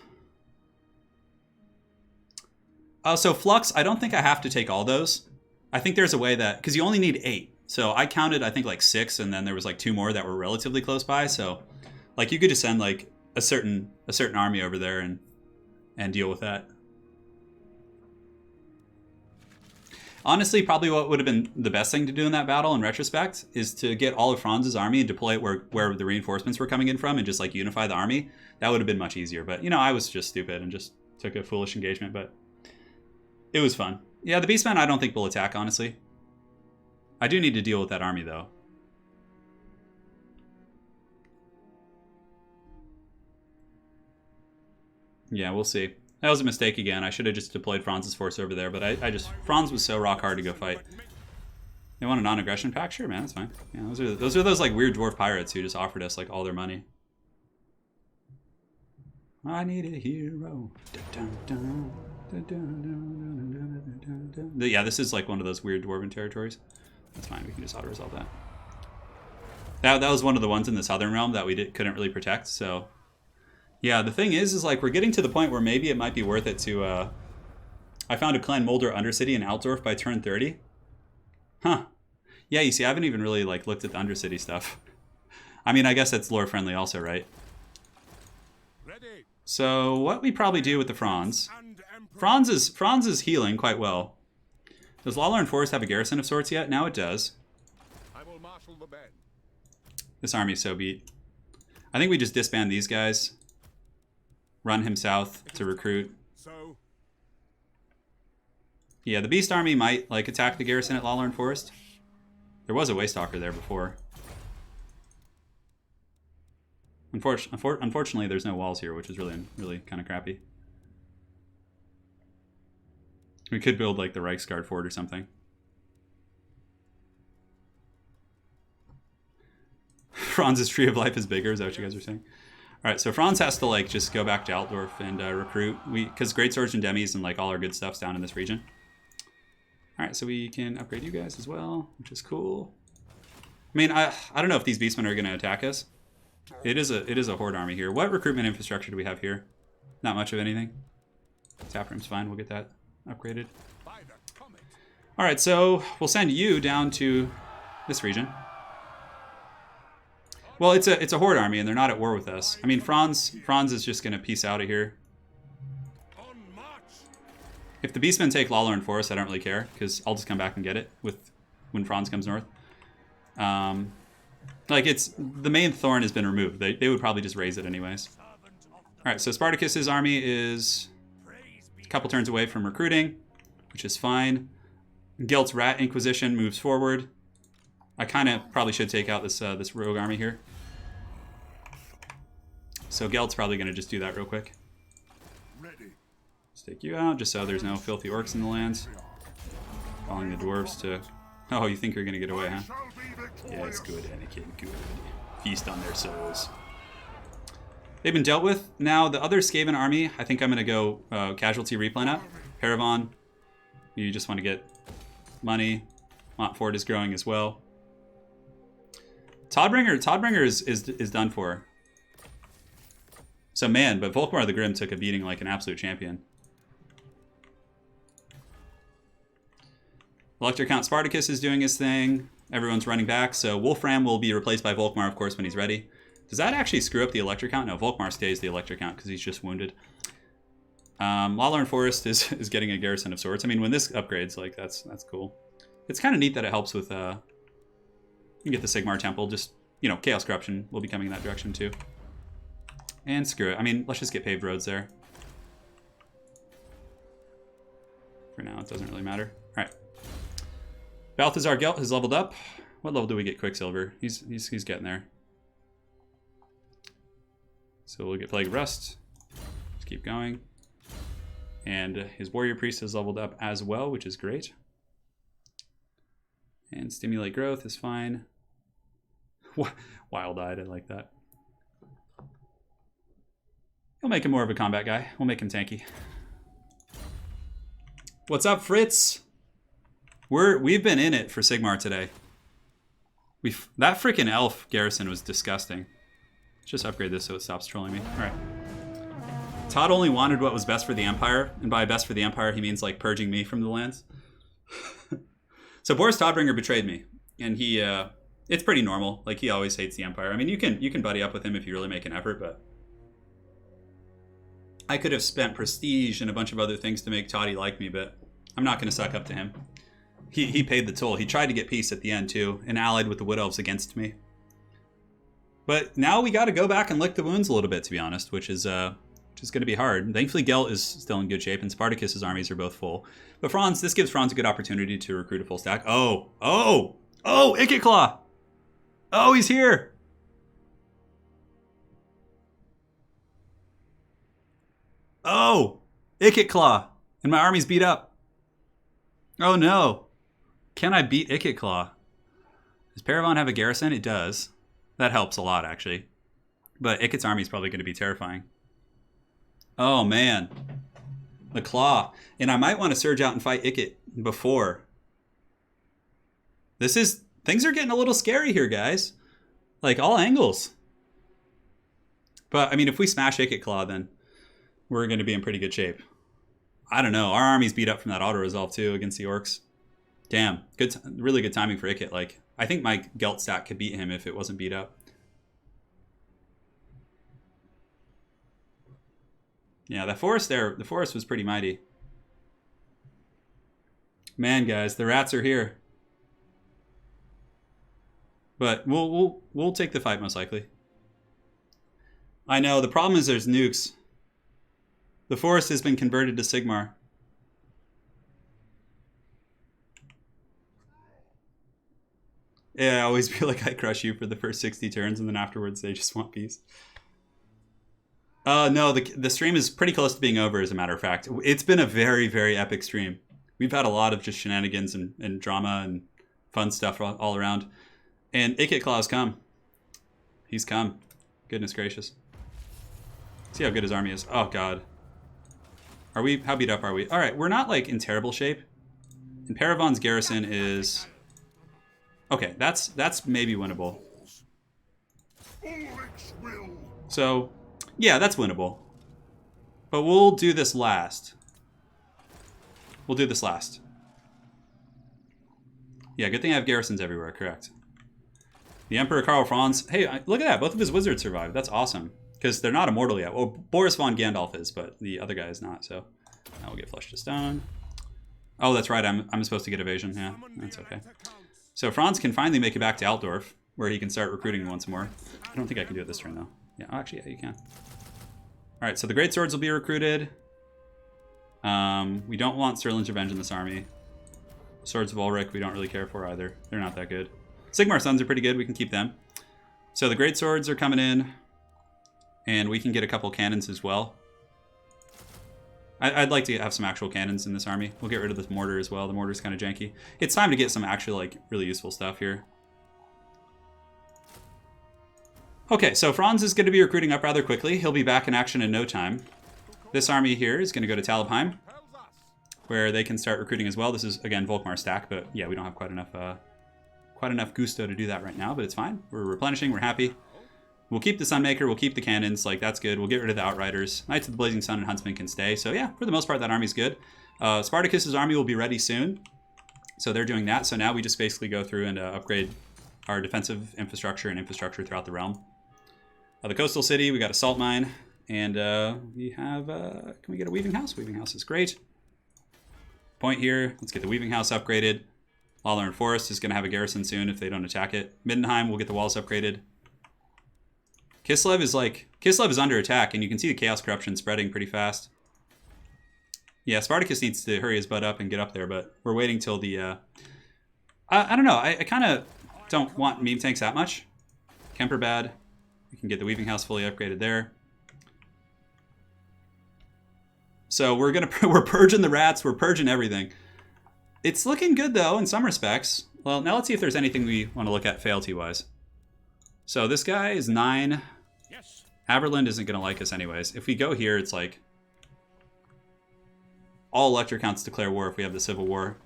So Flux, I don't think I have to take all those. I think there's a way that, because you only need 8. So I counted, I think like 6, and then there was like 2 more that were relatively close by. So like you could just send like a certain army over there and deal with that. Honestly, probably what would have been the best thing to do in that battle in retrospect is to get all of Franz's army and deploy it where the reinforcements were coming in from and just like unify the army. That would have been much easier. But, you know, I was just stupid and just took a foolish engagement, but it was fun. Yeah, the Beastmen I don't think will attack, honestly. I do need to deal with that army, though. Yeah, we'll see. That was a mistake again. I should have just deployed Franz's force over there, but Franz was so rock hard to go fight. They want a non-aggression pact? Sure, man, that's fine. Yeah, those are those like weird dwarf pirates who just offered us like all their money. I need a hero. Yeah, this is like one of those weird dwarven territories. That's fine, we can just auto-resolve that. That was one of the ones in the southern realm that we couldn't really protect, so... Yeah, the thing is like we're getting to the point where maybe it might be worth it to... I found a Clan Mulder Undercity in Altdorf by turn 30. Huh. Yeah, you see, I haven't even really like looked at the Undercity stuff. I mean, I guess that's lore friendly also, right? So what we probably do with the Franz... Franz is healing quite well. Does Lauryn Forest have a garrison of sorts yet? Now it does. This army's so beat. I think we just disband these guys. Run him south to recruit. Yeah, the Beast Army might like attack the garrison at Lauryn Forest. There was a Waystalker there before. Unfortunately, there's no walls here, which is really kind of crappy. We could build like the Reichsguard fort or something. Franz's Tree of Life is bigger, is that what you guys are saying? Alright, so Franz has to like just go back to Altdorf and recruit. Because Great Swords and Demis and like all our good stuff's down in this region. Alright, so we can upgrade you guys as well, which is cool. I mean, I don't know if these beastmen are going to attack us. It is a horde army here. What recruitment infrastructure do we have here? Not much of anything. Tap room's fine, we'll get that upgraded. Alright, so we'll send you down to this region. Well, it's a horde army, and they're not at war with us. I mean, Franz is just going to peace out of here. If the Beastmen take Lauryn Forest, I don't really care, because I'll just come back and get it when Franz comes north. Like, the main thorn has been removed. They would probably just raise it anyways. Alright, so Spartacus's army is a couple turns away from recruiting, which is fine. Gelt's Rat Inquisition moves forward. I kind of probably should take out this rogue army here. So Gelt's probably going to just do that real quick. Let's take you out, just so there's no filthy orcs in the lands. Calling the dwarves to... Oh, you think you're going to get away, huh? Yeah, it's good, Anakin, good. feast on their souls. They've been dealt with. Now, the other Skaven army, I think I'm going to go casualty replan up. Paravon, you just want to get money. Montfort is growing as well. Todbringer is done for. So man, but Volkmar the Grim took a beating like an absolute champion. Elector Count Spartacus is doing his thing. Everyone's running back, so Wolfram will be replaced by Volkmar, of course, when he's ready. Does that actually screw up the Elector Count? No, Volkmar stays the Elector Count because he's just wounded. Lauryn Forest is getting a Garrison of Sorts. I mean, when this upgrades, like, that's cool. It's kind of neat that it helps with, you can get the Sigmar Temple, just, you know, Chaos Corruption will be coming in that direction too. And screw it. I mean, let's just get paved roads there. For now, it doesn't really matter. All right. Balthazar Gelt has leveled up. What level do we get Quicksilver? He's getting there. So we'll get Plague Rust. Let's keep going. And his Warrior Priest has leveled up as well, which is great. And Stimulate Growth is fine. Wild-Eyed, I like that. We'll make him more of a combat guy. We'll make him tanky. What's up, Fritz? We've been in it for Sigmar today. That freaking elf garrison was disgusting. Let's just upgrade this so it stops trolling me. All right. Todd only wanted what was best for the Empire, and by best for the Empire, he means like purging me from the lands. So Boris Todbringer betrayed me, and he it's pretty normal. Like, he always hates the Empire. I mean, you can buddy up with him if you really make an effort, but I could have spent prestige and a bunch of other things to make Toddy like me, but I'm not going to suck up to him. He paid the toll. He tried to get peace at the end too, and allied with the Wood Elves against me. But now we got to go back and lick the wounds a little bit, to be honest, which is going to be hard. Thankfully, Gelt is still in good shape, and Spartacus's armies are both full. But Franz, this gives Franz a good opportunity to recruit a full stack. Oh, Ikitclaw! Oh, he's here! Oh, Ikitclaw! And my army's beat up. Oh no. Can I beat Ikitclaw? Does Paravon have a garrison? It does. That helps a lot, actually. But Ikit's army is probably going to be terrifying. Oh, man. The Claw. And I might want to surge out and fight Ikit before. Things are getting a little scary here, guys. Like, all angles. But, I mean, if we smash Ikitclaw, then we're going to be in pretty good shape. I don't know. Our army's beat up from that auto-resolve, too, against the Orcs. Damn. Really good timing for Ikit. Like, I think my Gelt stack could beat him if it wasn't beat up. Yeah, the forest was pretty mighty. Man, guys, the rats are here. But we'll take the fight most likely. I know, the problem is there's nukes. The forest has been converted to Sigmar. Yeah, I always feel like I crush you for the first 60 turns, and then afterwards they just want peace. No, the stream is pretty close to being over, as a matter of fact. It's been a very, very epic stream. We've had a lot of just shenanigans and drama and fun stuff all around. And Ikitclaw's come. He's come. Goodness gracious. See how good his army is. Oh, God. How beat up are we? All right, we're not, like, in terrible shape. And Paravon's garrison is... Okay, that's maybe winnable. So, yeah, that's winnable. But we'll do this last. Yeah, good thing I have garrisons everywhere, correct. The Emperor Karl Franz. Hey, look at that. Both of his wizards survived. That's awesome. Because they're not immortal yet. Well, Boris von Gandalf is, but the other guy is not, so now we'll get flushed to stone. Oh, that's right. I'm supposed to get evasion. Yeah, that's okay. So Franz can finally make it back to Altdorf, where he can start recruiting once more. I don't think I can do it this turn, though. Yeah, oh, actually, yeah, you can. All right, so the Great Swords will be recruited. We don't want Sterling's Revenge in this army. Swords of Ulrich, we don't really care for either. They're not that good. Sigmar Sons are pretty good. We can keep them. So the Great Swords are coming in, and we can get a couple cannons as well. I'd like to have some actual cannons in this army. We'll get rid of the mortar as well. The mortar's kind of janky. It's time to get some actually, like, really useful stuff here. Okay, so Franz is going to be recruiting up rather quickly. He'll be back in action in no time. This army here is going to go to Talabheim, where they can start recruiting as well. This is, again, Volkmar stack, but yeah, we don't have quite enough gusto to do that right now, but it's fine. We're replenishing, we're happy. We'll keep the Sunmaker, we'll keep the cannons, like, that's good. We'll get rid of the Outriders. Knights of the Blazing Sun and Huntsmen can stay. So yeah, for the most part, that army's good. Spartacus's army will be ready soon. So they're doing that. So now we just basically go through and upgrade our defensive infrastructure and infrastructure throughout the realm. The coastal city, we got a salt mine, and we have, can we get a weaving house? Weaving house is great. Point here, let's get the weaving house upgraded. Lauryn Forest is going to have a garrison soon if they don't attack it. Middenheim, we'll get the walls upgraded. Kislev is under attack, and you can see the chaos corruption spreading pretty fast. Yeah, Spartacus needs to hurry his butt up and get up there, but we're waiting till the, I don't know, I kind of don't want meme tanks that much. Kemper bad. We can get the weaving house fully upgraded there. So we're purging the rats, we're purging everything. It's looking good though in some respects. Well, now let's see if there's anything we want to look at fealty-wise. So this guy is 9. Yes. Aberland isn't going to like us anyways. If we go here, it's like all elector counts declare war if we have the Civil War.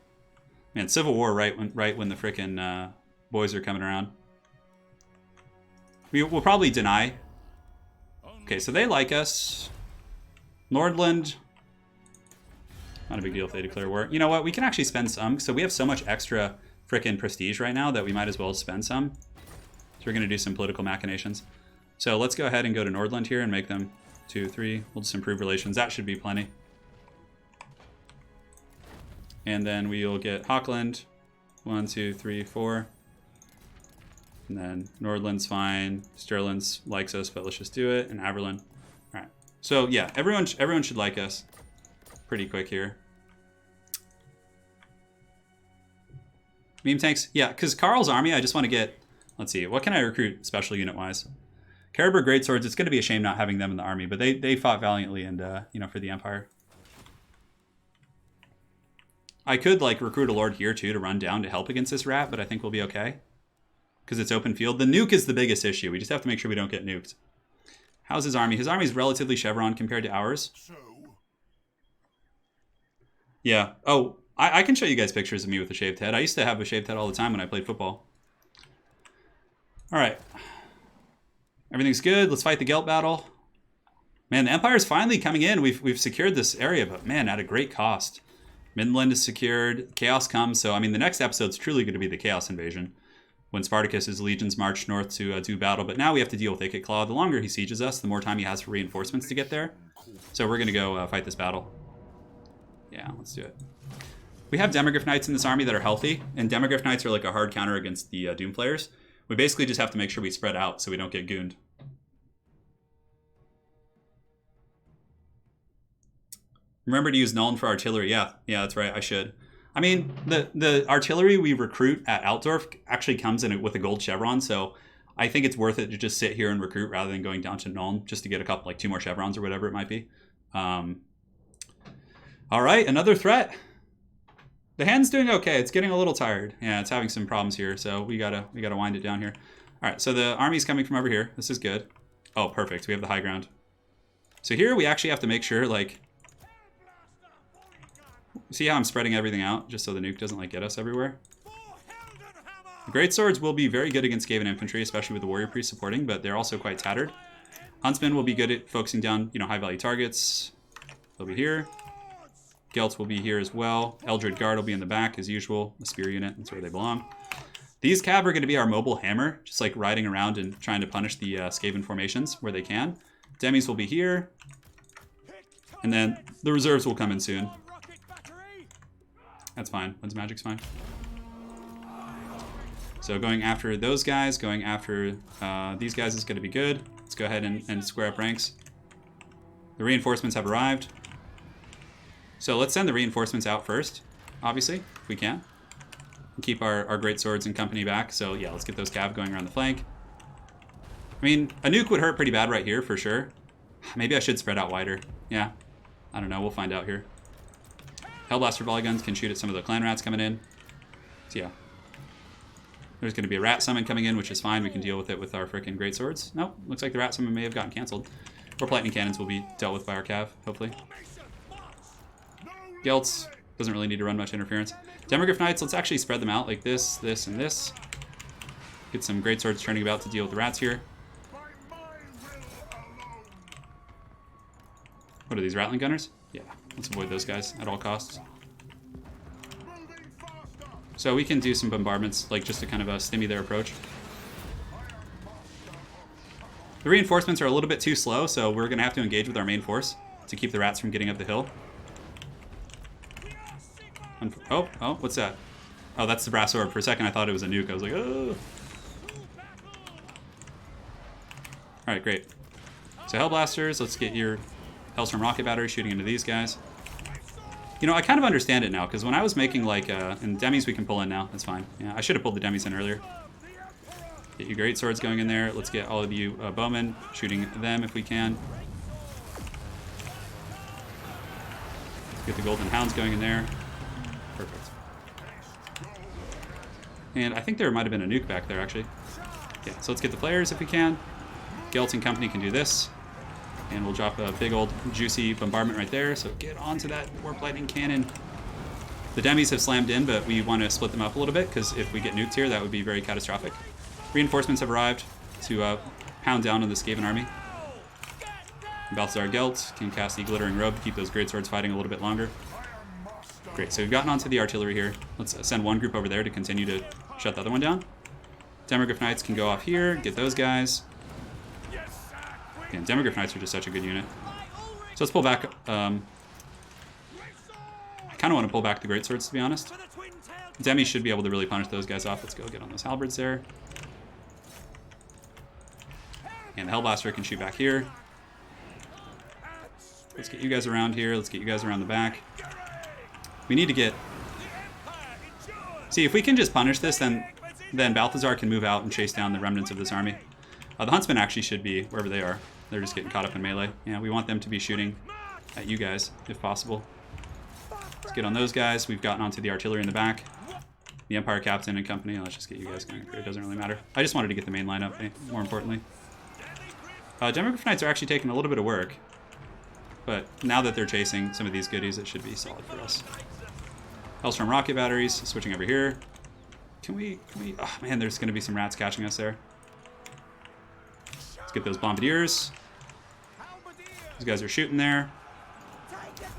Man, Civil War right when the frickin' boys are coming around. We'll probably deny. Okay, so they like us. Nordland. Not a big deal if they declare war. You know what? We can actually spend some. So we have so much extra frickin' prestige right now that we might as well spend some. So we're going to do some political machinations. So let's go ahead and go to Nordland here and make them 2, 3. We'll just improve relations. That should be plenty. And then we'll get Hochland. 1, 2, 3, 4. And then Nordland's fine. Stirland's likes us, but let's just do it. And Aberland. All right. So yeah, everyone should like us pretty quick here. Meme tanks. Yeah, because Karl's army, I just want to get... Let's see. What can I recruit special unit-wise? Caribou Greatswords. It's going to be a shame not having them in the army, but they fought valiantly and, you know, for the Empire. I could, like, recruit a lord here, too, to run down to help against this rat, but I think we'll be okay. Because it's open field. The nuke is the biggest issue. We just have to make sure we don't get nuked. How's his army? His army is relatively chevron compared to ours. Yeah. Oh, I can show you guys pictures of me with a shaved head. I used to have a shaved head all the time when I played football. All right. Everything's good. Let's fight the Gelt battle. Man, the Empire's finally coming in. We've secured this area, but man, at a great cost. Midland is secured. Chaos comes. So, I mean, the next episode's truly going to be the Chaos Invasion. When Spartacus's legions march north to do battle. But now we have to deal with Ickit Claw. The longer he sieges us, the more time he has for reinforcements to get there. So we're going to go fight this battle. Yeah, let's do it. We have Demogryph Knights in this army that are healthy. And Demogryph Knights are like a hard counter against the Doom Flayers. We basically just have to make sure we spread out so we don't get gooned. Remember to use Nuln for artillery. Yeah, that's right. I should. I mean, the artillery we recruit at Altdorf actually comes in with a gold chevron, so I think it's worth it to just sit here and recruit rather than going down to Nuln just to get a couple, like 2 more chevrons or whatever it might be. All right, another threat. The hand's doing okay. It's getting a little tired. Yeah, it's having some problems here, so we gotta wind it down here. All right, so the army's coming from over here. This is good. Oh, perfect. We have the high ground. So here we actually have to make sure, like, see how I'm spreading everything out just so the nuke doesn't like get us everywhere. The great swords will be very good against Skaven infantry, especially with the warrior priest supporting, but they're also quite tattered. Huntsmen will be good at focusing down, you know, high value targets. They'll be here. Gelts will be here as well. Eldred Guard will be in the back as usual. A spear unit, that's where they belong. These cav are going to be our mobile hammer, just like riding around and trying to punish the Skaven formations where they can. Demis will be here. And then the reserves will come in soon. That's fine. When's magic's fine. So going after those guys, going after these guys is going to be good. Let's go ahead and square up ranks. The reinforcements have arrived. So let's send the reinforcements out first, obviously, if we can. And keep our great swords and company back. So yeah, let's get those cav going around the flank. I mean, a nuke would hurt pretty bad right here for sure. Maybe I should spread out wider. Yeah, I don't know. We'll find out here. Hellblaster volley guns can shoot at some of the clan rats coming in. So yeah. There's going to be a rat summon coming in, which is fine. We can deal with it with our frickin' great swords. Nope, looks like the rat summon may have gotten canceled. Warp lightning cannons will be dealt with by our cav, hopefully. Gelts doesn't really need to run much interference. Demogryph Knights, let's actually spread them out like this, this, and this. Get some great swords turning about to deal with the rats here. What are these, Rattling Gunners? Yeah, let's avoid those guys at all costs. So we can do some bombardments, like just to kind of stimmy their approach. The reinforcements are a little bit too slow, so we're going to have to engage with our main force to keep the rats from getting up the hill. Oh, what's that? Oh, that's the brass orb. For a second I thought it was a nuke. I was like, oh. Alright, great. So Hellblasters, let's get your Hellstorm rocket battery shooting into these guys. You know, I kind of understand it now, because when I was making, like, and demis we can pull in now. That's fine. Yeah, I should have pulled the demis in earlier. Get you great swords going in there. Let's get all of you bowmen shooting them if we can. Get the golden hounds going in there. Perfect. And I think there might have been a nuke back there, actually. Yeah, so let's get the players if we can. Gelt and company can do this. And we'll drop a big old juicy bombardment right there. So get onto that warp lightning cannon. The demis have slammed in, but we want to split them up a little bit, because if we get nuked here, that would be very catastrophic. Reinforcements have arrived to pound down on the Skaven army. Balthazar Gelt can cast the Glittering Robe to keep those great swords fighting a little bit longer. Great, so we've gotten onto the artillery here. Let's send one group over there to continue to shut the other one down. Demogryph Knights can go off here, get those guys. And Demogryph Knights are just such a good unit. So let's pull back. I kind of want to pull back the great swords, to be honest. Demi should be able to really punish those guys off. Let's go get on those halberds there. And the Hellblaster can shoot back here. Let's get you guys around here. Let's get you guys around the back. We need to get... See, if we can just punish this, then Balthazar can move out and chase down the remnants of this army. The Huntsmen actually should be wherever they are. They're just getting caught up in melee. Yeah, we want them to be shooting at you guys, if possible. Let's get on those guys. We've gotten onto the artillery in the back. The Empire Captain and company. Let's just get you guys going. It doesn't really matter. I just wanted to get the main line up, more importantly. Demogryph Knights are actually taking a little bit of work. But now that they're chasing some of these goodies, it should be solid for us. Hellstorm rocket batteries, switching over here. Can we... Oh man, there's going to be some rats catching us there. Let's get those bombardiers. These guys are shooting there.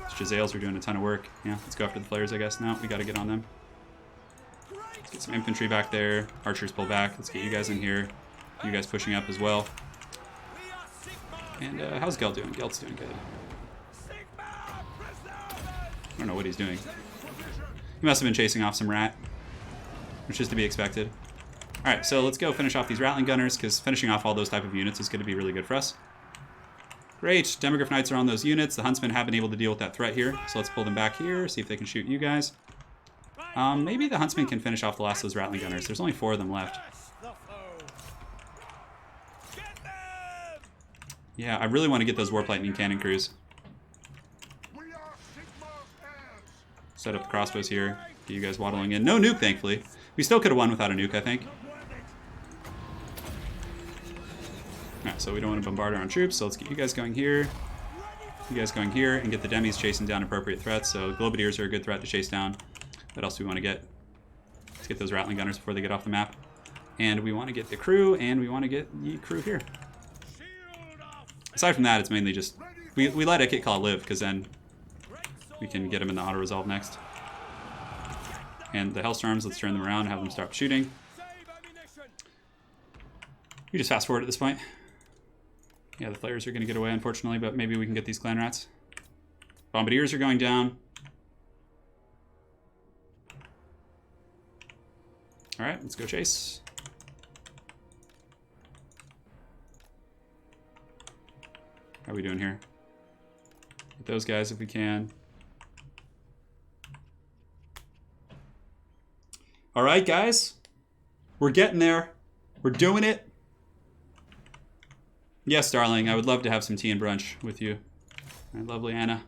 Those Jazales are doing a ton of work. Yeah, let's go after the flares, I guess. No, we got to get on them. Let's get some infantry back there. Archers pull back. Let's get you guys in here. You guys pushing up as well. And how's Gelt doing? Gelt's doing good. I don't know what he's doing. He must have been chasing off some rat, which is to be expected. Alright, so let's go finish off these Rattling Gunners, because finishing off all those type of units is going to be really good for us. Great, Demogryph Knights are on those units. The Huntsmen have been able to deal with that threat here, so let's pull them back here, see if they can shoot you guys. Maybe the Huntsmen can finish off the last of those Rattling Gunners. There's only 4 of them left. Yeah, I really want to get those Warp Lightning Cannon crews. Set up the crossbows here. Get you guys waddling in. No nuke, thankfully. We still could have won without a nuke, I think. Alright, so we don't want to bombard our own troops, so let's get you guys going here. You guys going here, and get the demis chasing down appropriate threats. So Globadiers are a good threat to chase down. What else do we want to get? Let's get those Rattling Gunners before they get off the map. And we want to get the crew, and we want to get the crew here. Aside from that, it's mainly just... We let Ikit live, because then we can get him in the auto-resolve next. And the Hellstorms, let's turn them around and have them start shooting. We just fast forward at this point. Yeah, the flares are going to get away, unfortunately, but maybe we can get these clan rats. Bombardiers are going down. Alright, let's go chase. How are we doing here? Get those guys if we can. Alright, guys. We're getting there. We're doing it. Yes, darling, I would love to have some tea and brunch with you. My lovely Anna.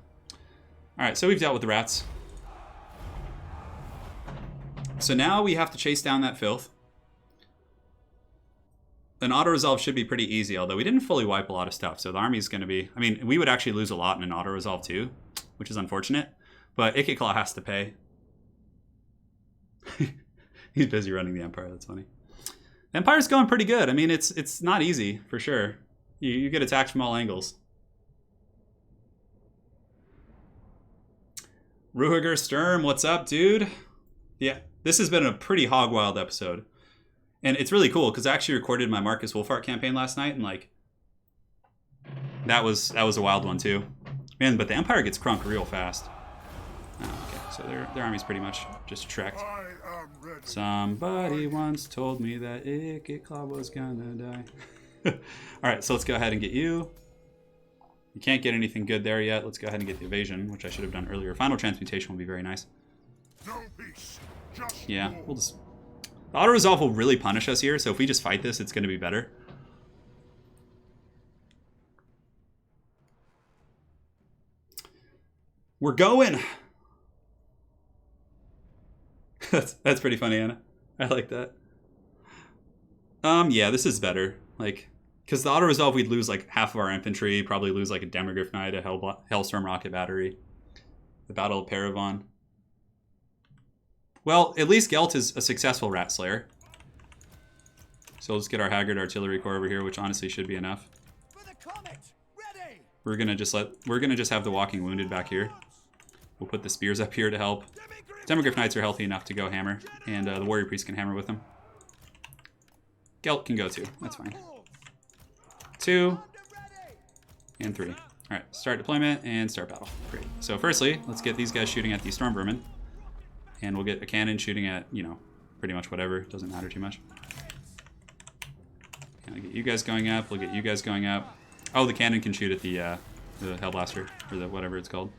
Alright, so we've dealt with the rats. So now we have to chase down that filth. an auto-resolve should be pretty easy, although we didn't fully wipe a lot of stuff. So the army's going to be... I mean, we would actually lose a lot in an auto-resolve too, which is unfortunate. But Ikitclaw has to pay. He's busy running the Empire. That's funny. The Empire's going pretty good. I mean, it's not easy, for sure. You get attacked from all angles. Ruhiger Sturm, what's up, dude? Yeah, this has been a pretty hog-wild episode. And it's really cool, because I actually recorded my Marcus Wolfart campaign last night, and, like, that was a wild one, too. Man, but the Empire gets crunk real fast. Oh, okay, so their army's pretty much just trekked. Somebody once told me that Ikitclaw was gonna die. Alright, so let's go ahead and get you. You can't get anything good there yet. Let's go ahead and get the evasion, which I should have done earlier. Final transmutation will be very nice. Yeah, we'll just... The auto-resolve will really punish us here, so if we just fight this, it's going to be better. We're going! That's pretty funny, Anna. I like that. Yeah, this is better. Like... Because the auto-resolve, we'd lose like half of our infantry, probably lose like a Demogryph Knight, a Hellstorm Rocket Battery. The Battle of Paravon. Well, at least Gelt is a successful Rat Slayer. So let's get our Haggard Artillery Corps over here, which honestly should be enough. We're gonna just have the Walking Wounded back here. We'll put the Spears up here to help. Demogryph Knights are healthy enough to go hammer, and the Warrior Priest can hammer with them. Gelt can go too, that's fine. 2 and 3. All right, start deployment and start battle. Great. So firstly, let's get these guys shooting at these Storm Vermin. And we'll get a cannon shooting at, you know, pretty much whatever. Doesn't matter too much. And I'll get you guys going up. We'll get you guys going up. Oh, the cannon can shoot at the Hellblaster, or the whatever it's called.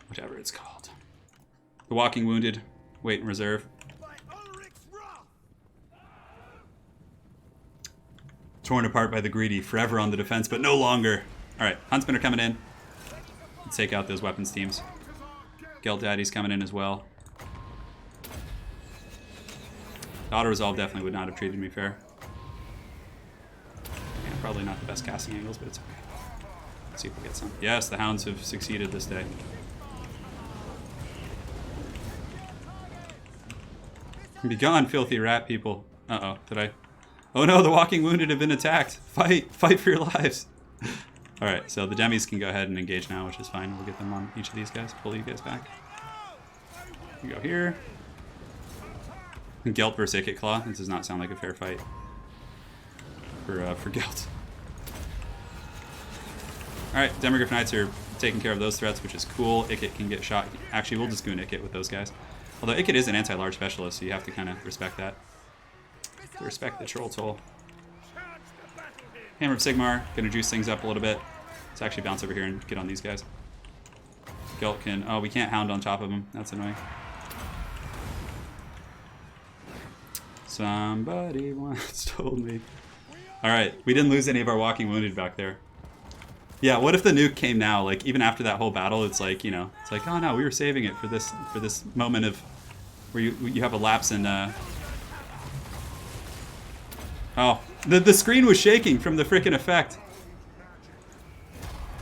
Whatever it's called. The Walking Wounded. Wait in reserve. Torn apart by the greedy, forever on the defense, but no longer. All right, Huntsmen are coming in. Let's take out those weapons teams. Gelt Daddy's coming in as well. The auto-resolve definitely would not have treated me fair. Yeah, probably not the best casting angles, but it's okay. Let's see if we get some. Yes, the Hounds have succeeded this day. Be gone, filthy rat people. Uh-oh, did I... Oh no, the Walking Wounded have been attacked. Fight! Fight for your lives! Alright, so the Demis can go ahead and engage now, which is fine. We'll get them on each of these guys. Pull you guys back. We go here. Gelt versus Ikitclaw. This does not sound like a fair fight for Gelt. Alright, Demogryph Knights are taking care of those threats, which is cool. Ikit can get shot. Actually, we'll just goon Ikit with those guys. Although Ikit is an anti-large specialist, so you have to kind of respect that. Respect the Troll Toll. Hammer of Sigmar, gonna juice things up a little bit. Let's actually bounce over here and get on these guys. Gelt can... Oh, we can't Hound on top of him. That's annoying. Somebody once told me. Alright, we didn't lose any of our Walking Wounded back there. Yeah, what if the nuke came now? Like, even after that whole battle, it's like, you know, it's like, oh no, we were saving it for this moment of... Where you have a lapse in... Oh, the screen was shaking from the freaking effect.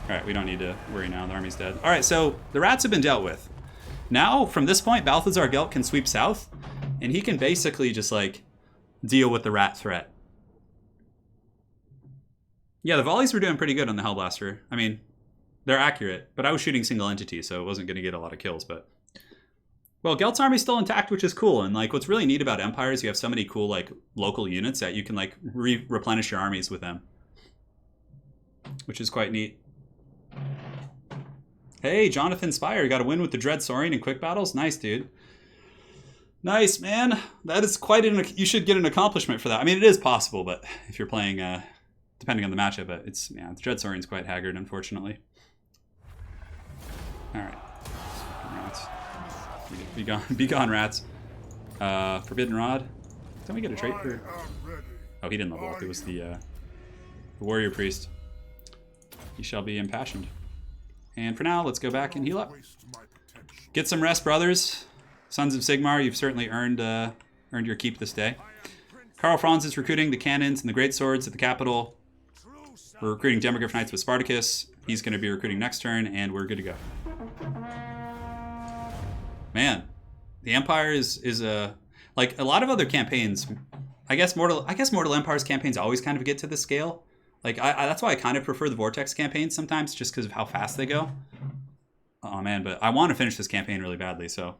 Alright, we don't need to worry now. The army's dead. Alright, so the rats have been dealt with. Now, from this point, Balthazar Gelt can sweep south, and he can basically just, like, deal with the rat threat. Yeah, the volleys were doing pretty good on the Hellblaster. I mean, they're accurate, but I was shooting single entity, so it wasn't going to get a lot of kills, but... Well, Gelt's army's still intact, which is cool, and like what's really neat about Empire is you have so many cool like local units that you can like replenish your armies with them, which is quite neat. Hey, Jonathan Spire, got a win with the Dread Saurian in quick battles. Nice, dude. Nice, man. That is quite you should get an accomplishment for that. I mean, it is possible, but if you're playing, depending on the matchup, but it's the Dread Saurian's quite haggard, unfortunately. All right. Be gone, rats. Forbidden Rod. Didn't we get a trait for... Oh, he didn't level up. It was the Warrior Priest. He shall be impassioned. And for now, let's go back and heal up. Get some rest, brothers. Sons of Sigmar, you've certainly earned your keep this day. Karl Franz is recruiting the cannons and the great swords at the capital. We're recruiting Demograph Knights with Spartacus. He's going to be recruiting next turn, and we're good to go. Man, the Empire is a like a lot of other campaigns. I guess Mortal Empire's campaigns always kind of get to this scale. Like that's why I kind of prefer the Vortex campaigns sometimes, just because of how fast they go. Oh man, but I want to finish this campaign really badly, so.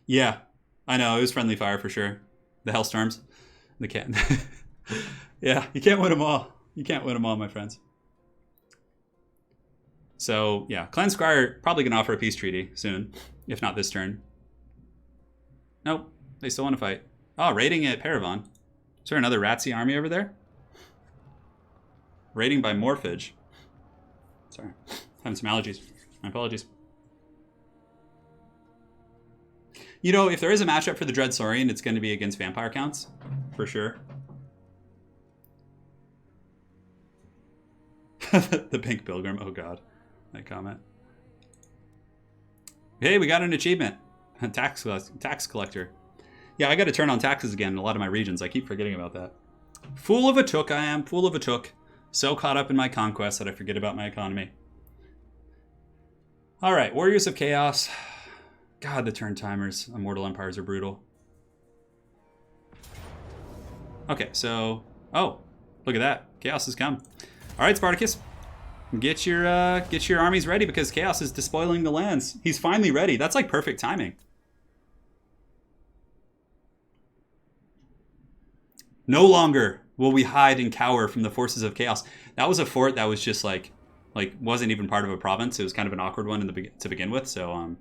Yeah, I know, it was friendly fire for sure. The Hellstorms. The can. Yeah, you can't win them all. You can't win them all, my friends. So, yeah, Clan Squire probably going to offer a peace treaty soon, if not this turn. Nope, they still want to fight. Oh, raiding at Paravan. Is there another Ratsy army over there? Raiding by Morphage. Sorry, having some allergies. My apologies. You know, if there is a matchup for the Dread Saurian, it's going to be against Vampire Counts, for sure. The Pink Pilgrim, oh god, that comment. Hey, we got an achievement. Tax collector. Yeah, I got to turn on taxes again in a lot of my regions. I keep forgetting about that. Fool of a took I am, fool of a took. So caught up in my conquest that I forget about my economy. All right, Warriors of Chaos. God, the turn timers on Mortal Empires are brutal. Okay, so... Oh, look at that. Chaos has come. All right, Spartacus. Get your armies ready because Chaos is despoiling the lands. He's finally ready. That's like perfect timing. No longer will we hide and cower from the forces of Chaos. That was a fort that was just like wasn't even part of a province. It was kind of an awkward one to begin with. So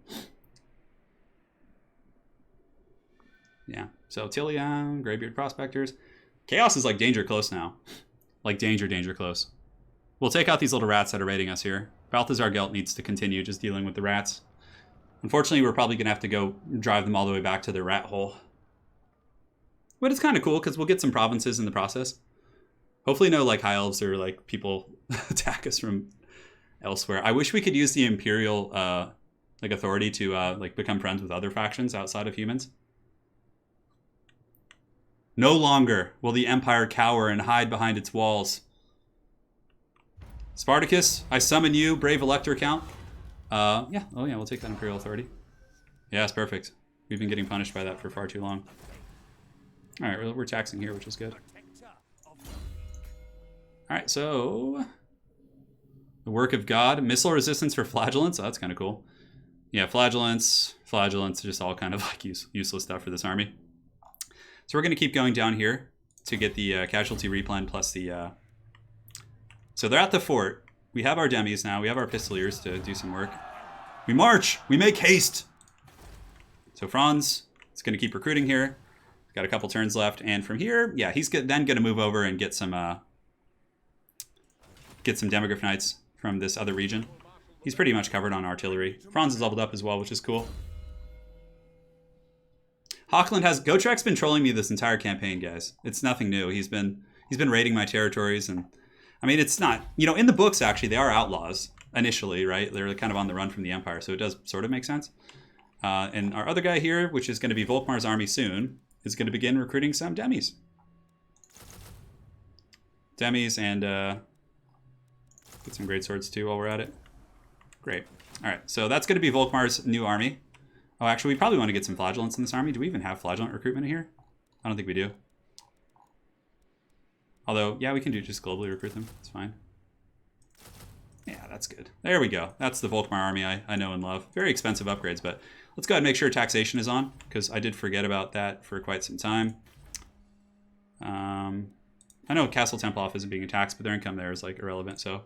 yeah. So Tilion, Greybeard Prospectors. Chaos is like danger close now. Like danger close. We'll take out these little rats that are raiding us here. Balthazar Gelt needs to continue just dealing with the rats. Unfortunately, we're probably going to have to go drive them all the way back to their rat hole. But it's kind of cool because we'll get some provinces in the process. Hopefully no like high elves or like people attack us from elsewhere. I wish we could use the Imperial like authority to like become friends with other factions outside of humans. No longer will the Empire cower and hide behind its walls. Spartacus, I summon you, brave Elector Count. Yeah, oh yeah, we'll take that Imperial authority. Yeah, it's perfect. We've been getting punished by that for far too long. All right, we're taxing here, which is good. All right, so the work of God, missile resistance for flagellants. Oh, that's kind of cool. Yeah, flagellants, just all kind of like useless stuff for this army. So we're going to keep going down here to get the casualty replan plus the... So they're at the fort. We have our demis now. We have our pistoliers to do some work. We march! We make haste! So Franz is going to keep recruiting here. Got a couple turns left. And from here, yeah, he's then going to move over and get some Demograph Knights from this other region. He's pretty much covered on artillery. Franz is leveled up as well, which is cool. Hochland has... Gotrek's been trolling me this entire campaign, guys. It's nothing new. He's been raiding my territories, and I mean, it's not... You know, in the books, actually, they are outlaws initially, right? They're kind of on the run from the Empire, so it does sort of make sense. And our other guy here, which is going to be Volkmar's army soon, is going to begin recruiting some demis. Demis and get some great swords too while we're at it. Great. All right, so that's going to be Volkmar's new army. Oh, actually, we probably want to get some flagellants in this army. Do we even have flagellant recruitment here? I don't think we do. Although, yeah, we can just globally recruit them. It's fine. Yeah, that's good. There we go. That's the Volkmar army I know and love. Very expensive upgrades, but let's go ahead and make sure taxation is on, because I did forget about that for quite some time. I know Castle Temploff isn't being taxed, but their income there is like irrelevant, so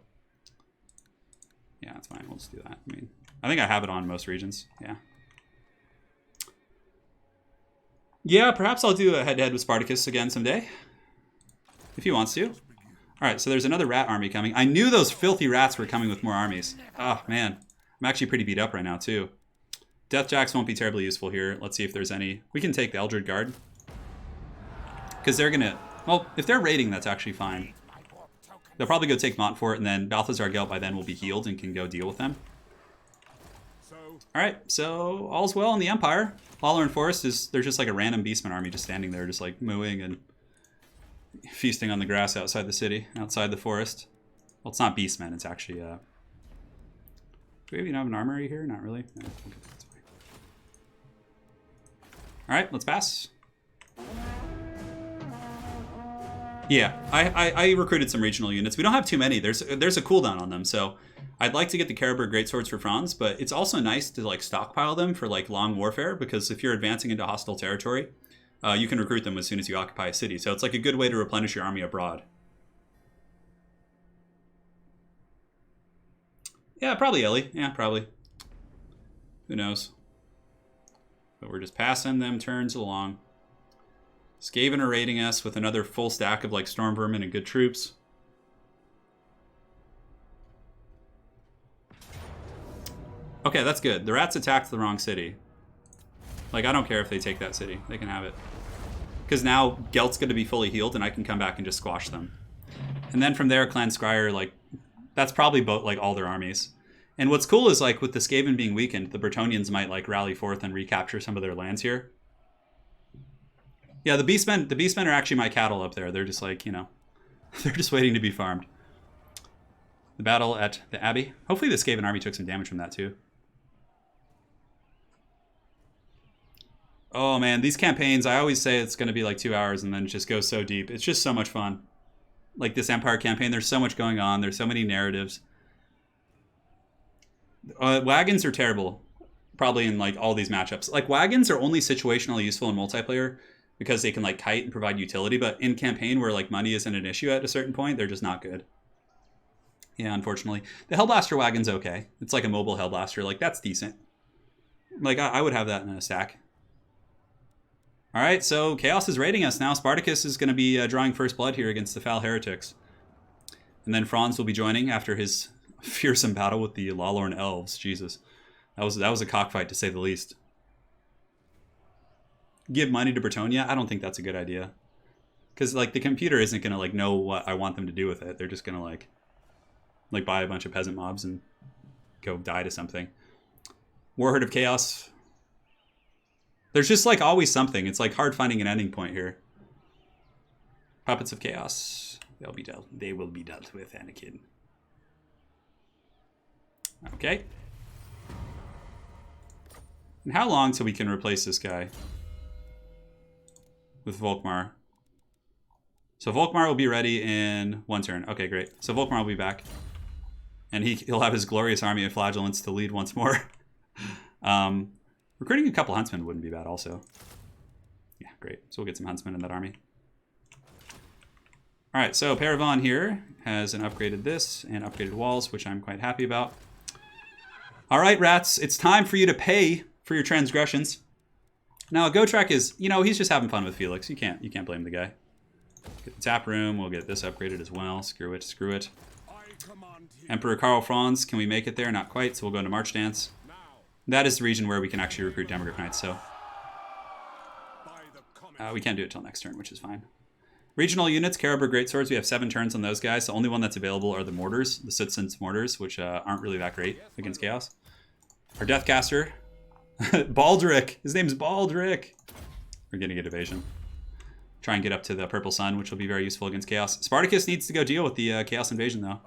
yeah, that's fine. We'll just do that. I mean, I think I have it on most regions. Yeah. Yeah, perhaps I'll do a head-to-head with Spartacus again someday, if he wants to. All right, so there's another rat army coming. I knew those filthy rats were coming with more armies. Oh, man. I'm actually pretty beat up right now, too. Deathjacks won't be terribly useful here. Let's see if there's any. We can take the Eldred Guard. Because they're going to... Well, if they're raiding, that's actually fine. They'll probably go take Montfort, and then Balthazar Gelt by then will be healed and can go deal with them. Alright, so all's well in the Empire. Lauryn Forest is, there's just like a random beastman army just standing there, just like mooing and feasting on the grass outside the city, outside the forest. Well, it's not beastmen, it's actually, do we even have an armory here? Not really. No, okay, that's fine. Alright, let's pass. Yeah, I recruited some regional units. We don't have too many. There's a cooldown on them, so I'd like to get the Caribou Greatswords for Franz, but it's also nice to like stockpile them for like long warfare, because if you're advancing into hostile territory, you can recruit them as soon as you occupy a city. So it's like a good way to replenish your army abroad. Yeah, probably Ellie. Yeah, probably. Who knows? But we're just passing them turns along. Skaven are raiding us with another full stack of like storm vermin and good troops. Okay, that's good. The rats attacked the wrong city. Like, I don't care if they take that city. They can have it. Because now Gelt's going to be fully healed and I can come back and just squash them. And then from there, Clan Scryer, like, that's probably like all their armies. And what's cool is like with the Skaven being weakened, the Bretonnians might like rally forth and recapture some of their lands here. Yeah, the Beastmen are actually my cattle up there. They're just like, you know, they're just waiting to be farmed. The battle at the Abbey. Hopefully the Skaven army took some damage from that too. Oh man, these campaigns, I always say it's going to be like 2 hours and then it just goes so deep. It's just so much fun. Like this Empire campaign, there's so much going on. There's so many narratives. Wagons are terrible, probably in like all these matchups. Like wagons are only situationally useful in multiplayer because they can like kite and provide utility, but in campaign where like money isn't an issue at a certain point, they're just not good. Yeah, unfortunately. The Hellblaster wagon's okay. It's like a mobile Hellblaster. Like, that's decent. Like, I would have that in a stack. All right, so Chaos is raiding us now. Spartacus is going to be drawing first blood here against the Foul Heretics. And then Franz will be joining after his fearsome battle with the Lauryn Elves. Jesus. That was a cockfight, to say the least. Give money to Bretonnia? I don't think that's a good idea. Because, like, the computer isn't going to, like, know what I want them to do with it. They're just going to, like buy a bunch of peasant mobs and go die to something. Warherd of Chaos. There's just, like, always something. It's, like, hard finding an ending point here. Puppets of Chaos. They will be dealt with, Anakin. Okay. And how long till we can replace this guy? With Volkmar. So Volkmar will be ready in 1 turn. Okay, great. So Volkmar will be back. And he'll have his glorious army of flagellants to lead once more. Recruiting a couple huntsmen wouldn't be bad also. Yeah, great. So we'll get some huntsmen in that army. Alright, so Paravan here has an upgraded this and upgraded walls, which I'm quite happy about. Alright, rats, it's time for you to pay for your transgressions. Now, Gotrek is, you know, he's just having fun with Felix. You can't blame the guy. Get the tap room. We'll get this upgraded as well. Screw it, screw it. Emperor Karl Franz, can we make it there? Not quite, so we'll go into March Dance. That is the region where we can actually recruit Demogorgon Knights, so... we can't do it till next turn, which is fine. Regional units, Caribou Greatswords, we have 7 turns on those guys. The only one that's available are the mortars, the Citizens Mortars, which aren't really that great against Chaos. Our Deathcaster, Baldric. His name's Baldric. We're getting a evasion. Try and get up to the Purple Sun, which will be very useful against Chaos. Spartacus needs to go deal with the Chaos Invasion, though.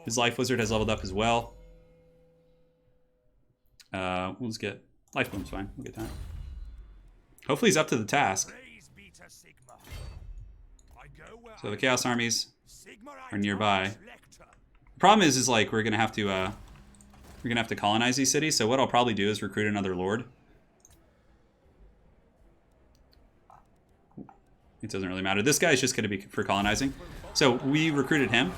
His Life Wizard has leveled up as well. We'll just get... Life Bloom's fine. We'll get that. Hopefully he's up to the task. So the Chaos armies are nearby. The problem is like we're gonna have to colonize these cities. So what I'll probably do is recruit another lord. It doesn't really matter. This guy's just gonna be for colonizing. So we recruited him.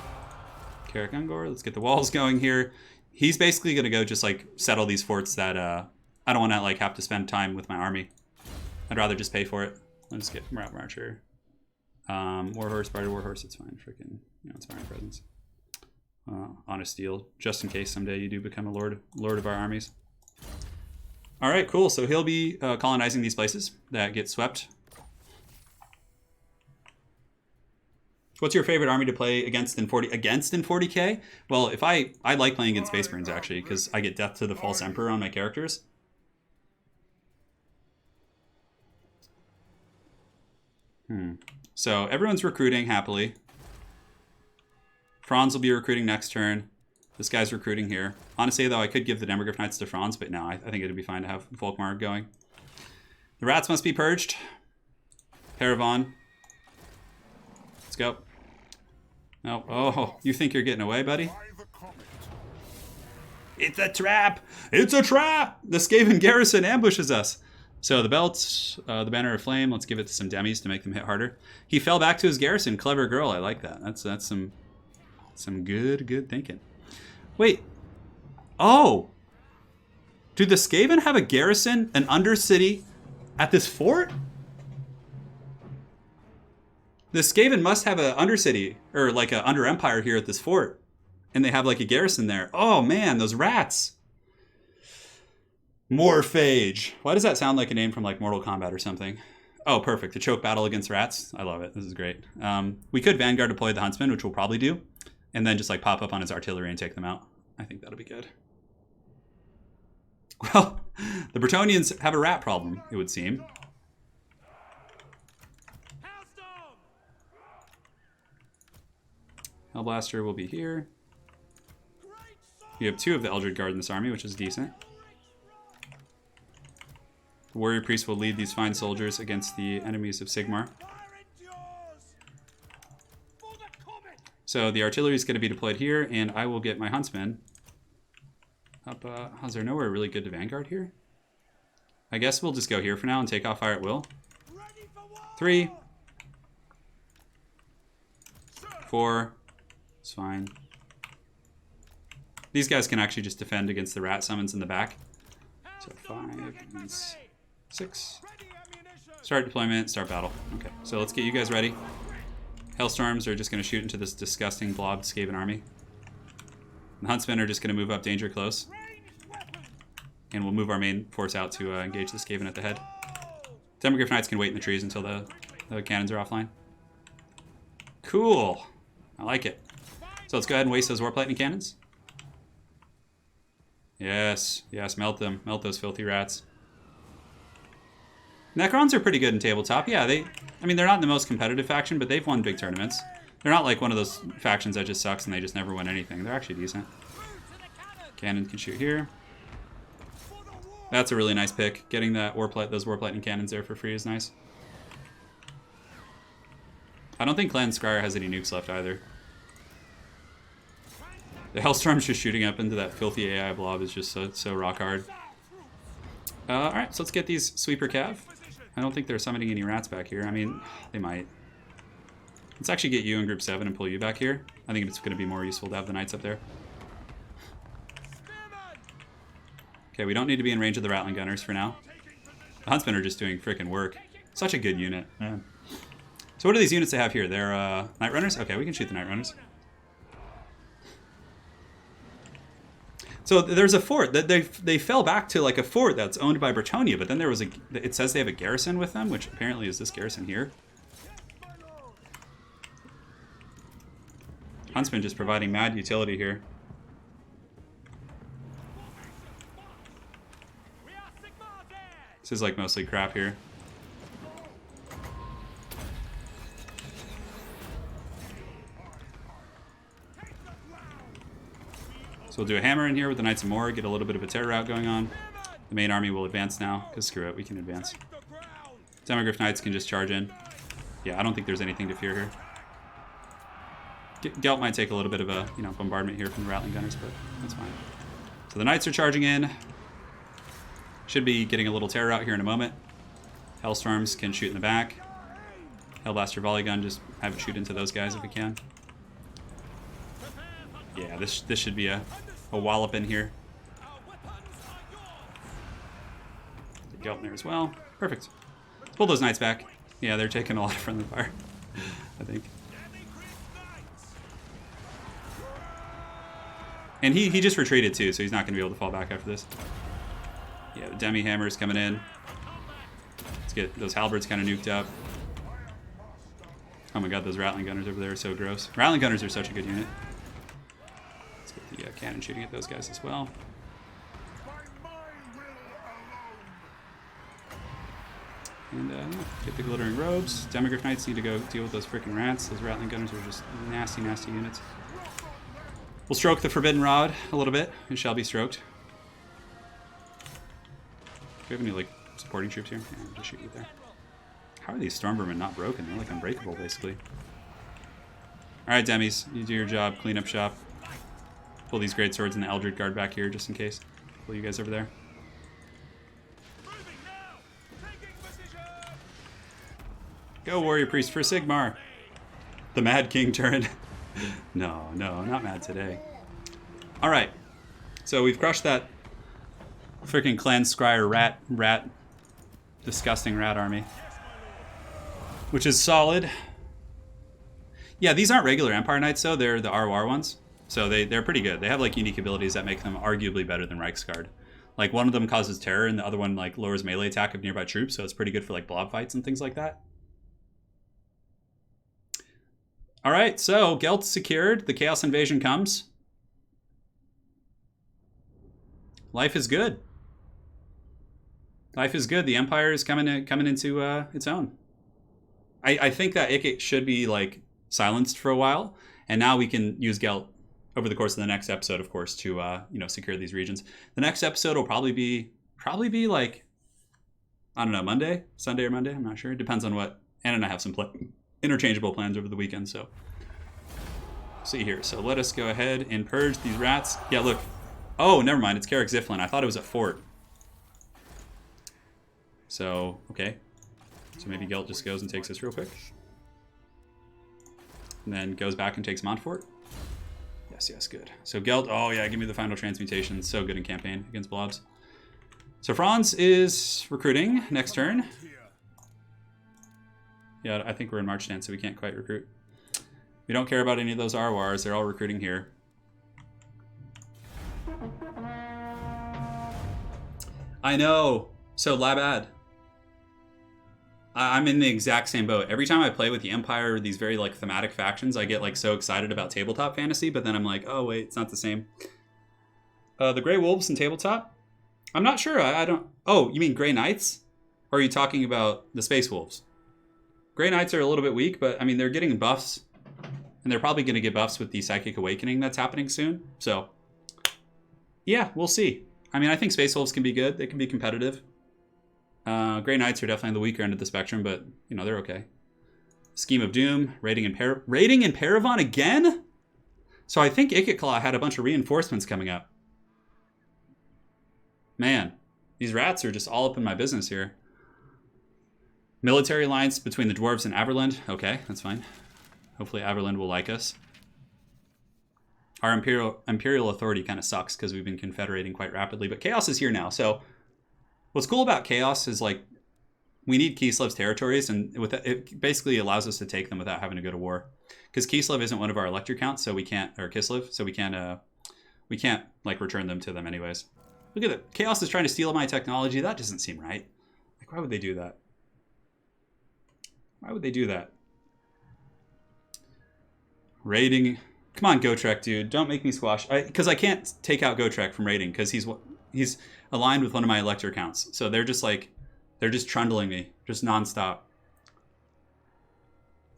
Carrick Ungor. Let's get the walls going here. He's basically gonna go just like settle these forts that I don't want to like have to spend time with my army. I'd rather just pay for it. Let's get Route Marcher. Warhorse, Spider Warhorse, it's fine. Freaking, you know, Inspiring Presence. Honest Steel, just in case someday you do become a lord of our armies. All right, cool. So he'll be colonizing these places that get swept. What's your favorite army to play against in 40K? Well, if I like playing against Space Marines actually, because I get Death to the False Emperor on my characters. So everyone's recruiting happily. Franz will be recruiting next turn. This guy's recruiting here. Honestly, though, I could give the Demogryph Knights to Franz, but no, I think it'd be fine to have Volkmar going. The rats must be purged. Paravon. Let's go. No. Oh, you think you're getting away, buddy? It's a trap! It's a trap! The Skaven garrison ambushes us. So the belts, the Banner of Flame, let's give it to some demis to make them hit harder. He fell back to his garrison. Clever girl, I like that. That's some good thinking. Wait. Oh! Do the Skaven have a garrison, an Undercity, at this fort? The Skaven must have an Undercity, or like an Under Empire here at this fort. And they have like a garrison there. Oh man, those rats. Morphage. Why does that sound like a name from like Mortal Kombat or something? Oh, perfect. The choke battle against rats. I love it. This is great. We could Vanguard deploy the Huntsman, which we'll probably do. And then just like pop up on his artillery and take them out. I think that'll be good. Well, the Bretonnians have a rat problem, it would seem. Hellblaster will be here. You have 2 of the Eldred Guard in this army, which is decent. The Warrior Priest will lead these fine soldiers against the enemies of Sigmar. So the artillery is going to be deployed here, and I will get my Huntsmen up. Is there nowhere really good to Vanguard here? I guess we'll just go here for now and take off fire at will. 3. 4. It's fine. These guys can actually just defend against the rat summons in the back. So 5 and 6. Start deployment, start battle. Okay, so let's get you guys ready. Hailstorms are just going to shoot into this disgusting blob Skaven army. The Huntsmen are just going to move up danger close. And we'll move our main force out to engage the Skaven at the head. Demogryph Knights can wait in the trees until the cannons are offline. Cool. I like it. So let's go ahead and waste those Warp Lightning cannons. Yes, yes, melt them. Melt those filthy rats. Necrons are pretty good in tabletop. Yeah, I mean, they're not the most competitive faction, but they've won big tournaments. They're not like one of those factions that just sucks and they just never win anything. They're actually decent. Cannon can shoot here. That's a really nice pick. Getting that those Warp Lightning cannons there for free is nice. I don't think Clan Scryer has any nukes left either. The Hellstorm's just shooting up into that filthy AI blob is just so rock hard. Alright, so let's get these Sweeper Cav. I don't think they're summoning any rats back here. I mean, they might. Let's actually get you in Group 7 and pull you back here. I think it's going to be more useful to have the Knights up there. Okay, we don't need to be in range of the Rattling Gunners for now. The Huntsmen are just doing freaking work. Such a good unit, man. So what are these units they have here? They're Night Runners? Okay, we can shoot the Night Runners. So there's a fort that they fell back to, like a fort that's owned by Bretonnia, but then there was it says they have a garrison with them, which apparently is this garrison here. Huntsman just providing mad utility here. This is like mostly crap here. So we'll do a hammer in here with the Knights of Moor, get a little bit of a terror route going on. The main army will advance now, because screw it, we can advance. Demogryph Knights can just charge in. Yeah, I don't think there's anything to fear here. Gelt might take a little bit of a bombardment here from the Rattling Gunners, but that's fine. So the Knights are charging in. Should be getting a little terror out here in a moment. Hellstorms can shoot in the back. Hellblaster Volley Gun, just have it shoot into those guys if we can. Yeah, this should be a wallop in here. The Gelt in there as well. Perfect. Let's pull those Knights back. Yeah, they're taking a lot of friendly fire, I think. And he just retreated too, so he's not going to be able to fall back after this. Yeah, the Demi Hammer's coming in. Let's get those Halberds kind of nuked up. Oh my god, those Rattling Gunners over there are so gross. Rattling Gunners are such a good unit. Let's get the cannon shooting at those guys as well. And get the Glittering Robes. Demogryph Knights need to go deal with those freaking rats. Those Rattling Gunners are just nasty, nasty units. We'll stroke the Forbidden Rod a little bit. It shall be stroked. Do we have any, like, supporting troops here? Yeah, I'll just shoot you there. How are these Stormvermin not broken? They're, like, unbreakable, basically. Alright, Demis. You do your job. Clean up shop. Pull these Great Swords and the Eldred Guard back here, just in case. Pull you guys over there. Go, Warrior Priest, for Sigmar! The Mad King Turin. No, not mad today. Alright. So we've crushed that freaking Clan Scryer rat, disgusting rat army. Which is solid. Yeah, these aren't regular Empire Knights, though. They're the ROR ones. So they're pretty good. They have, like, unique abilities that make them arguably better than Reichsguard. Like, one of them causes terror, and the other one, like, lowers melee attack of nearby troops, so it's pretty good for, like, blob fights and things like that. Alright, so Gelt secured. The Chaos Invasion comes. Life is good. Life is good. The Empire is coming into its own. I think that Ikit should be, like, silenced for a while, and now we can use Gelt over the course of the next episode, of course, to you know, secure these regions. The next episode will probably be like, I don't know, Sunday or Monday. I'm not sure. It depends on what. Anna and I have some interchangeable plans over the weekend, so see here. So let us go ahead and purge these rats. Yeah, look. Oh, never mind. It's Carrick Ziflin. I thought it was a fort. So, okay. So maybe Gelt just goes and takes this real quick. And then goes back and takes Montfort. Yes, good. So Gelt, oh yeah, give me the final transmutation. So good in campaign against blobs. So Franz is recruiting next turn. Yeah, I think we're in March stand, so we can't quite recruit. We don't care about any of those RWARs. They're all recruiting here. I know. So Labad. I'm in the exact same boat. Every time I play with the Empire or these very, like, thematic factions, I get, like, so excited about tabletop fantasy, but then I'm like, oh wait, it's not the same. The Grey Wolves in tabletop? I'm not sure. I don't. Oh, you mean Grey Knights? Or are you talking about the Space Wolves? Grey Knights are a little bit weak, but I mean, they're getting buffs, and they're probably going to get buffs with the Psychic Awakening that's happening soon. So, yeah, we'll see. I mean, I think Space Wolves can be good. They can be competitive. Grey Knights are definitely on the weaker end of the spectrum, but, you know, they're okay. Scheme of Doom, raiding in Paravon again? So I think Ikitclaw had a bunch of reinforcements coming up. Man, these rats are just all up in my business here. Military alliance between the Dwarves and Averland. Okay, that's fine. Hopefully Averland will like us. Our imperial authority kind of sucks because we've been confederating quite rapidly, but Chaos is here now. So what's cool about Chaos is, like, we need Kislev's territories, and with that, it basically allows us to take them without having to go to war. Because Kislev isn't one of our elector counts, so we can't, or Kislev, so we can't like return them to them anyways. Look at that. Chaos is trying to steal my technology. That doesn't seem right. Like, why would they do that? Why would they do that? Raiding. Come on, Gotrek, dude. Don't make me squash. Because I can't take out Gotrek from raiding because he's aligned with one of my elector counts. So they're just like, they're just trundling me, just nonstop.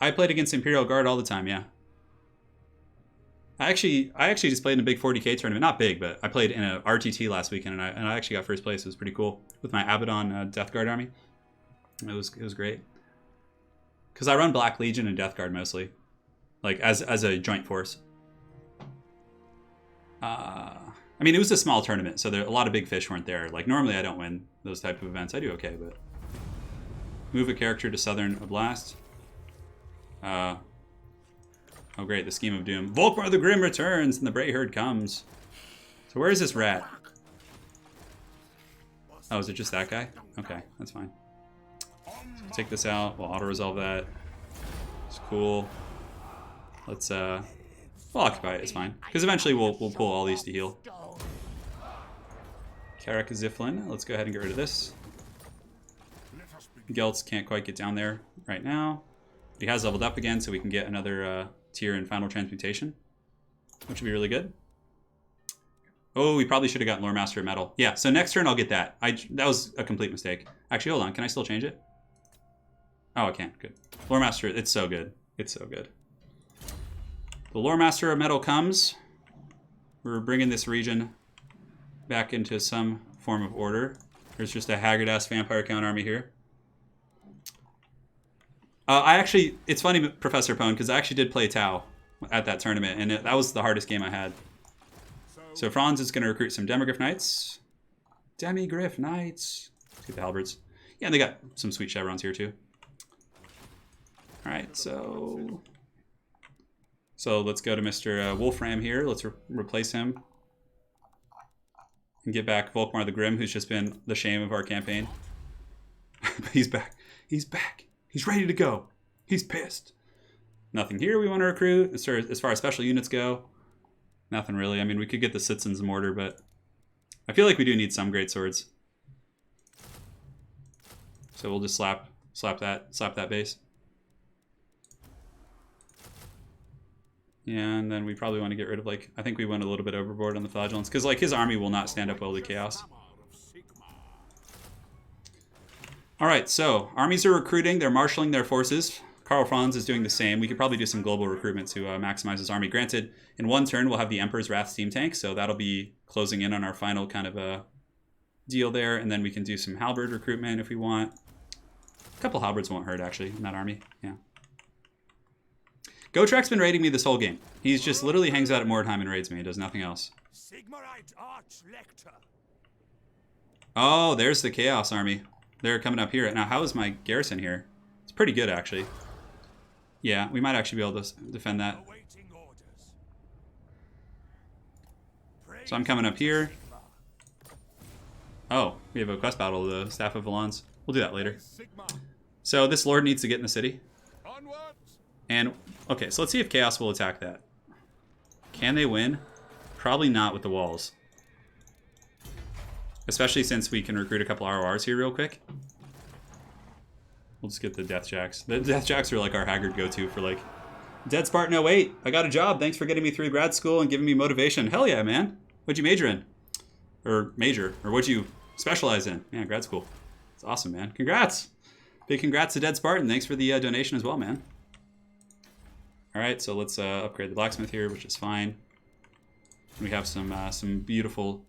I played against Imperial Guard all the time, yeah. I actually just played in a big 40k tournament. Not big, but I played in a RTT last weekend, and I actually got first place. It was pretty cool with my Abaddon Death Guard army. It was great. Because I run Black Legion and Death Guard mostly, like as a joint force. I mean, it was a small tournament, so a lot of big fish weren't there. Like, normally I don't win those type of events. I do okay, but... Move a character to Southern Oblast. Oh, great, the Scheme of Doom. Volkmar the Grim returns, and the Bray Herd comes. So where is this rat? Oh, is it just that guy? Okay, that's fine. So take this out. We'll auto-resolve that. It's cool. Let's, we'll occupy it. It's fine. Because eventually we'll pull all these to heal. Carrick Ziflin. Let's go ahead and get rid of this. Gelts can't quite get down there right now. He has leveled up again, so we can get another tier in Final Transmutation, which would be really good. Oh, we probably should have gotten Lore Master of Metal. Yeah, so next turn I'll get that. That was a complete mistake. Actually, hold on. Can I still change it? Oh, I can't. Good. Lore Master, it's so good. It's so good. The Lore Master of Metal comes. We're bringing this region back into some form of order. There's just a haggard-ass vampire count army here. It's funny, Professor Pone, because I actually did play Tau at that tournament, and that was the hardest game I had. So Franz is going to recruit some Demigryph Knights. Demigryph Knights. Let's get the halberds. Yeah, and they got some sweet chevrons here, too. Alright, so let's go to Mr. Wolfram here. Let's replace him. And get back Volkmar the Grim, who's just been the shame of our campaign. He's back. He's back. He's ready to go. He's pissed. Nothing here we want to recruit. As far as special units go, nothing really. I mean, we could get the Citizens Mortar, but I feel like we do need some great swords. So we'll just slap that base. Yeah, and then we probably want to get rid of, like, I think we went a little bit overboard on the Flagellants, because, like, his army will not stand up well to Chaos. Alright, so, armies are recruiting, they're marshalling their forces. Karl Franz is doing the same. We could probably do some global recruitment to maximize his army. Granted, in one turn we'll have the Emperor's Wrath steam tank, so that'll be closing in on our final kind of deal there, and then we can do some halberd recruitment if we want. A couple halberds won't hurt, actually, in that army, yeah. Gotrek's been raiding me this whole game. He's just literally hangs out at Mordheim and raids me. He does nothing else. Oh, there's the Chaos army. They're coming up here. Now, how is my garrison here? It's pretty good, actually. Yeah, we might actually be able to defend that. So I'm coming up here. Oh, we have a quest battle, the Staff of Valons. We'll do that later. So this lord needs to get in the city. And, okay, so let's see if Chaos will attack that. Can they win? Probably not with the walls. Especially since we can recruit a couple RORs here real quick. We'll just get the Death Jacks. The Death Jacks are like our haggard go-to for like, Dead Spartan 08, I got a job. Thanks for getting me through grad school and giving me motivation. Hell yeah, man. What'd you major in? Or what'd you specialize in? Yeah, grad school. It's awesome, man. Congrats. Big congrats to Dead Spartan. Thanks for the donation as well, man. Alright, so let's upgrade the blacksmith here, which is fine. We have some beautiful...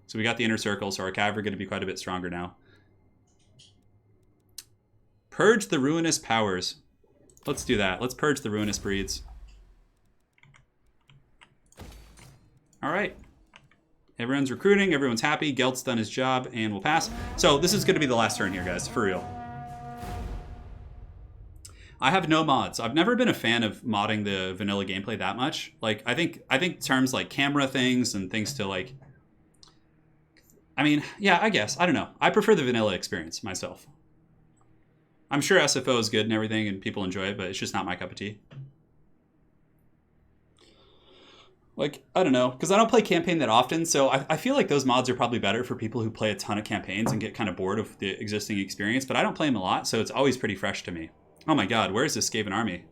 So we got the inner circle, so our cav are going to be quite a bit stronger now. Purge the ruinous powers. Let's do that. Let's purge the ruinous breeds. Alright. Everyone's recruiting, everyone's happy, Gelt's done his job, and we'll pass. So this is going to be the last turn here, guys, for real. I have no mods. I've never been a fan of modding the vanilla gameplay that much. Like, I think terms like camera things and things to like... I mean, yeah, I guess. I don't know. I prefer the vanilla experience myself. I'm sure SFO is good and everything and people enjoy it, but it's just not my cup of tea. Like, I don't know, because I don't play campaign that often, so I feel like those mods are probably better for people who play a ton of campaigns and get kind of bored of the existing experience, but I don't play them a lot, so it's always pretty fresh to me. Oh my god, where is this Skaven army?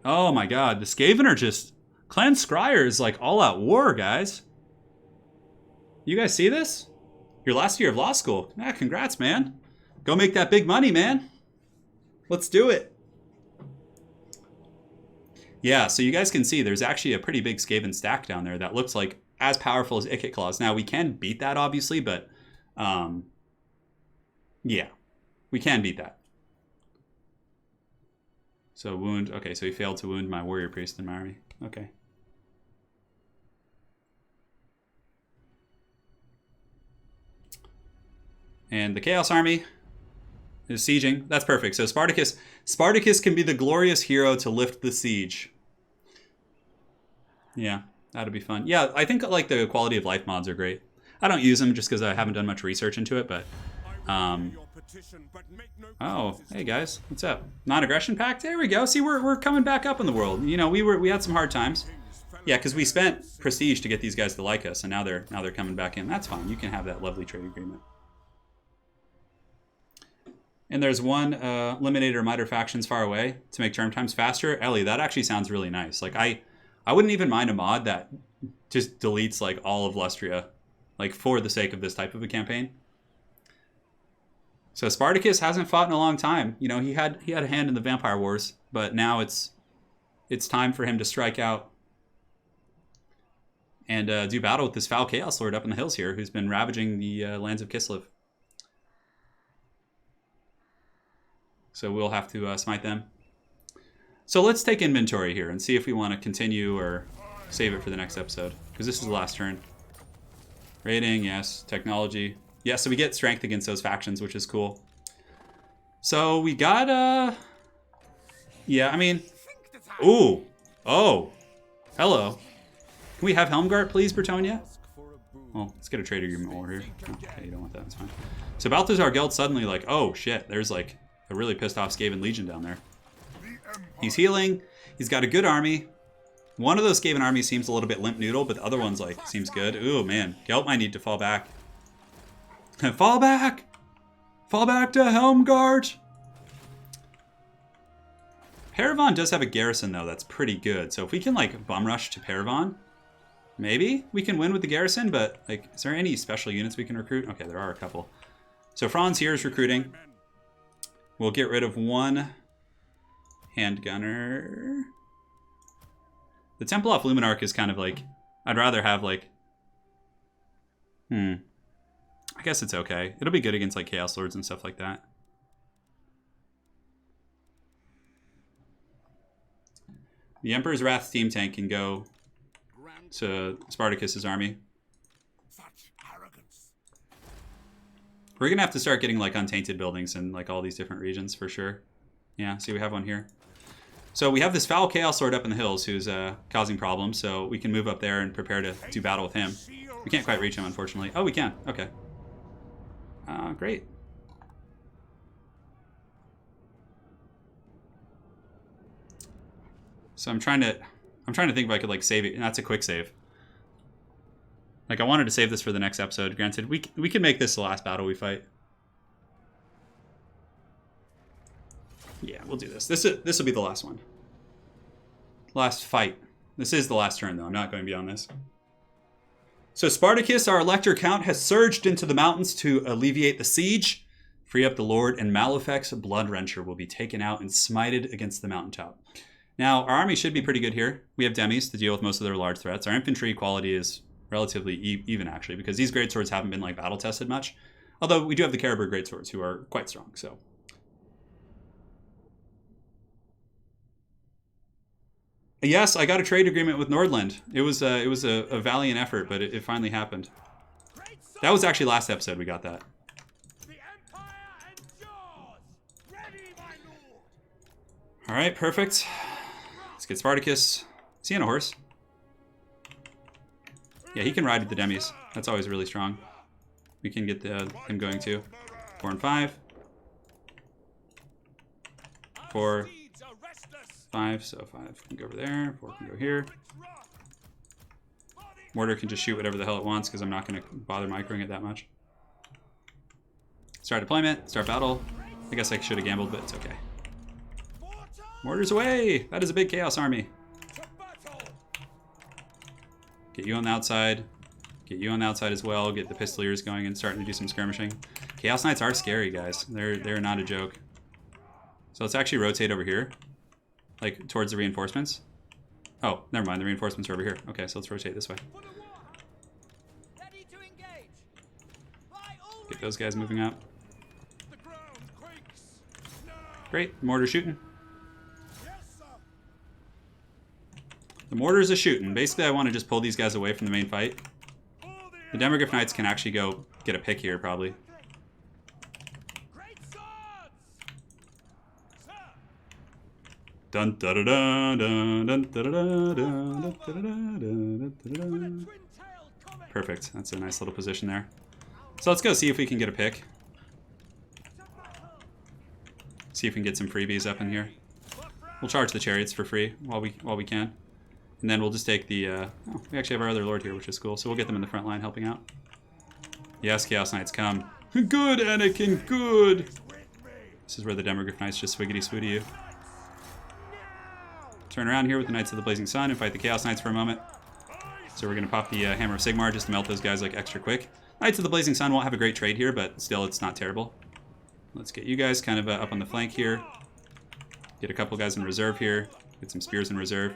Oh my god, the Skaven are just... Clan Scryer is like all-out war, guys. You guys see this? Your last year of law school. Yeah, congrats, man. Go make that big money, man. Let's do it. Yeah, so you guys can see there's actually a pretty big Skaven stack down there that looks like as powerful as Ikit Claws. Now, we can beat that, obviously, but... yeah. We can beat that. So wound. Okay, so he failed to wound my warrior priest in my army. Okay. And the Chaos army is sieging. That's perfect. So Spartacus can be the glorious hero to lift the siege. Yeah, that'd be fun. Yeah, I think like the quality of life mods are great. I don't use them just because I haven't done much research into it, but oh, hey guys, what's up? Non-aggression pact? There we go. See, we're coming back up in the world. You know, we had some hard times. Yeah, because we spent prestige to get these guys to like us, and now they're coming back in. That's fine. You can have that lovely trade agreement. And there's one eliminate or miter factions far away to make turn times faster. Ellie, that actually sounds really nice. Like I wouldn't even mind a mod that just deletes like all of Lustria, like for the sake of this type of a campaign. So Spartacus hasn't fought in a long time. You know, he had a hand in the Vampire Wars, but now it's time for him to strike out and do battle with this foul Chaos Lord up in the hills here, who's been ravaging the lands of Kislev. So we'll have to smite them. So let's take inventory here and see if we want to continue or save it for the next episode, because this is the last turn. Rating, yes. Technology. Yeah, so we get strength against those factions, which is cool. So we got, yeah, I mean... Ooh! Oh! Hello. Can we have Helmgart, please, Bretonia? Well, let's get a trade agreement while we're here. Oh, okay, you don't want that, that's fine. So Balthazar Geld suddenly like, oh shit, there's like a really pissed off Skaven Legion down there. He's healing. He's got a good army. One of those Skaven armies seems a little bit limp noodle, but the other one's like, seems good. Ooh, man. Geld might need to fall back. Fall back! Fall back to Helmgart! Paravan does have a garrison, though, that's pretty good. So if we can, like, bum rush to Paravan, maybe we can win with the garrison, but, like, is there any special units we can recruit? Okay, there are a couple. So Franz here is recruiting. We'll get rid of one handgunner. The Temple off Luminarch is kind of like, I'd rather have, like, I guess it's okay. It'll be good against like Chaos Lords and stuff like that. The Emperor's Wrath steam tank can go to Spartacus's army. We're gonna have to start getting like untainted buildings in like all these different regions for sure. Yeah, see we have one here. So we have this foul Chaos Lord up in the hills who's causing problems, so we can move up there and prepare to do battle with him. We can't quite reach him, unfortunately. Oh, we can. Okay. Great. So I'm trying to think if I could like save it. And that's a quick save. Like I wanted to save this for the next episode. Granted, we can make this the last battle we fight. Yeah, we'll do this. This will be the last one. Last fight. This is the last turn though. I'm not going beyond this. So Spartacus, our elector count, has surged into the mountains to alleviate the siege, free up the Lord, and Malefac's Bloodwrencher will be taken out and smited against the mountaintop. Now, our army should be pretty good here. We have demis to deal with most of their large threats. Our infantry quality is relatively even, actually, because these greatswords haven't been like battle tested much. Although we do have the Caribou greatswords, who are quite strong. So, yes, I got a trade agreement with Nordland. It was a valiant effort, but it finally happened. That was actually last episode we got that. All right, perfect. Let's get Spartacus. Is he on a horse? Yeah, he can ride with the demis. That's always really strong. We can get him going too. 4 and 5. 4. 5, so 5 can go over there. 4 can go here. Mortar can just shoot whatever the hell it wants because I'm not going to bother microing it that much. Start deployment. Start battle. I guess I should have gambled, but it's okay. Mortars away! That is a big Chaos army. Get you on the outside. Get you on the outside as well. Get the Pistoliers going and starting to do some skirmishing. Chaos Knights are scary, guys. They're not a joke. So let's actually rotate over here. Like, towards the reinforcements. Oh, never mind. The reinforcements are over here. Okay, so let's rotate this way. Get those guys moving up. Great. Mortar shooting. The mortars are shooting. Basically, I want to just pull these guys away from the main fight. The Demogryph Knights can actually go get a pick here, probably. Dun da da da dun dun da da da dun da da da da. Perfect. That's a nice little position there. So let's go see if we can get a pick. See if we can get some freebies up in here. We'll charge the chariots for free while we can. And then we'll just take the, oh, we actually have our other lord here, which is cool. So we'll get them in the front line helping out. Yes, Chaos Knights, come. Good, Anakin, good! This is where the Demogryph Knights just swiggity-swooty you. Turn around here with the Knights of the Blazing Sun and fight the Chaos Knights for a moment. So we're going to pop the Hammer of Sigmar just to melt those guys like extra quick. Knights of the Blazing Sun won't have a great trade here, but still it's not terrible. Let's get you guys kind of up on the flank here. Get a couple guys in reserve here. Get some spears in reserve.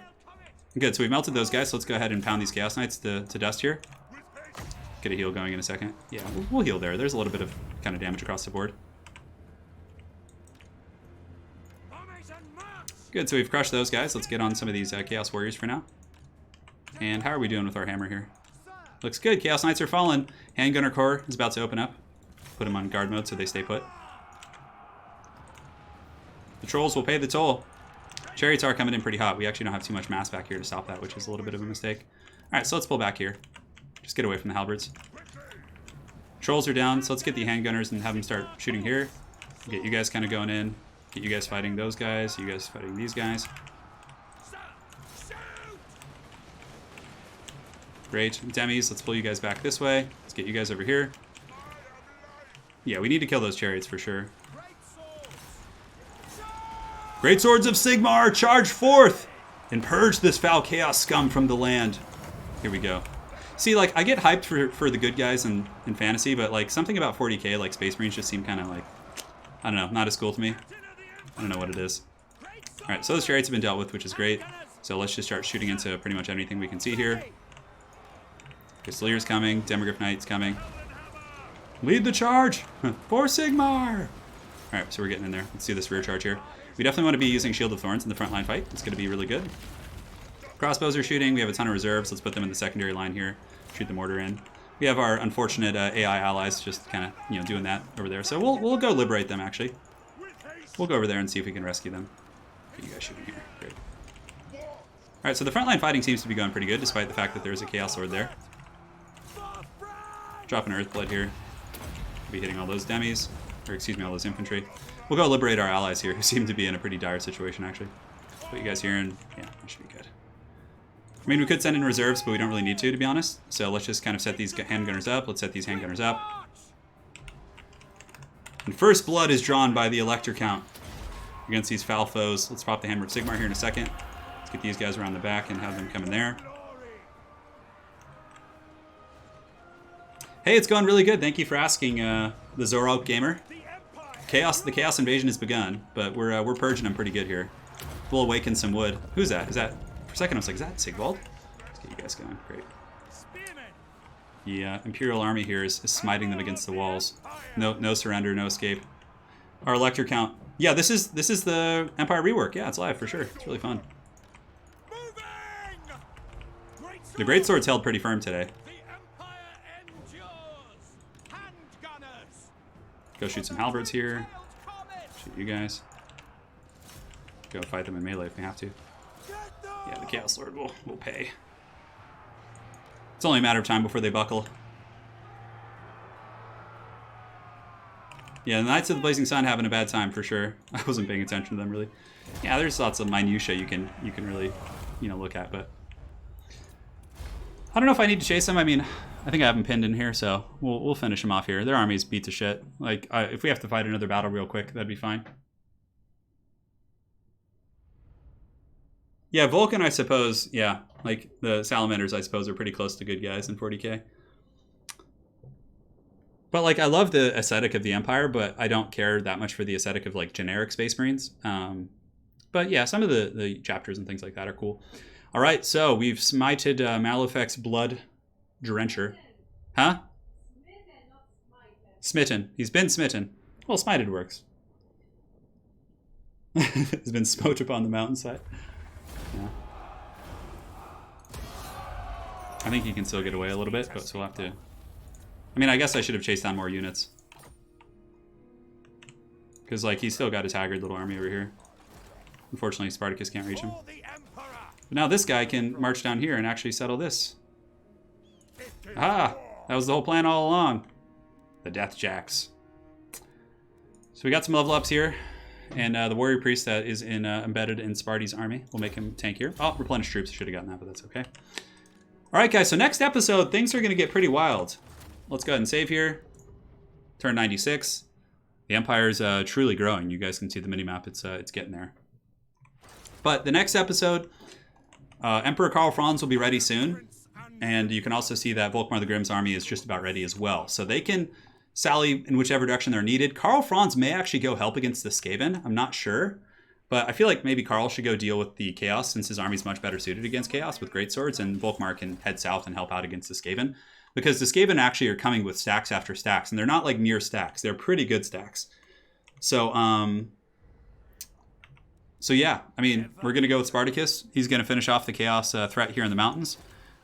Good, so we've melted those guys, so let's go ahead and pound these Chaos Knights to dust here. Get a heal going in a second. Yeah, we'll heal there. There's a little bit of kind of damage across the board. Good, so we've crushed those guys. Let's get on some of these Chaos Warriors for now. And how are we doing with our hammer here? Looks good. Chaos Knights are fallen. Handgunner Corps is about to open up. Put them on guard mode so they stay put. The Trolls will pay the toll. Chariots are coming in pretty hot. We actually don't have too much mass back here to stop that, which is a little bit of a mistake. Alright, so let's pull back here. Just get away from the halberds. Trolls are down, so let's get the handgunners and have them start shooting here. Get you guys kind of going in. Get you guys fighting those guys. You guys fighting these guys. Great. Demis, let's pull you guys back this way. Let's get you guys over here. Yeah, we need to kill those chariots for sure. Great Swords of Sigmar, charge forth and purge this foul chaos scum from the land. Here we go. See, like, I get hyped for the good guys in fantasy, but, like, something about 40k, like, Space Marines just seem kind of, like, I don't know, not as cool to me. I don't know what it is. Alright, so those chariots have been dealt with, which is great. So let's just start shooting into pretty much anything we can see here. Fusiliers coming, Demogryph Knights coming. Lead the charge! For Sigmar! Alright, so we're getting in there. Let's do this rear charge here. We definitely want to be using Shield of Thorns in the front line fight. It's going to be really good. Crossbows are shooting. We have a ton of reserves. Let's put them in the secondary line here. Shoot the mortar in. We have our unfortunate AI allies just kind of, you know, doing that over there. So we'll go liberate them, actually. We'll go over there and see if we can rescue them. Get you guys shooting here. Great. Alright, so the frontline fighting seems to be going pretty good, despite the fact that there's a Chaos Sword there. Dropping Earthblood here. We'll be hitting all those demis. Or excuse me, all those infantry. We'll go liberate our allies here, who seem to be in a pretty dire situation, actually. Put you guys here, and yeah, that should be good. I mean, we could send in reserves, but we don't really need to be honest. So let's just kind of set these handgunners up. Let's set these handgunners up. And first blood is drawn by the Elector Count against these foul foes. Let's pop the Hammer of Sigmar here in a second. Let's get these guys around the back and have them come in there. Hey, it's going really good. Thank you for asking, the Zoralp Gamer. The Chaos Invasion has begun, but we're purging them pretty good here. We'll awaken some wood. Who's that? Is that... For a second I was like, is that Sigvald? Let's get you guys going. Great. The Imperial Army here is smiting them against the walls. No surrender, no escape. Our Elector Count. Yeah, this is the Empire rework. Yeah, it's live for sure. It's really fun. The Greatsword's held pretty firm today. Go shoot some halberds here. Shoot you guys. Go fight them in melee if we have to. Yeah, the Chaos Lord will pay. It's only a matter of time before they buckle. Yeah, the Knights of the Blazing Sun having a bad time for sure. I wasn't paying attention to them really. Yeah, there's lots of minutia you can really, you know, look at, but I don't know if I need to chase them. I mean, I think I have them pinned in here, so we'll finish them off here. Their army's beat to shit. Like, if we have to fight another battle real quick, that'd be fine. Yeah, Vulcan, I suppose, yeah. Like, the Salamanders, I suppose, are pretty close to good guys in 40k. But, like, I love the aesthetic of the Empire, but I don't care that much for the aesthetic of, like, generic Space Marines. But, yeah, some of the chapters and things like that are cool. All right, so we've smited Malefac's Blood Drencher. Huh? Smitten. He's been smitten. Well, smited works. He's been smote upon the mountainside. Yeah. I think he can still get away a little bit, but so we'll have to... I mean, I guess I should have chased down more units. Because, like, he's still got his haggard little army over here. Unfortunately, Spartacus can't reach him. But now this guy can march down here and actually settle this. Ah! That was the whole plan all along. The Death Jacks. So we got some level ups here. And the Warrior Priest that is embedded in Sparty's army. We'll make him tankier. Oh, replenish troops. Should have gotten that, but that's okay. Alright, guys. So next episode, things are going to get pretty wild. Let's go ahead and save here. Turn 96. The Empire is truly growing. You guys can see the mini-map. It's getting there. But the next episode, Emperor Karl Franz will be ready soon. And you can also see that Volkmar the Grimm's army is just about ready as well. So they can sally in whichever direction they're needed. Karl Franz may actually go help against the Skaven. I'm not sure. But I feel like maybe Karl should go deal with the Chaos since his army's much better suited against Chaos with greatswords. And Volkmar can head south and help out against the Skaven. Because the Skaven actually are coming with stacks after stacks. And they're not like near stacks. They're pretty good stacks. So, yeah, I mean, we're going to go with Spartacus. He's going to finish off the Chaos threat here in the mountains.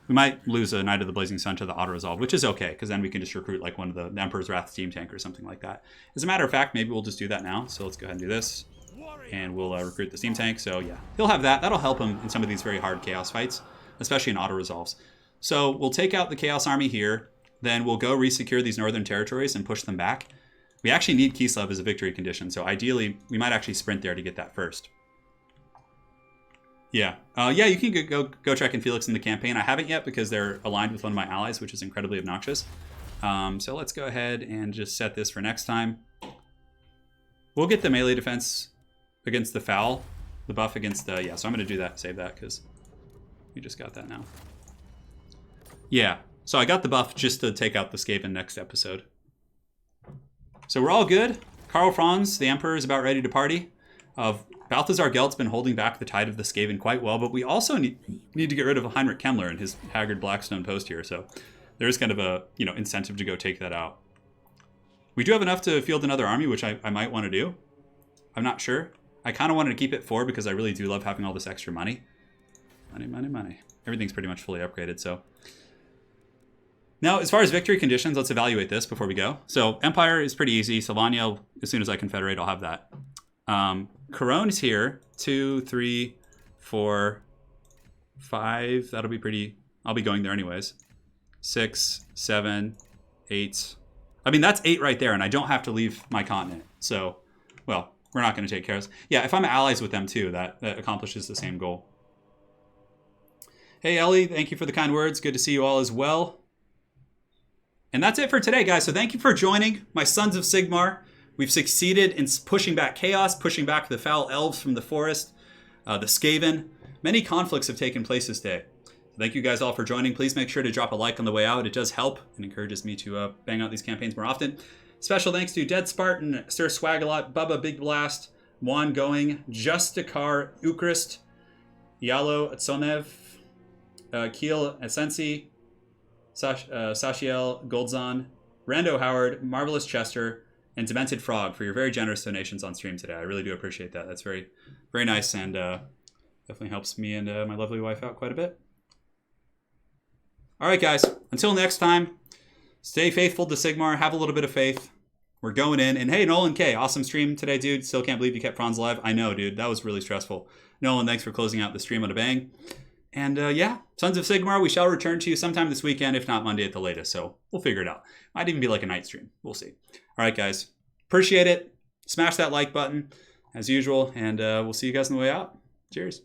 We might lose a Knight of the Blazing Sun to the auto-resolve, which is okay, because then we can just recruit like one of the Emperor's Wrath steam tank or something like that. As a matter of fact, maybe we'll just do that now. So let's go ahead and do this. And we'll recruit the steam tank. So yeah, he'll have that. That'll help him in some of these very hard Chaos fights, especially in auto-resolves. So we'll take out the Chaos army here. Then we'll go resecure these northern territories and push them back. We actually need Kislev as a victory condition. So ideally, we might actually sprint there to get that first. Yeah. Yeah, you can go check in Felix in the campaign. I haven't yet because they're aligned with one of my allies, which is incredibly obnoxious. So let's go ahead and just set this for next time. We'll get the melee defense against the foul, the buff against the... Yeah, so I'm going to do that, save that, because we just got that now. Yeah, so I got the buff just to take out the Skaven next episode. So we're all good. Karl Franz, the Emperor, is about ready to party. Balthazar Gelt's been holding back the tide of the Skaven quite well, but we also need to get rid of Heinrich Kemmler and his haggard Blackstone post here, so there's kind of a incentive to go take that out. We do have enough to field another army, which I might want to do. I'm not sure. I kind of wanted to keep it 4 because I really do love having all this extra money. Money, money, money. Everything's pretty much fully upgraded, so... Now, as far as victory conditions, let's evaluate this before we go. So, Empire is pretty easy. Sylvania, as soon as I confederate, I'll have that. Corone's here. 2, 3, 4, 5. That'll be pretty... I'll be going there anyways. 6, 7, 8. I mean, that's 8 right there, and I don't have to leave my continent. So, well, we're not going to take care of this. Yeah, if I'm allies with them too, that accomplishes the same goal. Hey, Ellie, thank you for the kind words. Good to see you all as well. And that's it for today, guys. So thank you for joining my Sons of Sigmar. We've succeeded in pushing back Chaos, pushing back the foul elves from the forest, the Skaven. Many conflicts have taken place this day. Thank you guys all for joining. Please make sure to drop a like on the way out. It does help and encourages me to bang out these campaigns more often. Special thanks to Dead Spartan, Sir Swagalot, Bubba Big Blast, Juan Going, Justikar, Ukrist, Yalo Atsonev, Keel Essensi, Sashiel Goldzon, Rando Howard, Marvelous Chester, and Demented Frog for your very generous donations on stream today. I really do appreciate that. That's very, very nice and definitely helps me and my lovely wife out quite a bit. All right, guys. Until next time, stay faithful to Sigmar. Have a little bit of faith. We're going in. And hey, Nolan K, awesome stream today, dude. Still can't believe you kept Franz alive. I know, dude. That was really stressful. Nolan, thanks for closing out the stream on a bang. And yeah, Sons of Sigmar, we shall return to you sometime this weekend, if not Monday at the latest. So we'll figure it out. Might even be like a night stream. We'll see. All right, guys. Appreciate it. Smash that like button as usual. And we'll see you guys on the way out. Cheers.